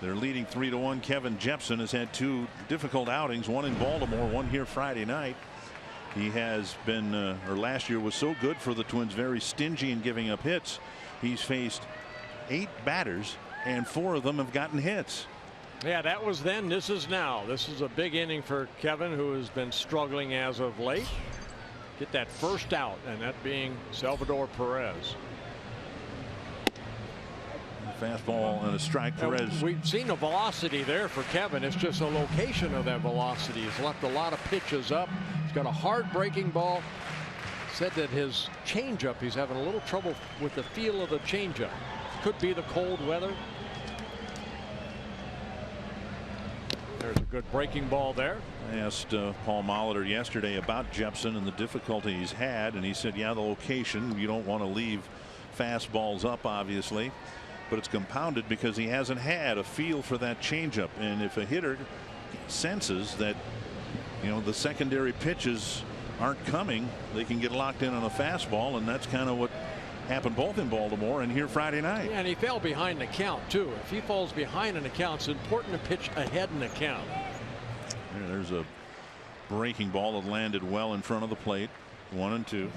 They're leading 3-1. Kevin Jepsen has had 2 difficult outings, one in Baltimore, one here Friday night. He has been, or last year was so good for the Twins, very stingy in giving up hits. He's faced 8 batters and 4 of them have gotten hits. Yeah, that was then. This is now. This is a big inning for Kevin, who has been struggling as of late. Get that first out, and that being Salvador Perez. Fastball and a strike. Perez. We've seen the velocity there for Kevin. It's just the location of that velocity. He's left a lot of pitches up. He's got a hard breaking ball. Said that his changeup, he's having a little trouble with the feel of the changeup. Could be the cold weather. There's a good breaking ball there. I asked Paul Molitor yesterday about Jepsen and the difficulty he's had, and he said, yeah, the location, you don't want to leave fastballs up, obviously, but it's compounded because he hasn't had a feel for that changeup. And if a hitter senses that, you know, the secondary pitches aren't coming, they can get locked in on a fastball, and that's kind of what happened both in Baltimore and here Friday night. Yeah, and he fell behind the count too. If he falls behind in the count, it's important to pitch ahead in the count. There's a breaking ball that landed well in front of the plate. 1-2.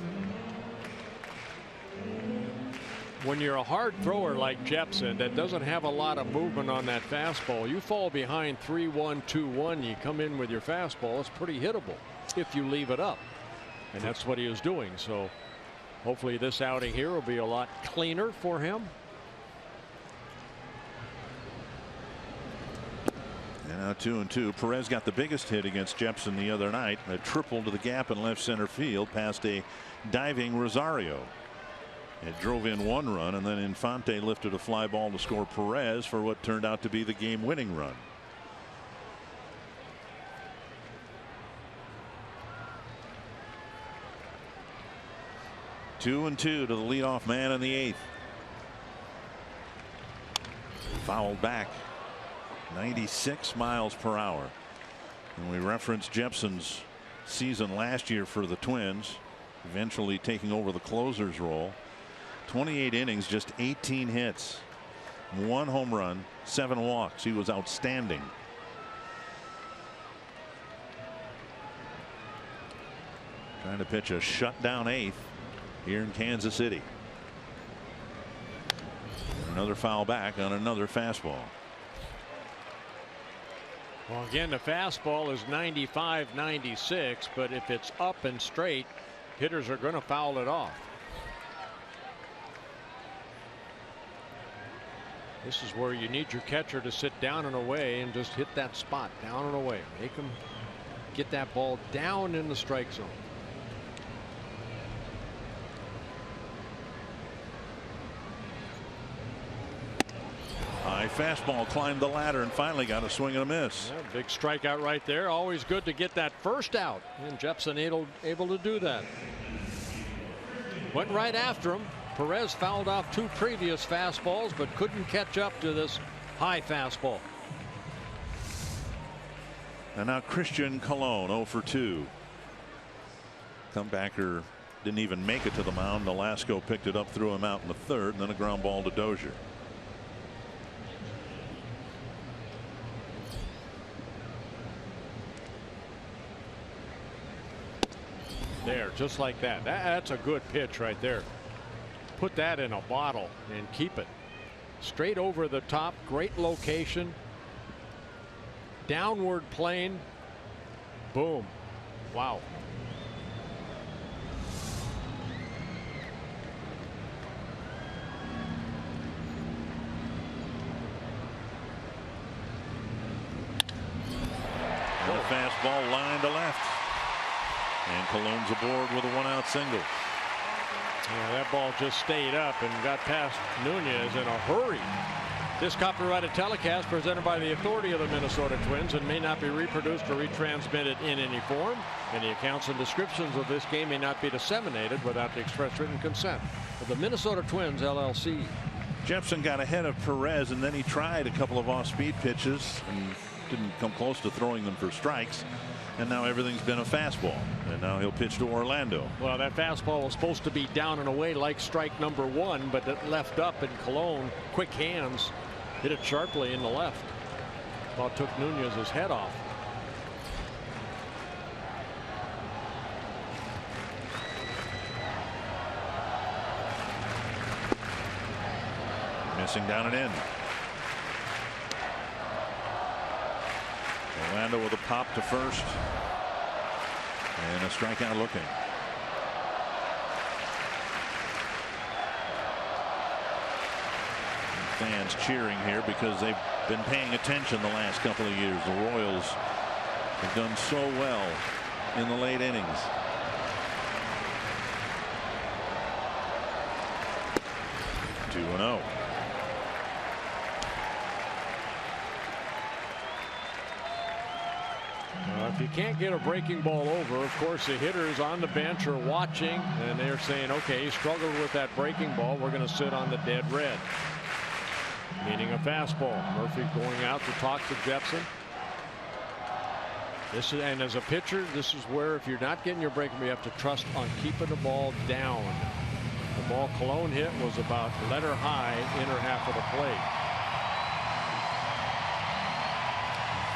When you're a hard thrower like Jepsen that doesn't have a lot of movement on that fastball, you fall behind 3-1, 2-1, you come in with your fastball, it's pretty hittable if you leave it up. And that's what he was doing. So hopefully this outing here will be a lot cleaner for him. And now 2-2. Perez got the biggest hit against Jepsen the other night. A triple to the gap in left center field past a diving Rosario. It drove in 1 run, and then Infante lifted a fly ball to score Perez for what turned out to be the game winning run. Two and 2 to the leadoff man in the 8th. Fouled back. 96 miles per hour. And we referenced Jepsen's season last year for the Twins, eventually taking over the closer's role. 28 innings, just 18 hits, 1 home run, 7 walks. He was outstanding. Trying to pitch a shutdown 8th here in Kansas City. Another foul back on another fastball. Well, again, the fastball is 95-96, but if it's up and straight, hitters are going to foul it off. This is where you need your catcher to sit down and away and just hit that spot down and away. Make him get that ball down in the strike zone. High fastball climbed the ladder and finally got a swing and a miss. Yeah, big strikeout right there. Always good to get that first out, and Jepsen able to do that. Went right after him. Perez fouled off 2 previous fastballs, but couldn't catch up to this high fastball. And now Christian Colon 0 for 2. Comebacker didn't even make it to the mound. Nolasco picked it up, threw him out in the 3rd, and then a ground ball to Dozier. There, just like that. That's a good pitch right there. Put that in a bottle and keep it. Straight over the top, great location. Downward plane. Boom. Wow. And a fastball line to left. And Colon's aboard with a 1-out single. Yeah, that ball just stayed up and got past Nunez in a hurry. This copyrighted telecast presented by the authority of the Minnesota Twins and may not be reproduced or retransmitted in any form. Any accounts and descriptions of this game may not be disseminated without the express written consent of the Minnesota Twins LLC. Jepsen got ahead of Perez, and then he tried a couple of off-speed pitches and didn't come close to throwing them for strikes. And now everything's been a fastball, and now he'll pitch to Orlando. Well, that fastball was supposed to be down and away like strike number 1, but it left up, and Colon, quick hands, hit it sharply in the left. About took Nunez's head off. Missing down and in. Orlando with a pop to first. And a strikeout looking. Fans cheering here because they've been paying attention the last couple of years. The Royals have done so well in the late innings. Two and 0. If you can't get a breaking ball over, of course the hitters on the bench are watching and they're saying, okay, he struggled with that breaking ball, we're going to sit on the dead red, meaning a fastball. Murphy going out to talk to Jepson. And as a pitcher, this is where if you're not getting your breaking ball, you have to trust on keeping the ball down. The ball Colon hit was about letter high, inner half of the plate.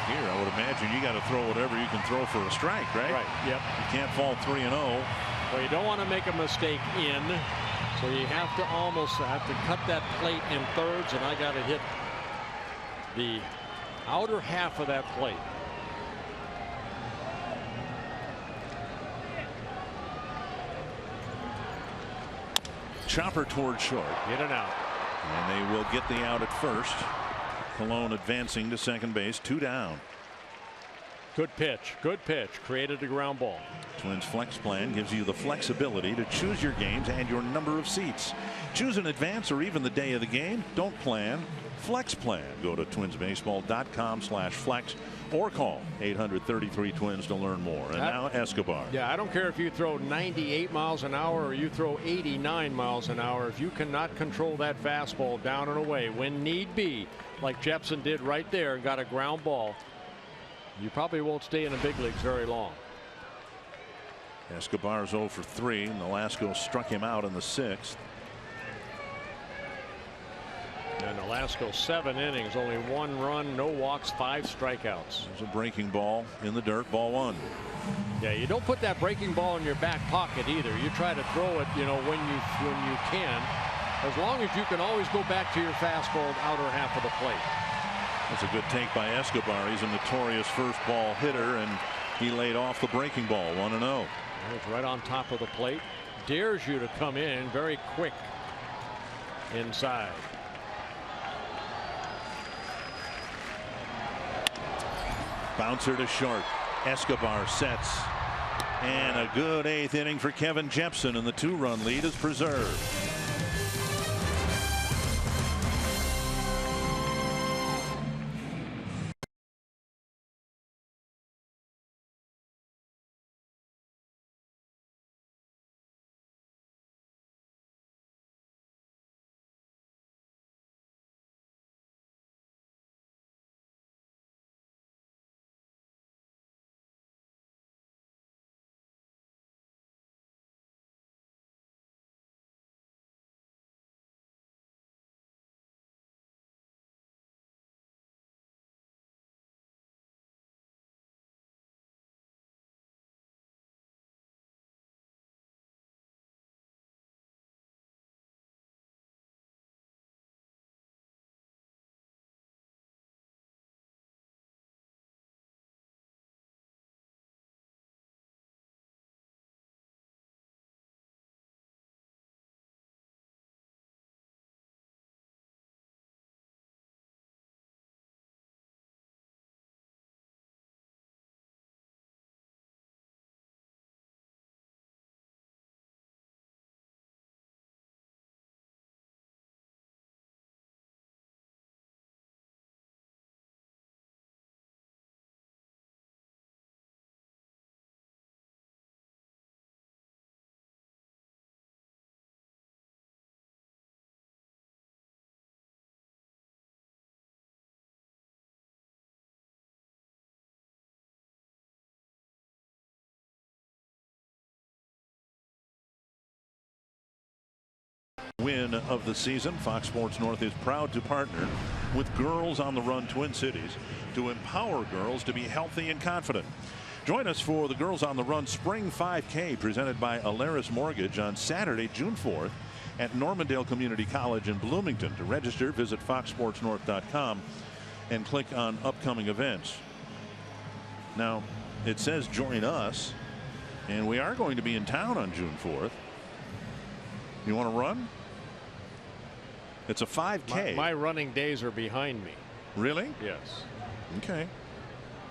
Here, I would imagine you got to throw whatever you can throw for a strike, right? Right. Yep. You can't fall 3-0. Well, you don't want to make a mistake in, so you have to almost have to cut that plate in thirds, and I got to hit the outer half of that plate. Chopper towards short. Get it out. And they will get the out at first. Colon advancing to second base, 2 down. Good pitch. Good pitch. Created a ground ball. Twins flex plan gives you the flexibility to choose your games and your number of seats. Choose in advance or even the day of the game. Don't plan. Flex plan. Go to twinsbaseball.com/flex or call 800-33-TWINS to learn more. And now Escobar. Yeah, I don't care if you throw 98 miles an hour or you throw 89 miles an hour. If you cannot control that fastball down and away when need be, like Jepson did right there and got a ground ball, you probably won't stay in the big leagues very long. Escobar's 0 for 3, and Nolasco struck him out in the 6th. And Nolasco 7 innings, only 1 run, no walks, 5 strikeouts. There's a breaking ball in the dirt, ball 1. Yeah, you don't put that breaking ball in your back pocket either. You try to throw it, when you can, as long as you can always go back to your fastball outer half of the plate. That's a good take by Escobar. He's a notorious first ball hitter, and he laid off the breaking ball. 1-0. He's right on top of the plate. Dares you to come in very quick inside. Bouncer to short. Escobar sets. And a good 8th inning for Kevin Jepson, and the 2-run lead is preserved. Win of the season. Fox Sports North is proud to partner with Girls on the Run Twin Cities to empower girls to be healthy and confident. Join us for the Girls on the Run Spring 5K presented by Alaris Mortgage on Saturday, June 4th at Normandale Community College in Bloomington. To register, visit foxsportsnorth.com and click on upcoming events. Now, it says join us, and we are going to be in town on June 4th. You want to run? It's a 5K. My running days are behind me. Really? Yes. Okay.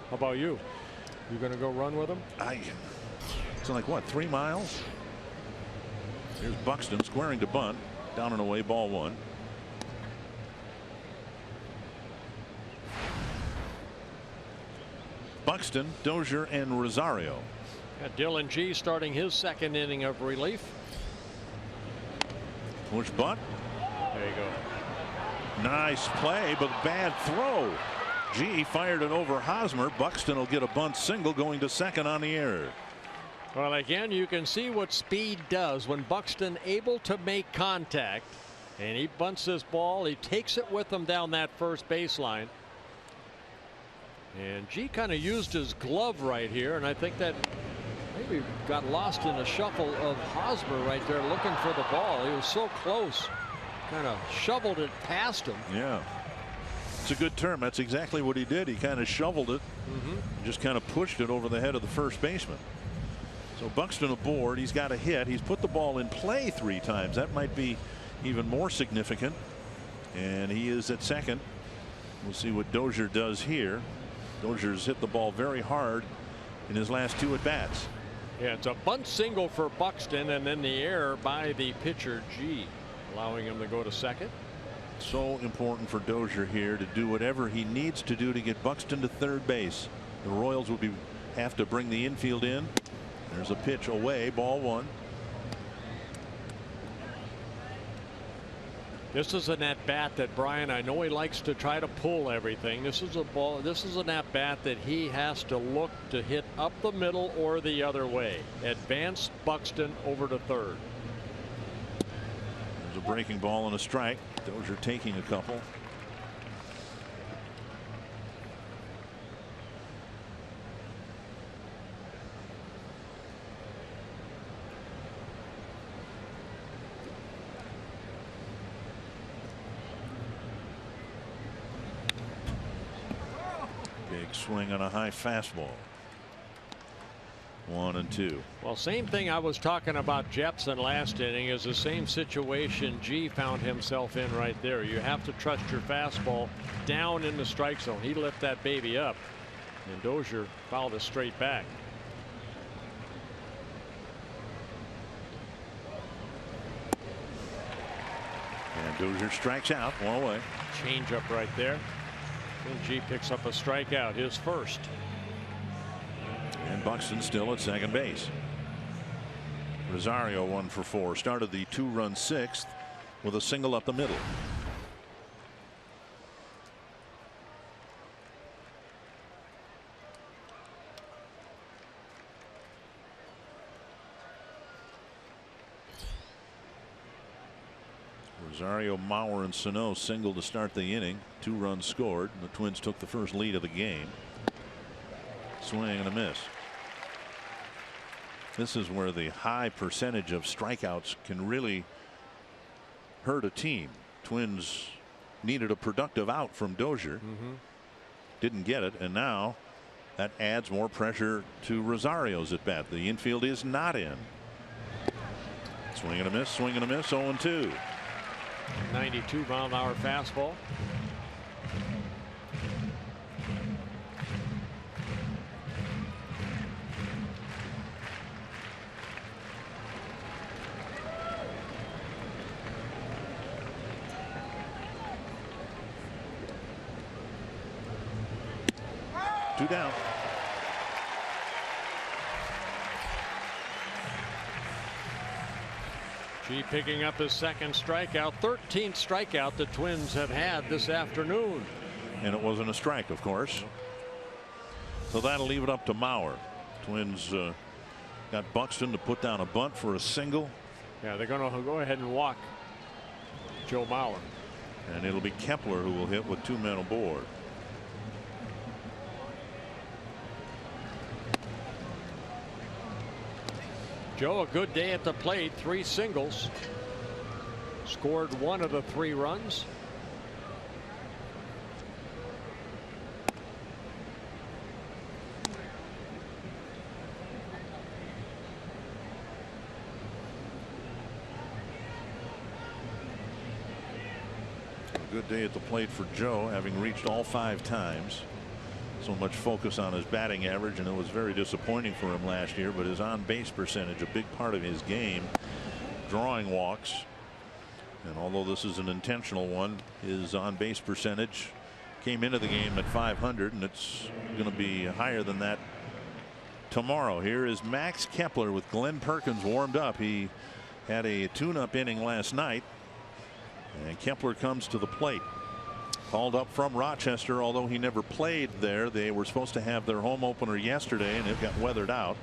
How about you? You going to go run with them? It's like what, 3 miles? Here's Buxton squaring to bunt. Down and away, ball 1. Buxton, Dozier, and Rosario. Dylan G starting his second inning of relief. Push bunt. There you go. Nice play, but bad throw. G fired it over Hosmer. Buxton will get a bunt single going to second on the error. Well, again, you can see what speed does when Buxton able to make contact, and he bunts this ball. He takes it with him down that first baseline. And G kind of used his glove right here, and I think that maybe got lost in the shuffle of Hosmer right there looking for the ball. He was so close. Kind of shoveled it past him. Yeah. It's a good term. That's exactly what he did. He kind of shoveled it. Just kind of pushed it over the head of the first baseman. So Buxton aboard. He's got a hit. He's put the ball in play 3 times. That might be even more significant. And he is at second. We'll see what Dozier does here. Dozier's hit the ball very hard in his last 2 at bats. Yeah, it's a bunt single for Buxton, and then the error by the pitcher G, allowing him to go to second. So important for Dozier here to do whatever he needs to do to get Buxton to third base. The Royals will have to bring the infield in. There's a pitch away, ball 1. This is an at bat that Brian, I know he likes to try to pull everything. This is a ball. This is an at bat that he has to look to hit up the middle or the other way. Advance Buxton over to third. There's a breaking ball and a strike. Dozier taking a couple. Big swing on a high fastball. 1 and 2. Well, same thing I was talking about Jepson last inning is the same situation G found himself in right there. You have to trust your fastball down in the strike zone. He lifted that baby up, and Dozier fouled it straight back. And Dozier strikes out, 1 away. Change up right there. And G picks up a strikeout, his first. And Buxton still at second base. Rosario 1 for 4. Started the 2-run 6th with a single up the middle. Rosario, Mauer, and Sano single to start the inning. 2 runs scored. The Twins took the first lead of the game. Swing and a miss. This is where the high percentage of strikeouts can really hurt a team. Twins needed a productive out from Dozier. Didn't get it, and now that adds more pressure to Rosario's at bat. The infield is not in. Swing and a miss, swing and a miss, 0-2. 92-mile-an-hour fastball. Two down. G picking up his second strikeout, 13th strikeout the Twins have had this afternoon. And it wasn't a strike, of course. So that'll leave it up to Mauer. Twins got Buxton to put down a bunt for a single. Yeah, they're going to go ahead and walk Joe Mauer. And it'll be Kepler who will hit with 2 men aboard. Joe, a good day at the plate. 3 singles. Scored 1 of the 3 runs. Good day at the plate for Joe, having reached all 5 times. So much focus on his batting average, and it was very disappointing for him last year, but his on base percentage, a big part of his game, drawing walks. And although this is an intentional one, his on base percentage came into the game at 500, and it's going to be higher than that tomorrow. Here is Max Kepler with Glenn Perkins warmed up. He had a tune-up inning last night. And Kepler comes to the plate. Called up from Rochester, although he never played there. They were supposed to have their home opener yesterday, and it got weathered out.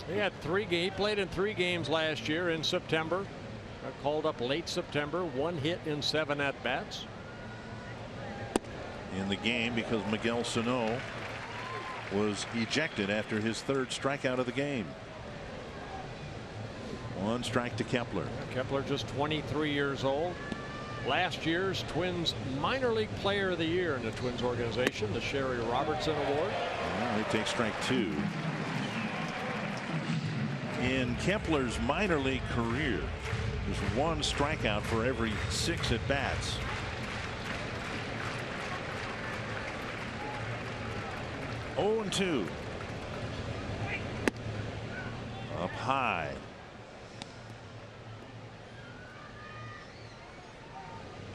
He played in 3 games last year in September. Got called up late September. 1 hit in 7 at-bats. In the game because Miguel Sano was ejected after his 3rd strikeout of the game. 1 strike to Kepler. Kepler just 23 years old. Last year's Twins minor league player of the year in the Twins organization, the Sherry Robertson Award. Well, he takes strike 2. In Kepler's minor league career, there's 1 strikeout for every 6 at bats. Oh, 2. Up high.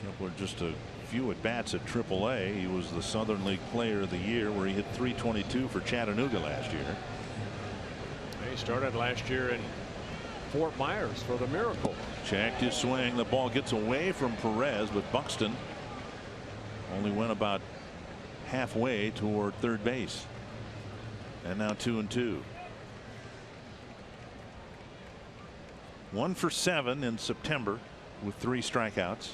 Kepler just a few at bats at AAA. He was the Southern League Player of the Year, where he hit .322 for Chattanooga last year. He started last year in Fort Myers for the Miracle. Checked his swing. The ball gets away from Perez, but Buxton only went about halfway toward 3rd base. And now 2-2. 1 for 7 in September with 3 strikeouts.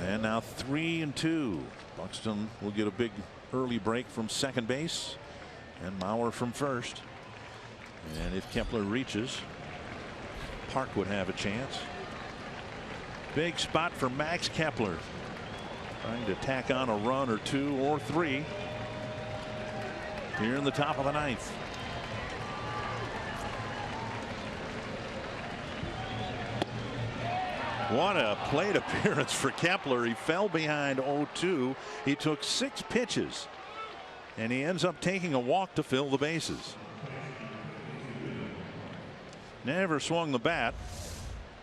And now 3-2. Buxton will get a big early break from second base, and Mauer from first. And if Kepler reaches, Park would have a chance. Big spot for Max Kepler, trying to tack on a run or 2 or 3 here in the top of the 9th. What a plate appearance for Kepler. He fell behind 0-2. He took 6 pitches, and he ends up taking a walk to fill the bases. Never swung the bat,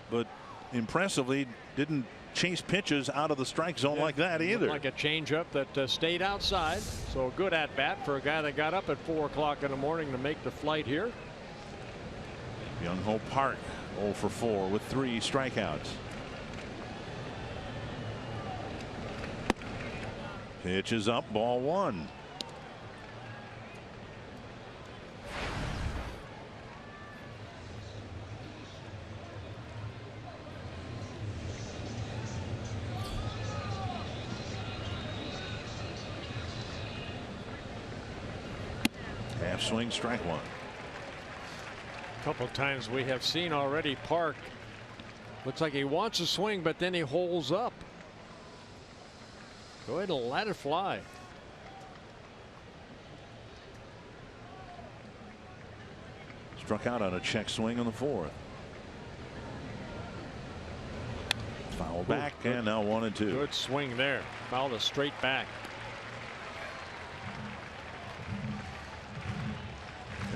but impressively didn't chase pitches out of the strike zone like that either. Like a changeup that stayed outside. So a good at bat for a guy that got up at 4 o'clock in the morning to make the flight here. Young Ho Park 0 for 4 with 3 strikeouts. Pitch is up, ball 1. Half swing, strike 1. A couple times we have seen already Park. Looks like he wants to swing, but then he holds up. Go ahead and let it fly. Struck out on a check swing on the 4th. Foul back, and now 1-2. Good swing there. Fouled it straight back.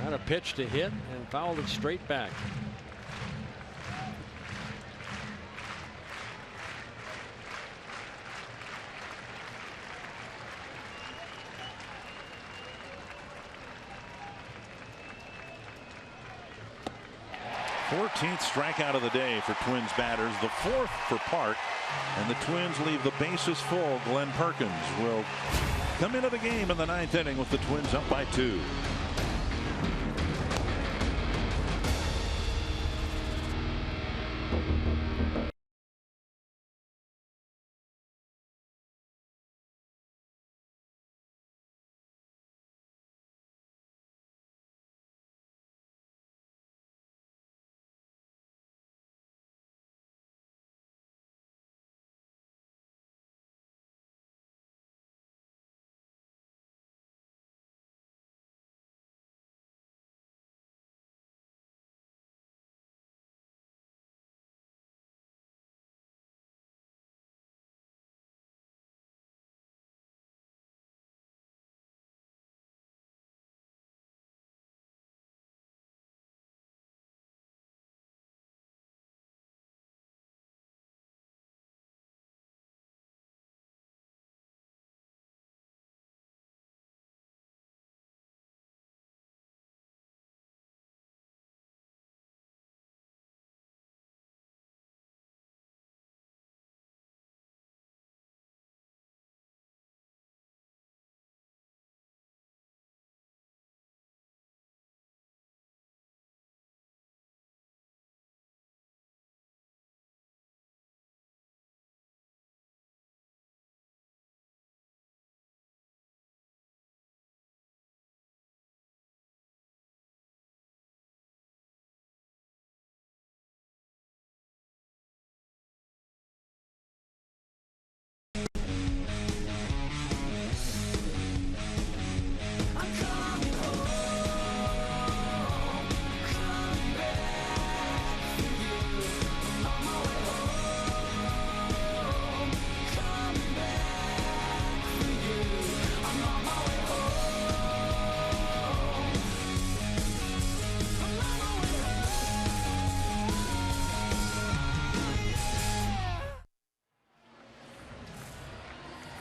Got a pitch to hit and fouled it straight back. 14th strikeout of the day for Twins batters, the 4th for Park, and the Twins leave the bases full. Glenn Perkins will come into the game in the 9th inning with the Twins up by 2.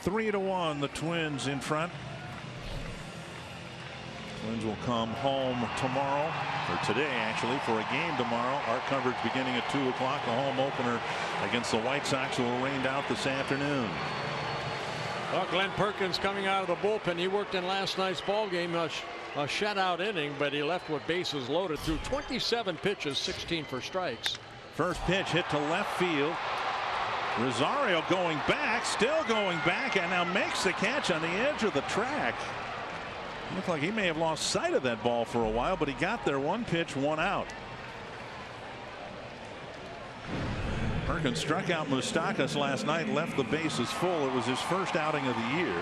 Three to 1, the Twins in front. Twins will come home tomorrow, or today actually, for a game tomorrow. Our coverage beginning at 2 o'clock. The home opener against the White Sox, who will rain out this afternoon. Well, Glenn Perkins coming out of the bullpen. He worked in last night's ball game, a shutout inning, but he left with bases loaded through 27 pitches, 16 for strikes. First pitch hit to left field. Rosario going back, still going back, and now makes the catch on the edge of the track. Looked like he may have lost sight of that ball for a while, but he got there. 1 pitch, 1 out. Perkins struck out Moustakas last night, left the bases full. It was his first outing of the year,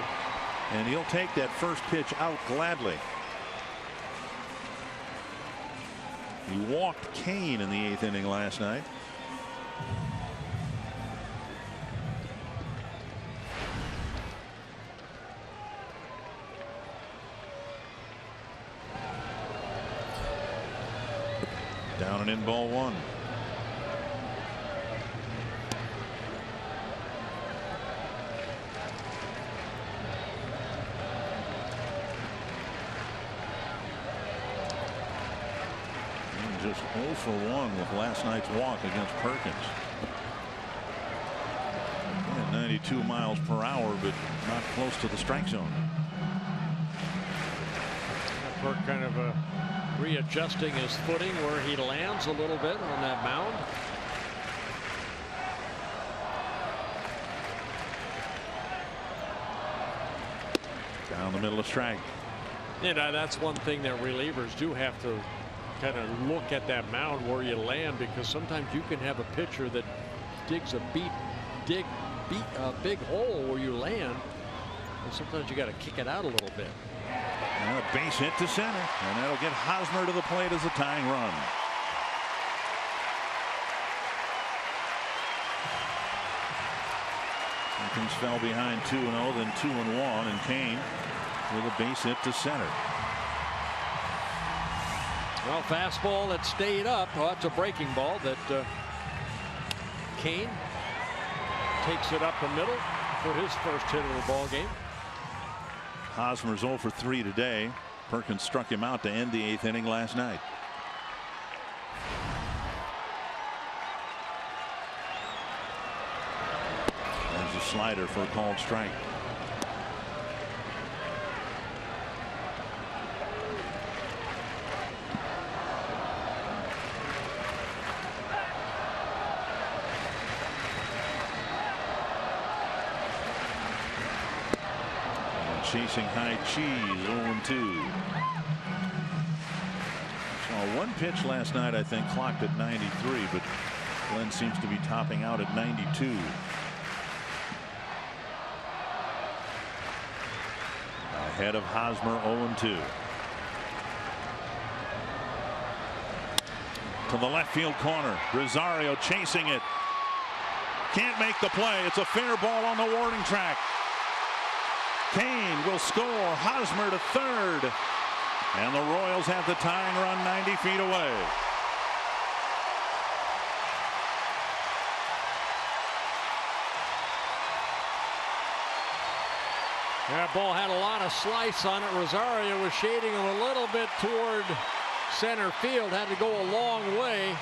and he'll take that first pitch out gladly. He walked Kane in the 8th inning last night. Down and in, ball 1. Just 0 for 1 with last night's walk against Perkins. And 92 miles per hour, but not close to the strike zone. Perk kind of readjusting his footing where he lands a little bit on that mound. Down the middle of strike. You know, that's one thing that relievers do have to kind of look at that mound where you land, because sometimes you can have a pitcher that digs a big hole where you land, and sometimes you got to kick it out a little bit. And a base hit to center, and that'll get Hosmer to the plate as a tying run. Perkins fell behind 2-0, then 2-1, and Kane with a base hit to center. Well, fastball that stayed up. Oh, that's a breaking ball that Kane takes it up the middle for his first hit of the ball game. Hosmer's 0 for 3 today. Perkins struck him out to end the 8th inning last night. slider for a called strike. Chasing high cheese, 0-2. Saw one pitch last night, I think, clocked at 93, but Glenn seems to be topping out at 92. Ahead of Hosmer, 0-2. To the left field corner. Rosario chasing it. Can't make the play. It's a fair ball on the warning track. Kane will score. Hosmer to third. And the Royals have the tying run 90 feet away. That ball had a lot of slice on it. Rosario was shading him a little bit toward center field. Had to go a long way.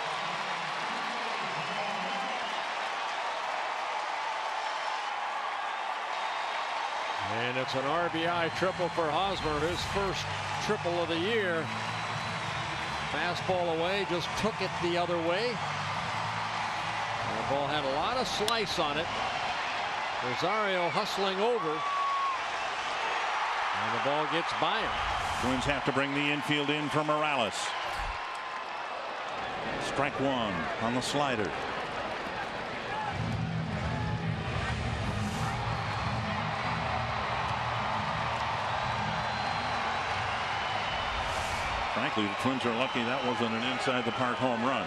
And it's an RBI triple for Hosmer, his first triple of the year. Fastball away, just took it the other way. And the ball had a lot of slice on it. Rosario hustling over. And the ball gets by him. Twins have to bring the infield in for Morales. Strike one on the slider. Frankly, the Twins are lucky that wasn't an inside the park home run.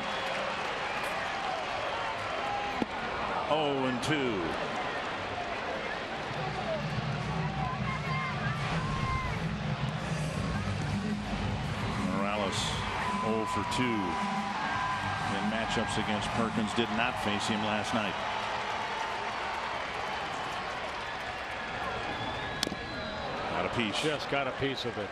0-2. Morales 0 for 2 in matchups against Perkins. Did not face him last night. Got a piece. Just got a piece of it.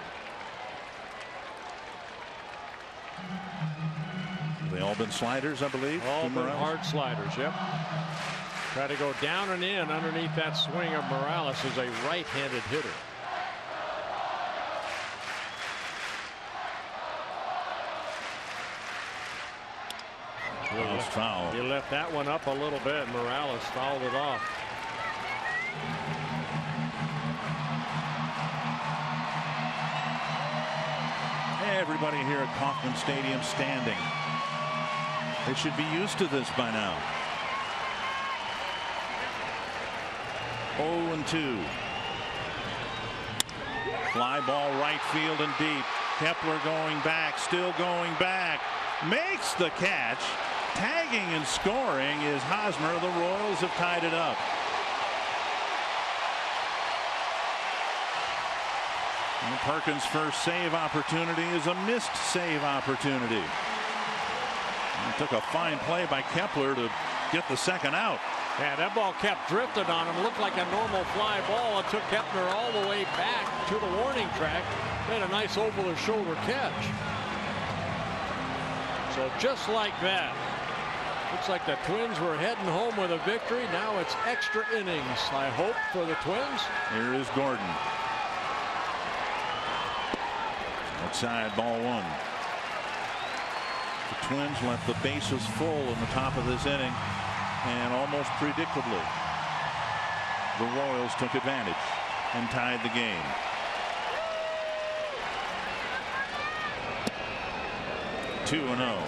They all been sliders, I believe. All been hard sliders, yep. Try to go down and in underneath that swing of Morales, who's a right-handed hitter. That was foul. He left that one up a little bit. Morales fouled it off. Everybody here at Kauffman Stadium standing. They should be used to this by now. 0-2. Fly ball right field and deep. Kepler going back, still going back. Makes the catch. Tagging and scoring is Hosmer. The Royals have tied it up. And Perkins' first save opportunity is a missed save opportunity. It took a fine play by Kepler to get the second out. Yeah, that ball kept drifting on him. Looked like a normal fly ball. It took Kepler all the way back to the warning track. Made a nice over the shoulder catch. So just like that. Looks like the Twins were heading home with a victory. Now it's extra innings, I hope, for the Twins. Here is Gordon. Outside, ball one. The Twins left the bases full in the top of this inning, and almost predictably, the Royals took advantage and tied the game. Two and 0.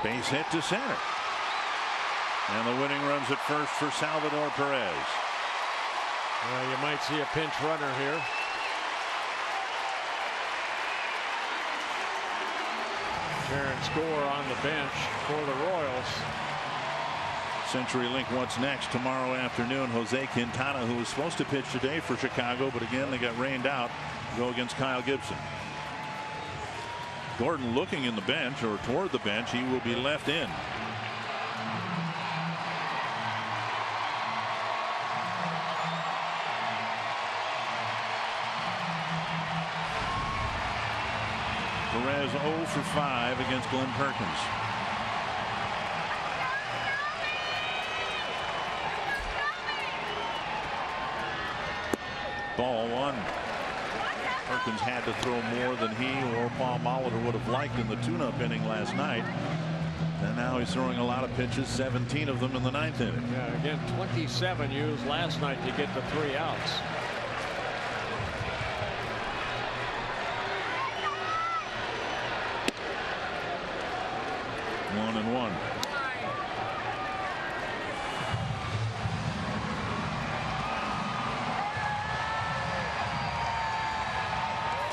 Base hit to center. And the winning runs at first for Salvador Perez. Well, you might see a pinch runner here. Terrence Gore on the bench for the Royals. CenturyLink what's next tomorrow afternoon. Jose Quintana, who was supposed to pitch today for Chicago, but again they got rained out, go against Kyle Gibson. Gordon looking in the bench or toward the bench. He will be left in. Perez 0 for 5 against Glenn Perkins. Ball 1. Perkins had to throw more than he or Paul Molitor would have liked in the tune-up inning last night. And now he's throwing a lot of pitches, 17 of them in the 9th inning. Yeah, again, 27 used last night to get the 3 outs. One and one.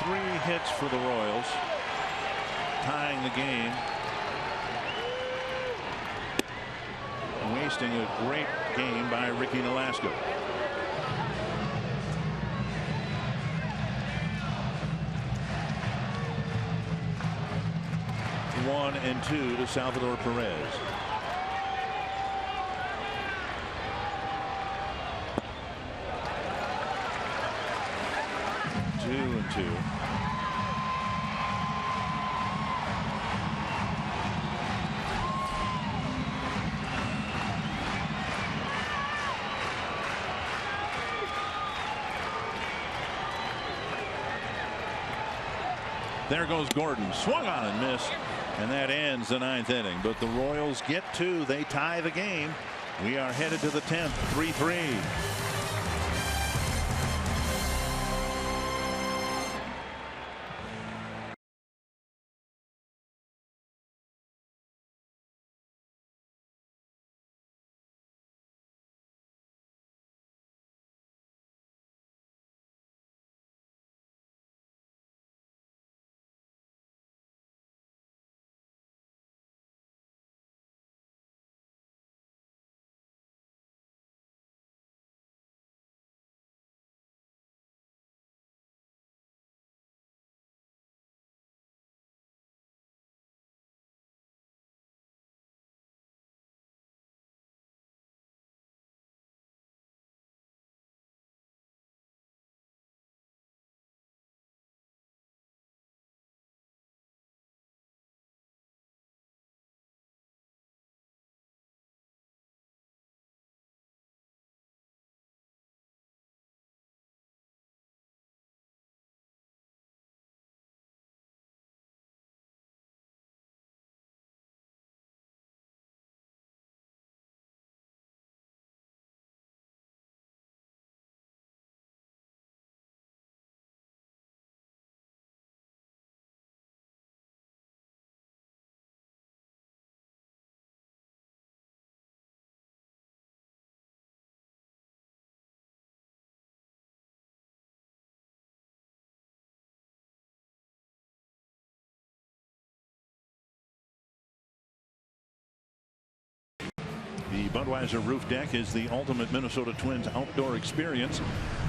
Three hits for the Royals, tying the game. Wasting a great game by Ricky Nolasco. One and two to Salvador Perez. Two and two. There goes Gordon, swung on and missed, and that ends the 9th inning. But the Royals get 2. They tie the game. We are headed to the 10th, 3-3. The Budweiser Roof Deck is the ultimate Minnesota Twins outdoor experience.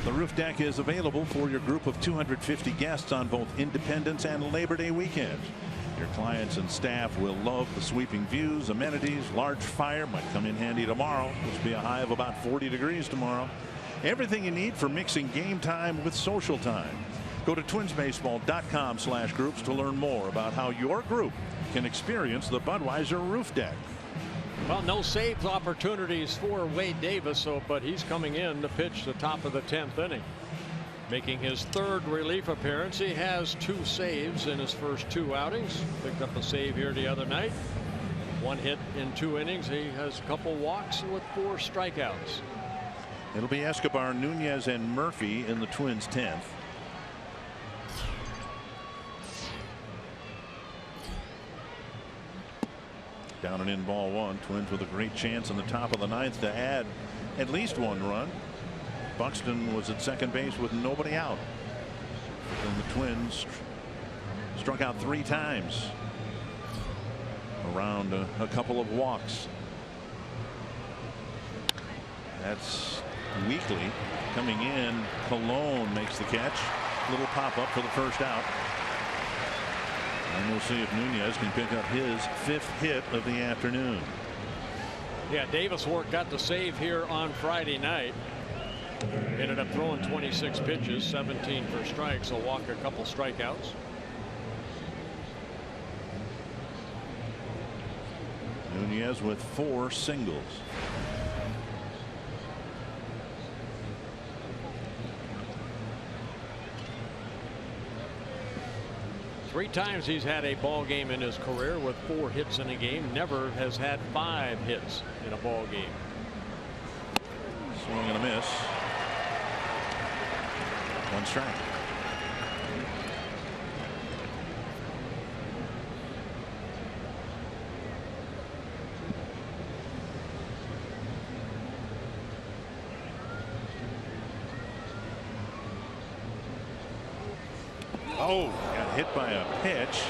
The roof deck is available for your group of 250 guests on both Independence and Labor Day weekend. Your clients and staff will love the sweeping views, amenities, large fire might come in handy tomorrow. Supposed to be a high of about 40 degrees tomorrow. Everything you need for mixing game time with social time. Go to twinsbaseball.com/groups to learn more about how your group can experience the Budweiser Roof Deck. Well, no saves opportunities for Wade Davis, but he's coming in to pitch the top of the 10th inning. Making his 3rd relief appearance. He has 2 saves in his first 2 outings. Picked up a save here the other night. 1 hit in 2 innings. He has a couple walks with 4 strikeouts. It'll be Escobar, Nunez, and Murphy in the Twins' 10th. Down and in, ball 1. Twins with a great chance in the top of the 9th to add at least 1 run. Buxton was at second base with nobody out. And the Twins struck out 3 times. Around a couple of walks. That's Weekly coming in. Colon makes the catch. Little pop up for the first out. And we'll see if Nunez can pick up his 5th hit of the afternoon. Yeah, Davis got the save here on Friday night. Ended up throwing 26 pitches, 17 for strikes, a walk, a couple strikeouts. Nunez with 4 singles. Three times he's had a ball game in his career with 4 hits in a game. Never has had 5 hits in a ball game. Swing and a miss. 1 strike. Oh, got hit by a pitch.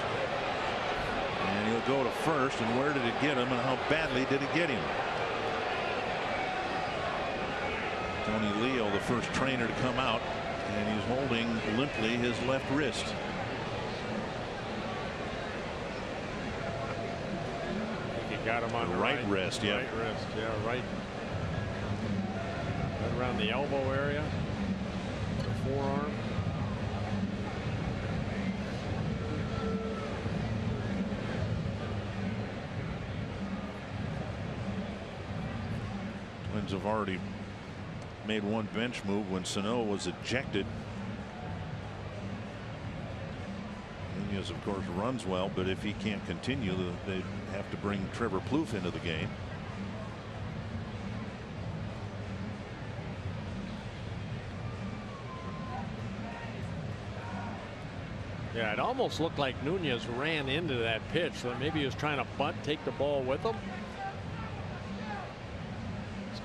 And he'll go to first. And where did it get him, and how badly did it get him? Tony Leo, the first trainer to come out, and he's holding limply his left wrist. He got him on the right wrist, yeah. Right wrist, yeah, right around the elbow area, the forearm. Twins have already made 1 bench move when Sano was ejected. Nunez, of course, runs well, but if he can't continue, they have to bring Trevor Plouffe into the game. Yeah, it almost looked like Nunez ran into that pitch, so maybe he was trying to bunt, take the ball with him.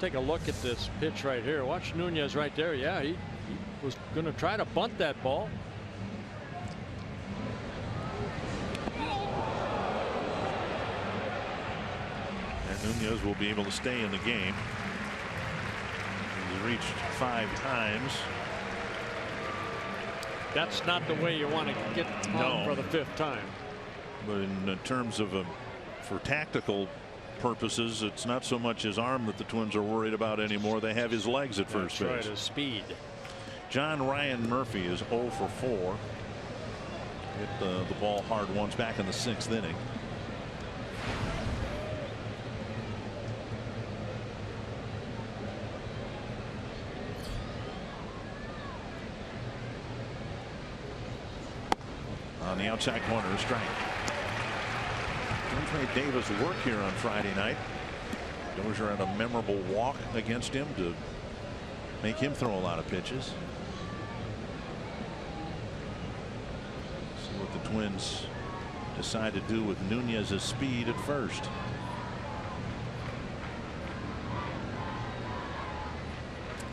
Take a look at this pitch right here. Watch Nunez right there. Yeah, he was going to try to bunt that ball. And Nunez will be able to stay in the game. He's reached 5 times. That's not the way you want to get on for the 5th time. But in terms of for tactical purposes, it's not so much his arm that the Twins are worried about anymore. They have his legs at first base. That's right, his speed. John Ryan Murphy is 0 for 4. Hit the ball hard once back in the 6th inning. On the outside corner, a strike. Twins made Davis work here on Friday night. Dozier had a memorable walk against him to make him throw a lot of pitches. See what the Twins decide to do with Nunez's speed at first.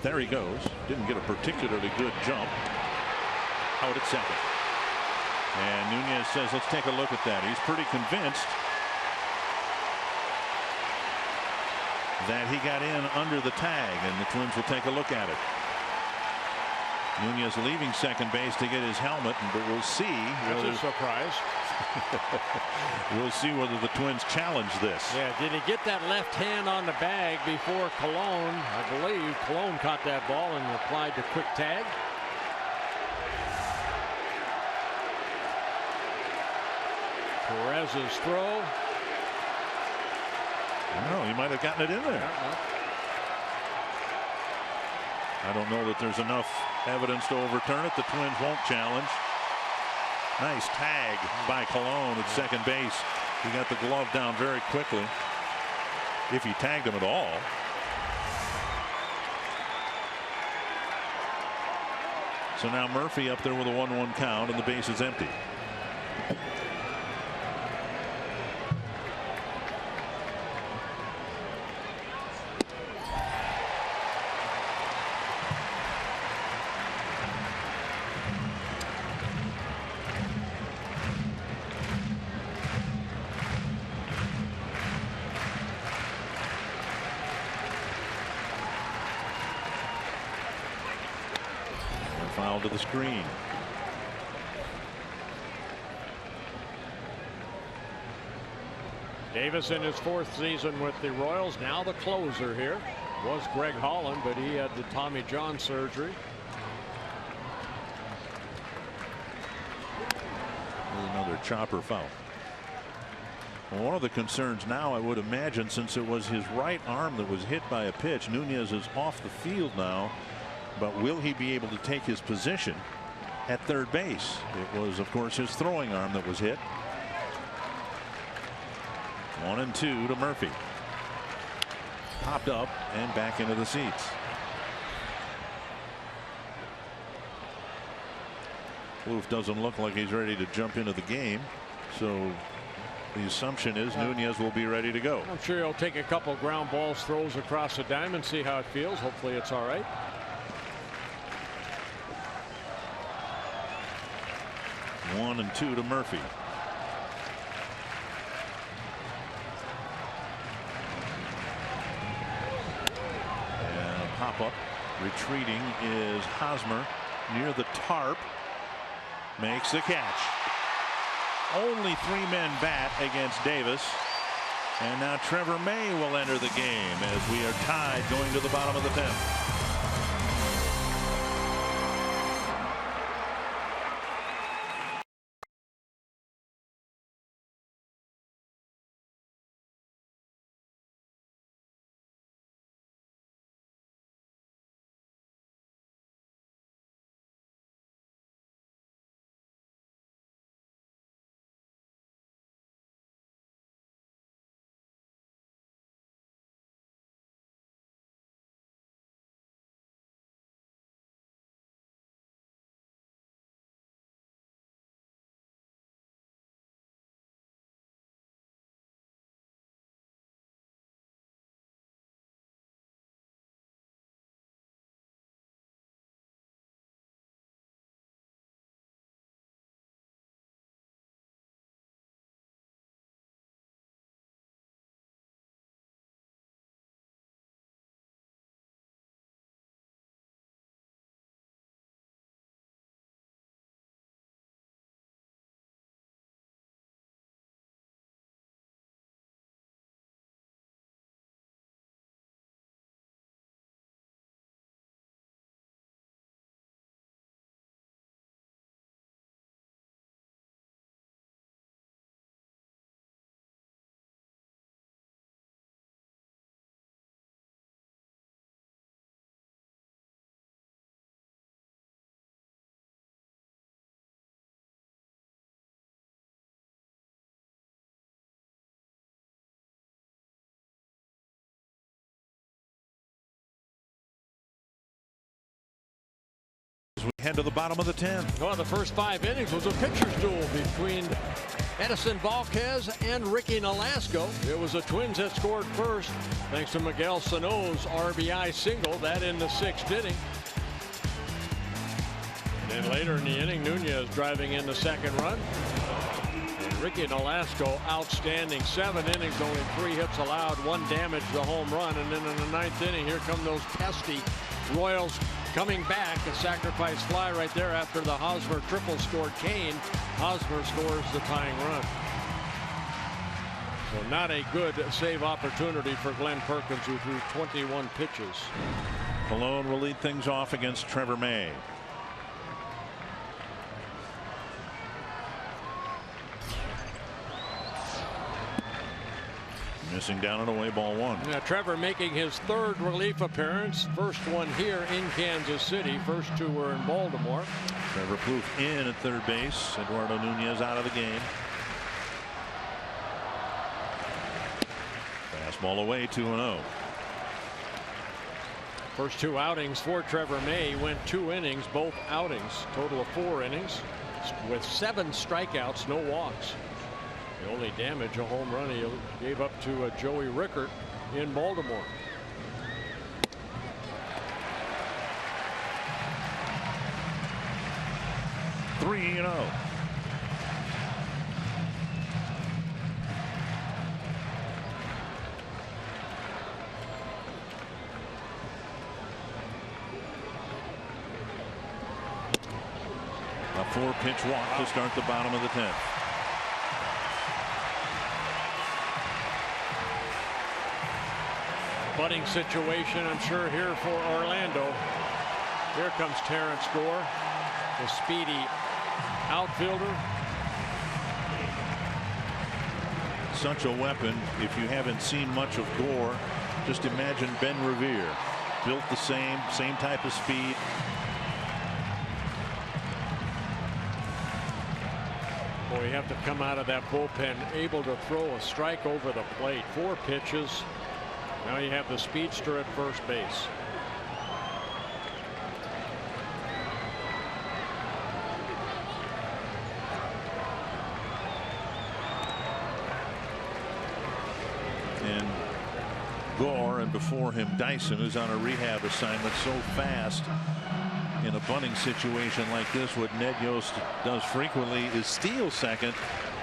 There he goes. Didn't get a particularly good jump. Out at second. And Nunez says, let's take a look at that. He's pretty convinced that he got in under the tag, and the Twins will take a look at it. Nunez leaving second base to get his helmet, but we'll see. That's a surprise. We'll see whether the Twins challenge this. Yeah, did he get that left hand on the bag before Colon? I believe Colon caught that ball and applied the quick tag. Perez's throw. No, he might have gotten it in there. I don't know that there's enough evidence to overturn it. The Twins won't challenge. Nice tag by Colon at second base. He got the glove down very quickly, if he tagged him at all. So now Murphy up there with a 1-1 count, and the base is empty. Foul to the screen. Davis in his 4th season with the Royals. Now the closer here was Greg Holland, but he had the Tommy John surgery. Another chopper foul. One of the concerns now, I would imagine, since it was his right arm that was hit by a pitch, Nunez is off the field now, but will he be able to take his position at third base? It was, of course, his throwing arm that was hit. 1-2 to Murphy. Popped up and back into the seats. Plouffe doesn't look like he's ready to jump into the game, so the assumption is Nunez will be ready to go. I'm sure he'll take a couple ground balls, throws across the diamond, see how it feels. Hopefully it's all right. 1-2 to Murphy. And a pop-up. Retreating is Hosmer near the tarp. Makes the catch. Only 3 men bat against Davis. And now Trevor May will enter the game as we are tied going to the bottom of the 10th. We head to the bottom of the 10th. Well, the first 5 innings was a pitcher's duel between Edison Valquez and Ricky Nolasco. It was the Twins that scored first, thanks to Miguel Sano's RBI single, that in the 6th inning. And then later in the inning, Nunez driving in the 2nd run. And Ricky Nolasco, outstanding. 7 innings, only 3 hits allowed, 1 damage, the home run. And then in the 9th inning, here come those pesky Royals coming back. A sacrifice fly right there after the Hosmer triple scored Kane. Hosmer scores the tying run. So not a good save opportunity for Glenn Perkins, who threw 21 pitches. Colon will lead things off against Trevor May. Missing down and away, ball 1. Yeah, Trevor making his 3rd relief appearance. First one here in Kansas City. First 2 were in Baltimore. Trevor Plouffe in at third base. Eduardo Nunez out of the game. Fastball away, 2-0. First 2 outings for Trevor May. Went 2 innings, both outings. Total of 4 innings with 7 strikeouts, no walks. The only damage, a home run he gave up to Joey Rickert in Baltimore. Three and 0. A 4-pitch walk to start the bottom of the 10th. Butting situation, I'm sure, here for Orlando. Here comes Terrence Gore, the speedy outfielder. such a weapon. If you haven't seen much of Gore, just imagine Ben Revere. Built the same type of speed. Boy, you have to come out of that bullpen able to throw a strike over the plate. 4 pitches. Now you have the speedster at first base. And Gore, and before him Dyson, who's on a rehab assignment, so fast in a bunting situation like this. What Ned Yost does frequently is steal second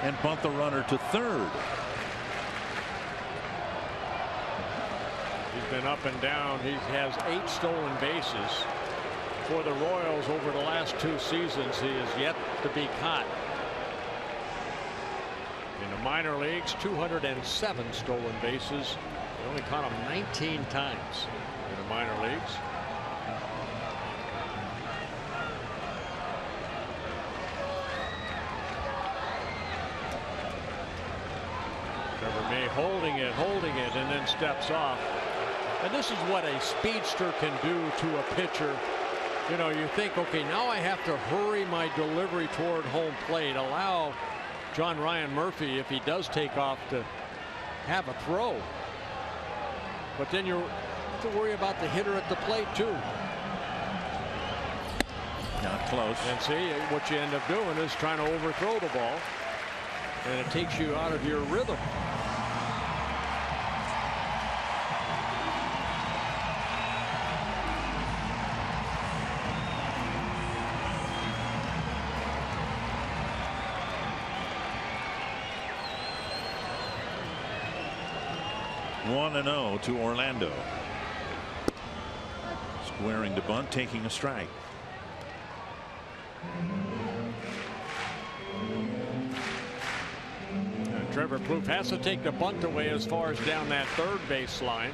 and bunt the runner to third. He's been up and down. He has 8 stolen bases for the Royals over the last 2 seasons. He is yet to be caught. In the minor leagues, 207 stolen bases. They only caught him 19 times in the minor leagues. Trevor May holding it, and then steps off. And this is what a speedster can do to a pitcher. You know, you think, okay, now I have to hurry my delivery toward home plate, allow John Ryan Murphy, if he does take off, to have a throw. But then you have to worry about the hitter at the plate too. Not close. And see, what you end up doing is trying to overthrow the ball, and it takes you out of your rhythm. One and 0 to Orlando. Squaring to bunt, taking a strike. Trevor Plouffe has to take the bunt away as far as down that third base line.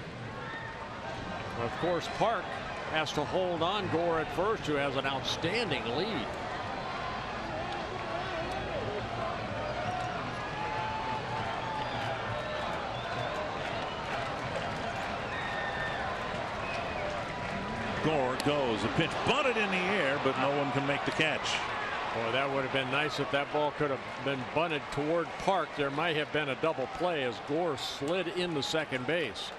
Of course, Park has to hold on Gore at first, who has an outstanding lead. Gore goes, a pitch bunted in the air, but no one can make the catch. Boy, that would have been nice if that ball could have been bunted toward Park. There might have been a double play as Gore slid into second base.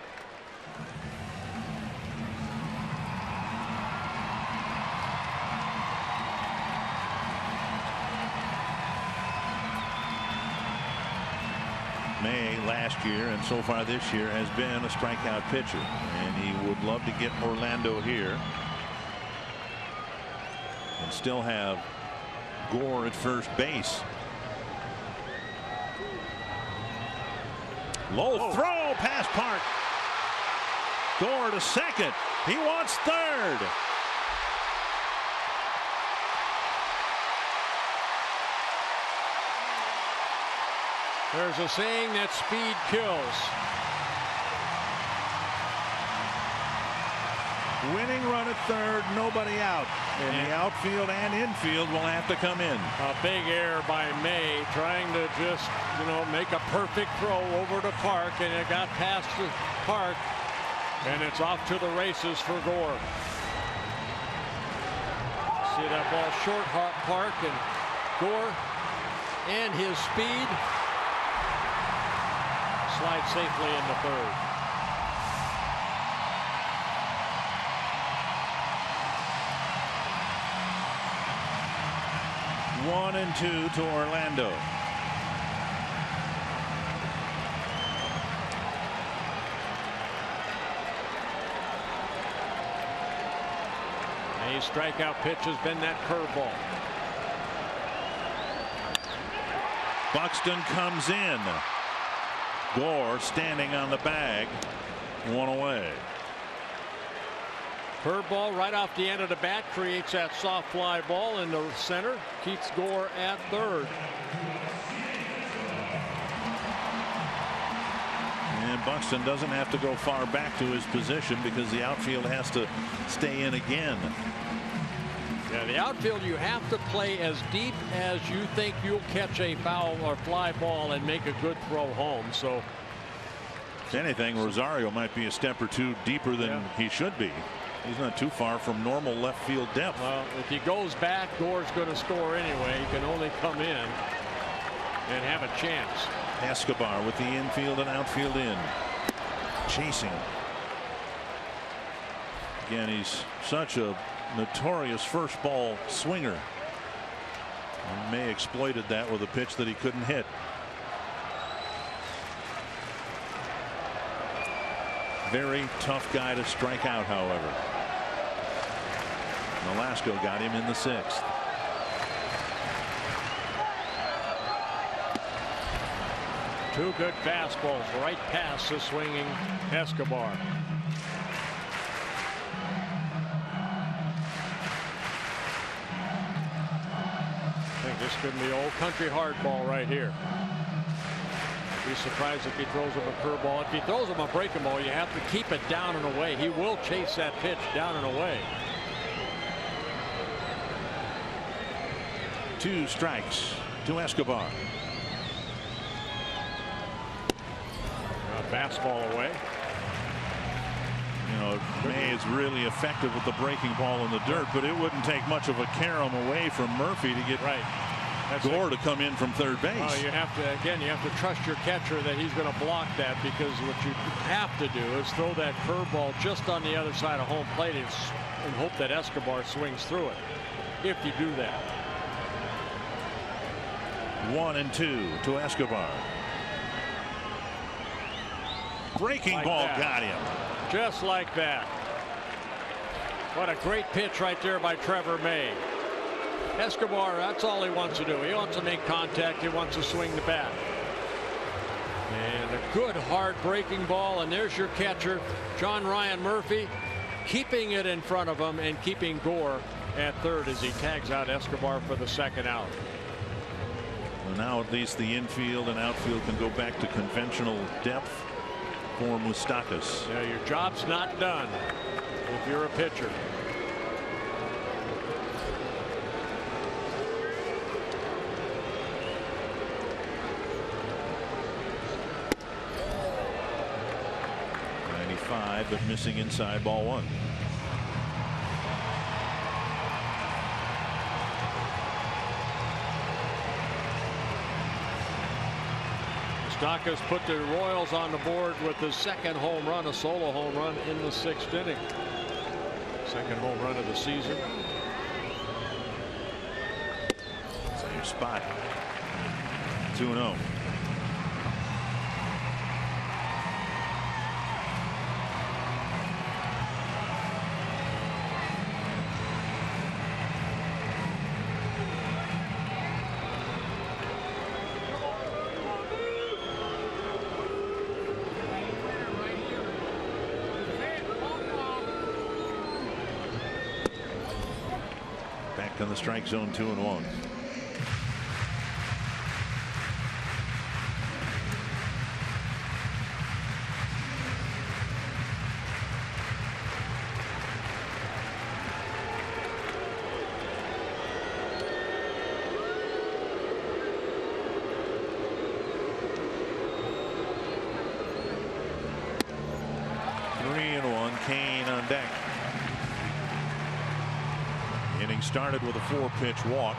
May last year and so far this year has been a strikeout pitcher, and he would love to get Orlando here and still have Gore at first base. Low throw past Park. Gore to second. He wants third. There's a saying that speed kills. Winning run at third, nobody out. And the outfield and infield will have to come in. A big error by May, trying to just, make a perfect throw over to Park, and it got past the Park, and it's off to the races for Gore. See that ball short, Park, and Gore, and his speed slide safely into third. One and 2 to Orlando. A strikeout pitch has been that curveball. Buxton comes in. Gore standing on the bag. One away. Curveball right off the end of the bat creates that soft fly ball in the center, keeps Gore at third. And Buxton doesn't have to go far back to his position because the outfield has to stay in again. Yeah, Yeah, the outfield, you have to play as deep as you think you'll catch a foul or fly ball and make a good throw home. So, if anything, Rosario might be a step or two deeper than he should be. He's not too far from normal left field depth. Well, if he goes back, Gore's going to score anyway. He can only come in and have a chance. Escobar with the infield and outfield in. Chasing. Again, he's such a notorious first ball swinger. And May exploited that with a pitch that he couldn't hit. Very tough guy to strike out, however. Nolasco got him in the 6th. Two good fastballs right past the swinging Escobar. I think this could be old country hardball right here. I'd be surprised if he throws him a curveball. If he throws him a breaking ball, you have to keep it down and away. He will chase that pitch down and away. 2 strikes to Escobar. Fastball away. You know, May is really effective with the breaking ball in the dirt, but it wouldn't take much of a carom away from Murphy to get Gore to come in from third base. Well, you have to, again, you have to trust your catcher that he's going to block that, because what you have to do is throw that curveball just on the other side of home plate and hope that Escobar swings through it. If you do that. 1-2 to Escobar. Breaking Like ball that. got him. Just like that. What a great pitch right there by Trevor May. Escobar, that's all he wants to do. He wants to make contact. He wants to swing the bat. And a good hard breaking ball. And there's your catcher, John Ryan Murphy, keeping it in front of him and keeping Gore at third as he tags out Escobar for the 2nd out. Well, now at least the infield and outfield can go back to conventional depth for Moustakas. Yeah, your job's not done if you're a pitcher. But missing inside, ball 1. Moustakas put the Royals on the board with the 2nd home run, a solo home run in the 6th inning. 2nd home run of the season. Same spot. 2-0. In the strike zone, 2-1. Kane on deck. Inning started with a 4-pitch walk.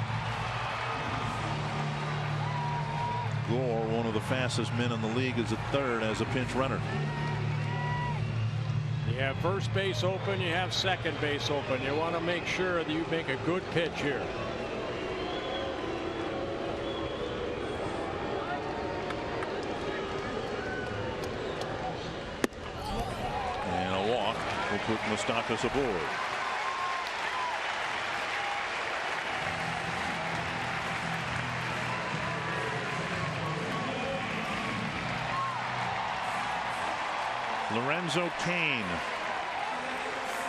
Gore, one of the fastest men in the league, is at third as a pinch runner. You have first base open, you have second base open. You want to make sure that you make a good pitch here. And a walk will put Moustakas aboard. Lorenzo Cain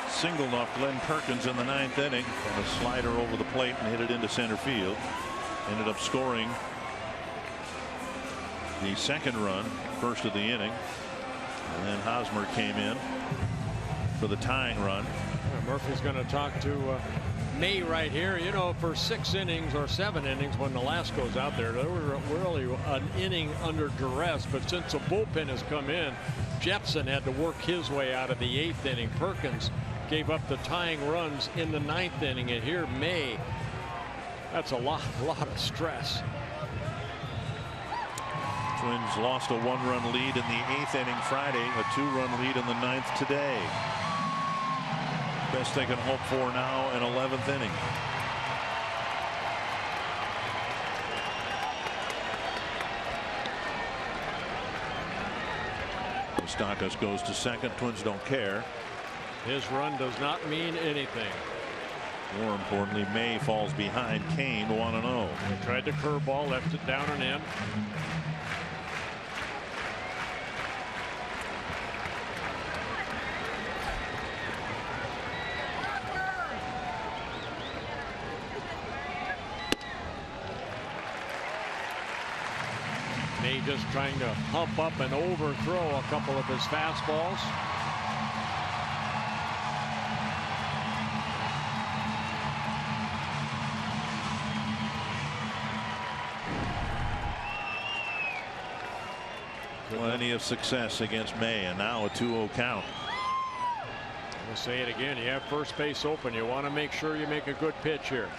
singled off Glenn Perkins in the 9th inning, and a slider over the plate and hit it into center field. Ended up scoring the second run, first of the inning, and then Hosmer came in for the tying run. Murphy's going to talk to May right here. You know, for 6 innings or 7 innings when Nolasco's out there, there was really an inning under duress. But since the bullpen has come in, Jepson had to work his way out of the 8th inning. Perkins gave up the tying runs in the 9th inning, and here May. That's a lot of stress. Twins lost a 1-run lead in the 8th inning Friday, a 2-run lead in the 9th today. Best they can hope for now, an 11th inning. Moustakas goes to second. Twins don't care. His run does not mean anything. More importantly, May falls behind Kane 1-0. He tried the curveball, left it down and in. May just trying to hump up and overthrow a couple of his fastballs. Plenty of success against May, and now a 2-0 count. We'll say it again. You have first base open. You want to make sure you make a good pitch here.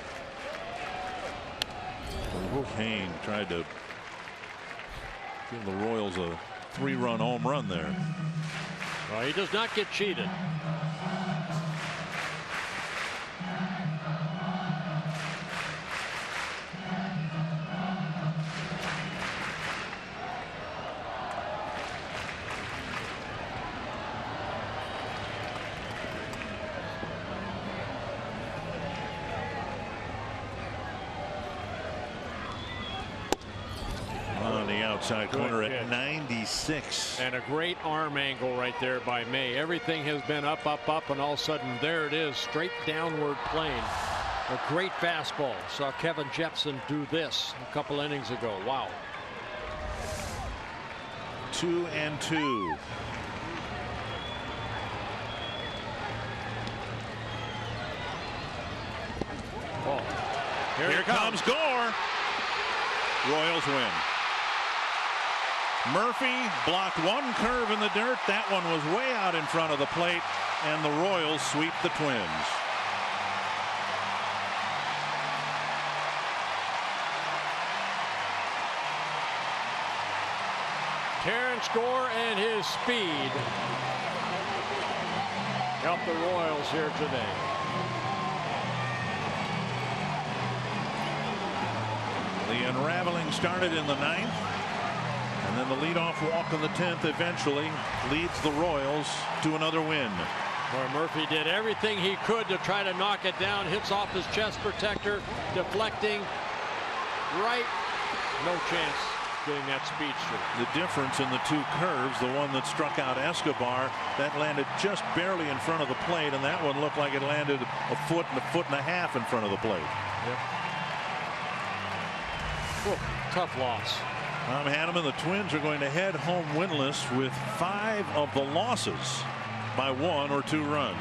Kane tried to give the Royals a 3-run home run there. Well, he does not get cheated. Outside corner at 96. And a great arm angle right there by May. Everything has been up, and all of a sudden there it is, straight downward plane. A great fastball. Saw Kevin Jepson do this a couple innings ago. Wow. 2-2. Oh, here comes Gore. Royals win. Murphy blocked one curve in the dirt. That one was way out in front of the plate, and the Royals sweep the Twins. Terrence Gore and his speed helped the Royals here today. The unraveling started in the 9th. And then the leadoff walk in the 10th eventually leads the Royals to another win. Where Murphy did everything he could to try to knock it down. Hits off his chest protector, deflecting right. No chance getting that speedster. The difference in the 2 curves, the one that struck out Escobar, that landed just barely in front of the plate, and that one looked like it landed a foot and a half in front of the plate. Yep. Whoa, tough loss. Tom Hanneman, the Twins are going to head home winless with 5 of the losses by 1 or 2 runs.